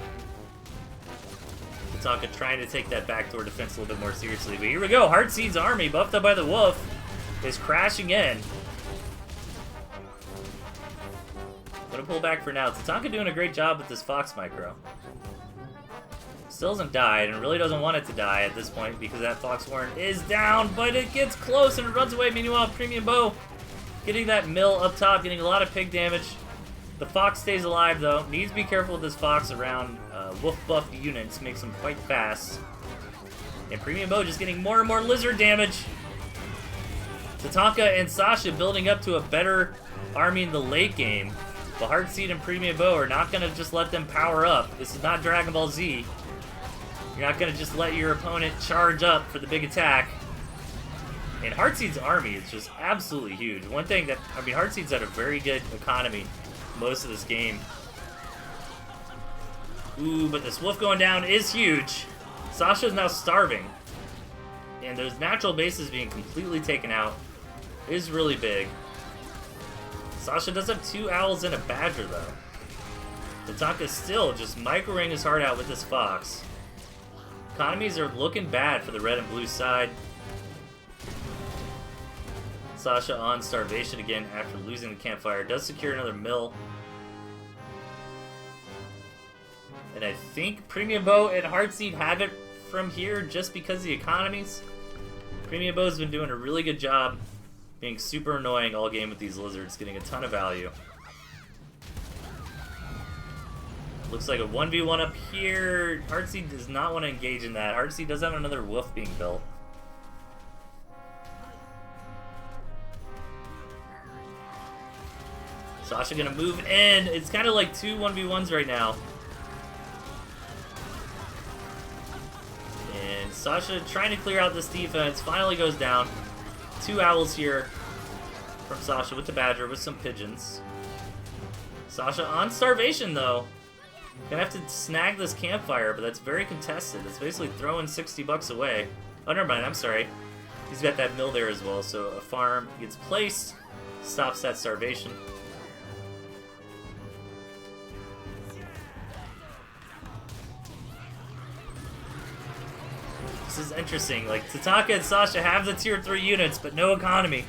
Speaker 1: Tatanka trying to take that backdoor defense a little bit more seriously. But here we go. Heartseed's army, buffed up by the wolf, is crashing in. Gonna pull back for now. Tatanka doing a great job with this Fox Micro. Still hasn't died, and really doesn't want it to die at this point because that Fox Warren is down, but it gets close and it runs away. Meanwhile, Premium Bow getting that mill up top, getting a lot of pig damage. The Fox stays alive, though. Needs to be careful with this Fox around wolf buff units. Makes them quite fast. And Premium Bow just getting more and more lizard damage. Tatanka and Sasha building up to a better army in the late game. But Heartseed and Premium Bow are not going to just let them power up. This is not Dragon Ball Z. You're not going to just let your opponent charge up for the big attack. And Heartseed's army is just absolutely huge. One thing that, I mean, Heartseed's had a very good economy most of this game. Ooh, but this wolf going down is huge. Sasha's now starving. And those natural bases being completely taken out is really big. Sasha does have 2 owls and a badger, though. Tatanka's still just microing his heart out with this Fox. Economies are looking bad for the red and blue side. Sasha on starvation again after losing the campfire. Does secure another mill. And I think Premium Bow and Heartseed have it from here just because of the economies. Premium Bow's been doing a really good job being super annoying all game with these lizards, getting a ton of value. Looks like a 1v1 up here. Heartseed does not want to engage in that. Heartseed does have another wolf being built. Sasha gonna move in. It's kind of like 2 1v1s right now. And Sasha trying to clear out this defense. Finally goes down. 2 owls here from Sasha with the badger with some pigeons. Sasha on starvation though. Gonna have to snag this campfire, but that's very contested. It's basically throwing 60 bucks away. Oh, never mind, I'm sorry. He's got that mill there as well, so a farm gets placed, stops that starvation. This is interesting. Like, Tatanka and Sasha have the tier 3 units, but no economy.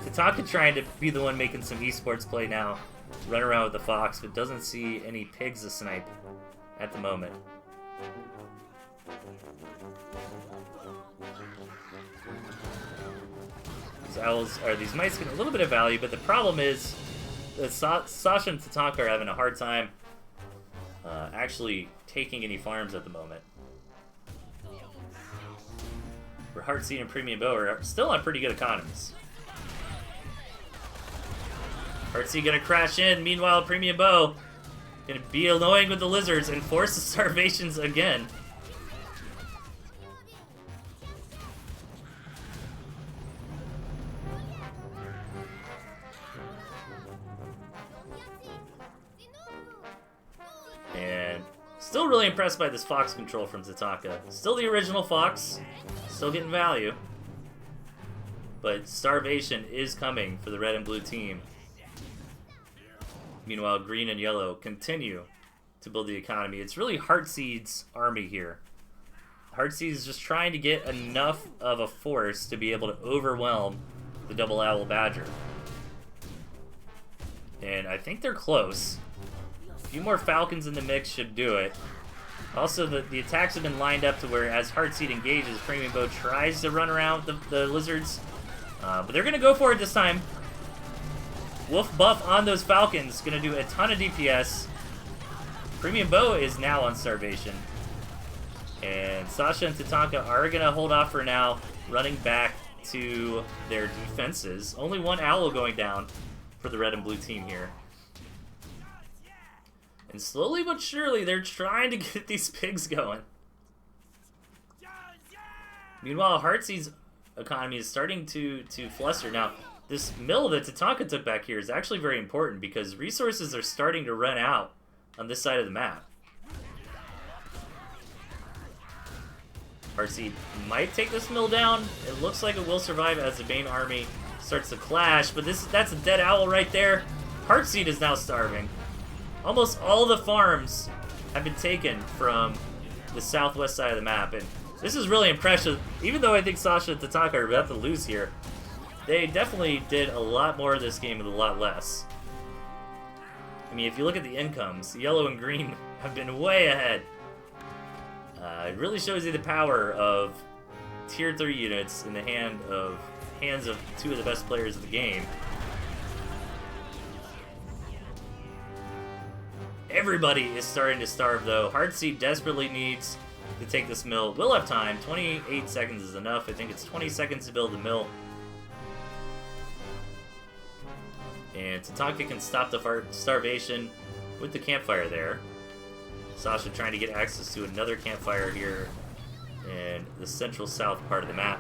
Speaker 1: Tatanka trying to be the one making some esports play now. Run around with the Fox, but doesn't see any pigs to snipe at the moment. These owls, or these mice, get a little bit of value, but the problem is that Sasha and Tatanka are having a hard time actually taking any farms at the moment. For Heartseed and Premium Bow are still on pretty good economies. Heartseed gonna crash in. Meanwhile, Premium Bow gonna be annoying with the lizards and force the starvations again. And still really impressed by this Fox control from Tatanka. Still the original Fox. Still getting value. But starvation is coming for the red and blue team. Meanwhile, green and yellow continue to build the economy. It's really Heartseed's army here. Heartseed is just trying to get enough of a force to be able to overwhelm the double owl badger. And I think they're close. A few more falcons in the mix should do it. Also, the attacks have been lined up to where as Heartseed engages, Premium Bow tries to run around the lizards. But they're going to go for it this time. Wolf buff on those falcons, going to do a ton of DPS. Premium Bow is now on starvation. And Sasha and Tatanka are going to hold off for now, running back to their defenses. Only 1 owl going down for the red and blue team here. And slowly but surely, they're trying to get these pigs going. Meanwhile, Heartseed's economy is starting to fluster. Now, this mill that Tatanka took back here is actually very important because resources are starting to run out on this side of the map. Heartseed might take this mill down. It looks like it will survive as the main army starts to clash, but that's a dead owl right there. Heartseed is now starving. Almost all the farms have been taken from the southwest side of the map. And this is really impressive. Even though I think Sasha and Tatanka are about to lose here, they definitely did a lot more of this game with a lot less. I mean, if you look at the incomes, yellow and green have been way ahead. It really shows you the power of tier 3 units in the hands of two of the best players of the game. Everybody is starting to starve, though. Heartseed desperately needs to take this mill. We'll have time. 28 seconds is enough. I think it's 20 seconds to build the mill. And Tatanka can stop the starvation with the campfire there. Sasha trying to get access to another campfire here in the central south part of the map.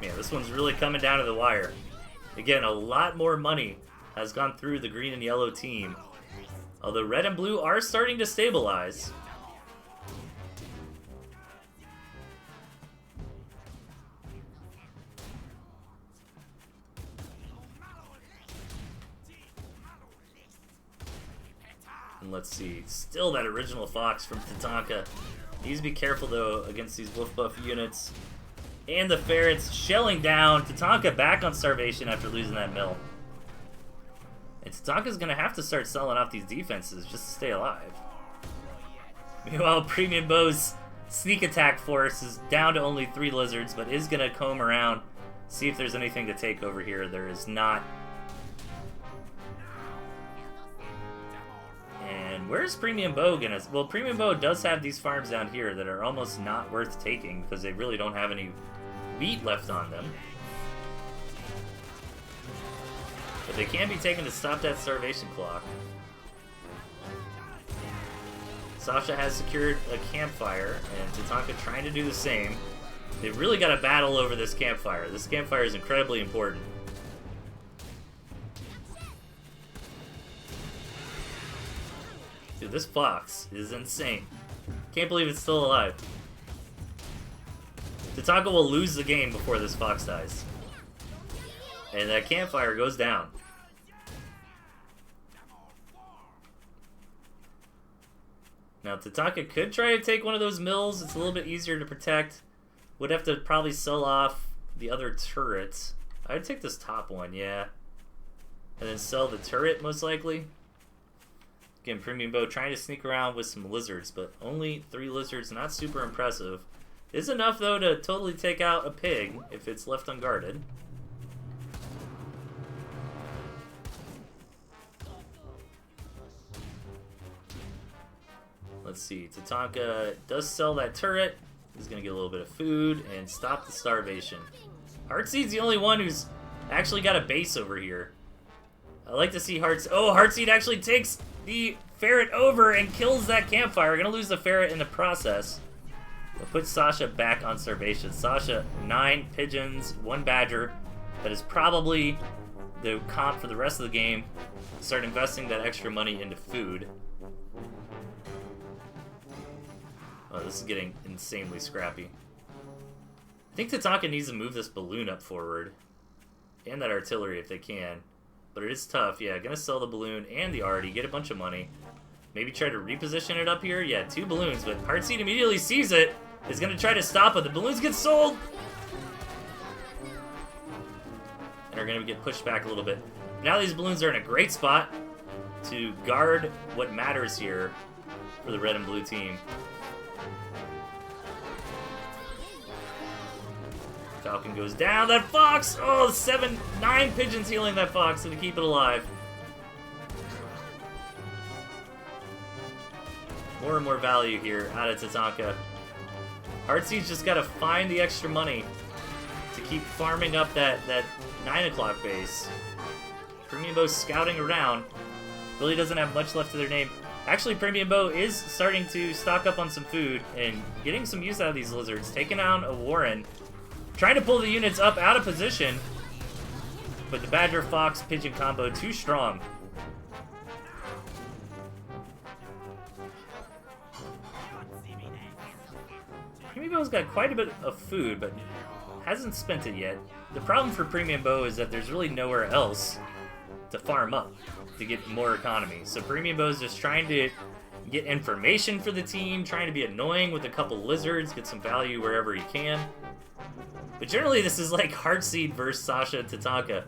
Speaker 1: Man, this one's really coming down to the wire. Again, a lot more money has gone through the green and yellow team. Although red and blue are starting to stabilize. And let's see, still that original fox from Tatanka. Needs to be careful though against these wolf buff units. And the ferrets shelling down. Tatanka back on starvation after losing that mill. And Tatanka's going to have to start selling off these defenses just to stay alive. Meanwhile, Premium Bow's sneak attack force is down to only 3 lizards, but is going to comb around, see if there's anything to take over here. There is not. And where's Premium Bow going to... Well, Premium Bow does have these farms down here that are almost not worth taking because they really don't have any wheat left on them. But they can be taken to stop that starvation clock. Sasha has secured a campfire, and Tatanka trying to do the same. They've really got a battle over this campfire. This campfire is incredibly important. Dude, this fox is insane. Can't believe it's still alive. Tatanka will lose the game before this fox dies. And that campfire goes down. Now, Tatanka could try to take one of those mills. It's a little bit easier to protect. Would have to probably sell off the other turrets. I'd take this top one, yeah. And then sell the turret, most likely. Again, Premium Bow trying to sneak around with some lizards, but only 3 lizards, not super impressive. Is enough, though, to totally take out a pig if it's left unguarded. Let's see, Tatanka does sell that turret. He's going to get a little bit of food and stop the starvation. Heartseed's the only one who's actually got a base over here. I like to see Heartseed. Oh, Heartseed actually takes the ferret over and kills that campfire. Going to lose the ferret in the process. But put Sasha back on starvation. Sasha, 9 pigeons, 1 badger. That is probably the comp for the rest of the game. Start investing that extra money into food. Oh, this is getting insanely scrappy. I think Tatanka needs to move this balloon up forward. And that artillery if they can. But it is tough. Yeah, gonna sell the balloon and the arty, get a bunch of money. Maybe try to reposition it up here. Yeah, 2 balloons, but Heartseed immediately sees it. Is gonna try to stop it. The balloons get sold! And are gonna get pushed back a little bit. Now these balloons are in a great spot to guard what matters here for the red and blue team. Falcon goes down. That fox! Oh, 9 pigeons healing that fox to keep it alive. More and more value here out of Tatanka. Heartseed's just got to find the extra money to keep farming up that 9 o'clock base. Premium Bow scouting around. Really doesn't have much left to their name. Actually, Premium Bow is starting to stock up on some food and getting some use out of these lizards. Taking down a Warren. Trying to pull the units up out of position, but the Badger Fox Pigeon combo too strong. Premium Bow's got quite a bit of food, but hasn't spent it yet. The problem for Premium Bow is that there's really nowhere else to farm up to get more economy. So Premium Bow is just trying to get information for the team, trying to be annoying with a couple lizards, get some value wherever he can. But generally this is like Heartseed versus Sasha and Tatanka.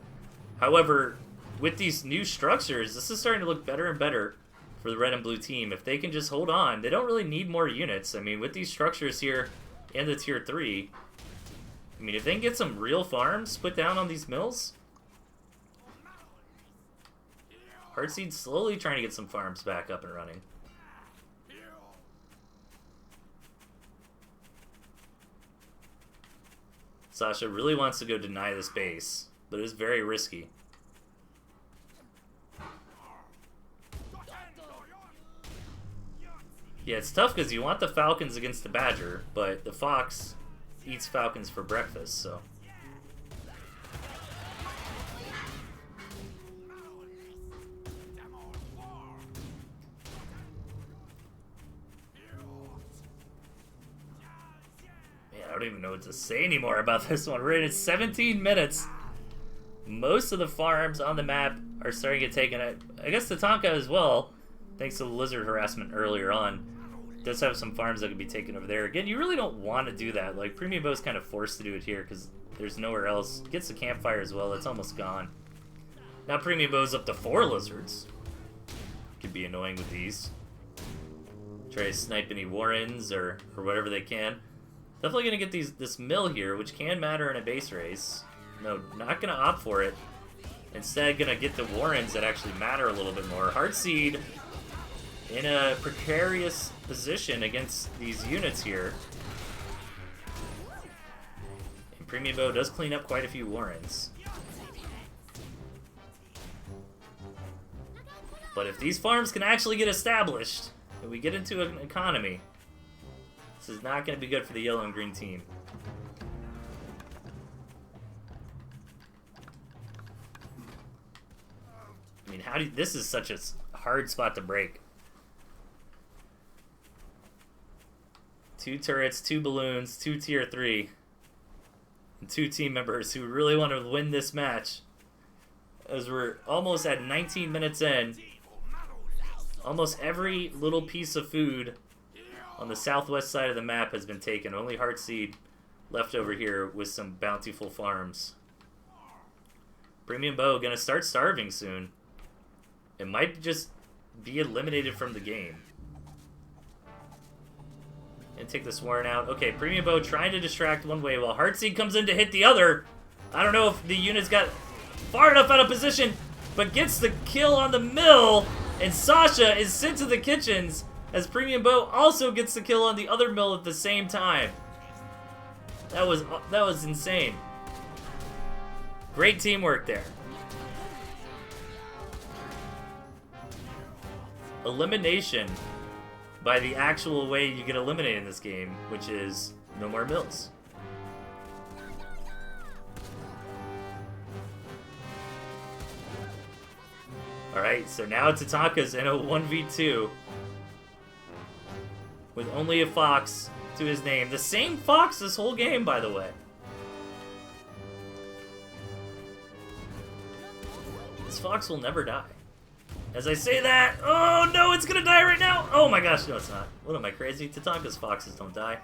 Speaker 1: However, with these new structures, this is starting to look better and better for the red and blue team. If they can just hold on, they don't really need more units. I mean, with these structures here and the tier 3, I mean, if they can get some real farms put down on these mills, Heartseed's slowly trying to get some farms back up and running. Sasha really wants to go deny this base, but it's very risky. Yeah, it's tough because you want the Falcons against the Badger, but the Fox eats Falcons for breakfast, so... I don't even know what to say anymore about this one. We're in 17 minutes. Most of the farms on the map are starting to get taken. I guess Tatanka as well, thanks to the lizard harassment earlier on, does have some farms that could be taken over there. Again, you really don't want to do that. Like, Premium Bow's kind of forced to do it here because there's nowhere else. Gets the campfire as well. It's almost gone. Now Premium Bow's up to 4 lizards. Could be annoying with these. Try to snipe any Warrens or whatever they can. Definitely going to get this mill here, which can matter in a base race. No, not going to opt for it. Instead, going to get the Warrens that actually matter a little bit more. Heartseed in a precarious position against these units here. And Premium Bow does clean up quite a few Warrens. But if these farms can actually get established, and we get into an economy, this is not going to be good for the yellow and green team. I mean, this is such a hard spot to break. 2 turrets, 2 balloons, 2 tier 3, and 2 team members who really want to win this match. As we're almost at 19 minutes in, almost every little piece of food on the southwest side of the map has been taken. Only Heartseed left over here with some bountiful farms. Premium Bow gonna start starving soon. It might just be eliminated from the game. And take this Warren out. Okay, Premium Bow trying to distract one way while Heartseed comes in to hit the other. I don't know if the units got far enough out of position, but gets the kill on the mill. And Sasha is sent to the kitchens as Premium Bow also gets the kill on the other mill at the same time. That was insane. Great teamwork there. Elimination by the actual way you get eliminated in this game, which is no more mills. Alright, so now Tatanka's in a 1v2 with only a Fox to his name. The same Fox this whole game, by the way. This Fox will never die. As I say that, oh no, it's gonna die right now! Oh my gosh, no it's not. What am I, crazy? Tatanka's Foxes don't die.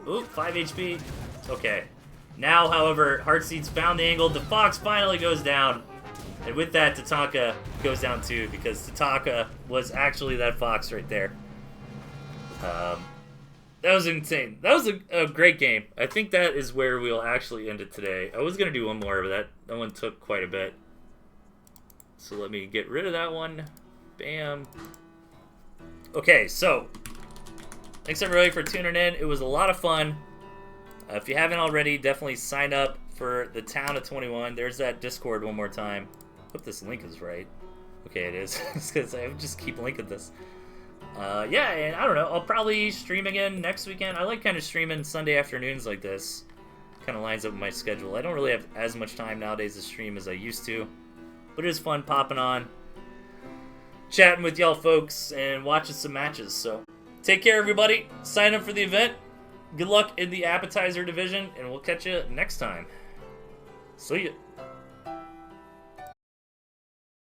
Speaker 1: Ooh, 5 HP. Okay. Now, however, Heartseed's found the angle. The Fox finally goes down. And with that, Tatanka goes down too, because Tatanka was actually that Fox right there. That was insane. That was a great game. I think that is where we'll actually end it today. I was going to do one more, but that one took quite a bit. So let me get rid of that one. Bam. Okay, so thanks everybody for tuning in. It was a lot of fun. If you haven't already, definitely sign up for the Town of 21. There's that Discord one more time. Hope this link is right. Okay, it is. Because I just keep linking this. Yeah, and I don't know. I'll probably stream again next weekend. I like kind of streaming Sunday afternoons like this. Kind of lines up with my schedule. I don't really have as much time nowadays to stream as I used to. But it is fun popping on, chatting with y'all folks, and watching some matches. So, Take care, everybody. Sign up for the event. Good luck in the appetizer division, and we'll catch you next time. See ya.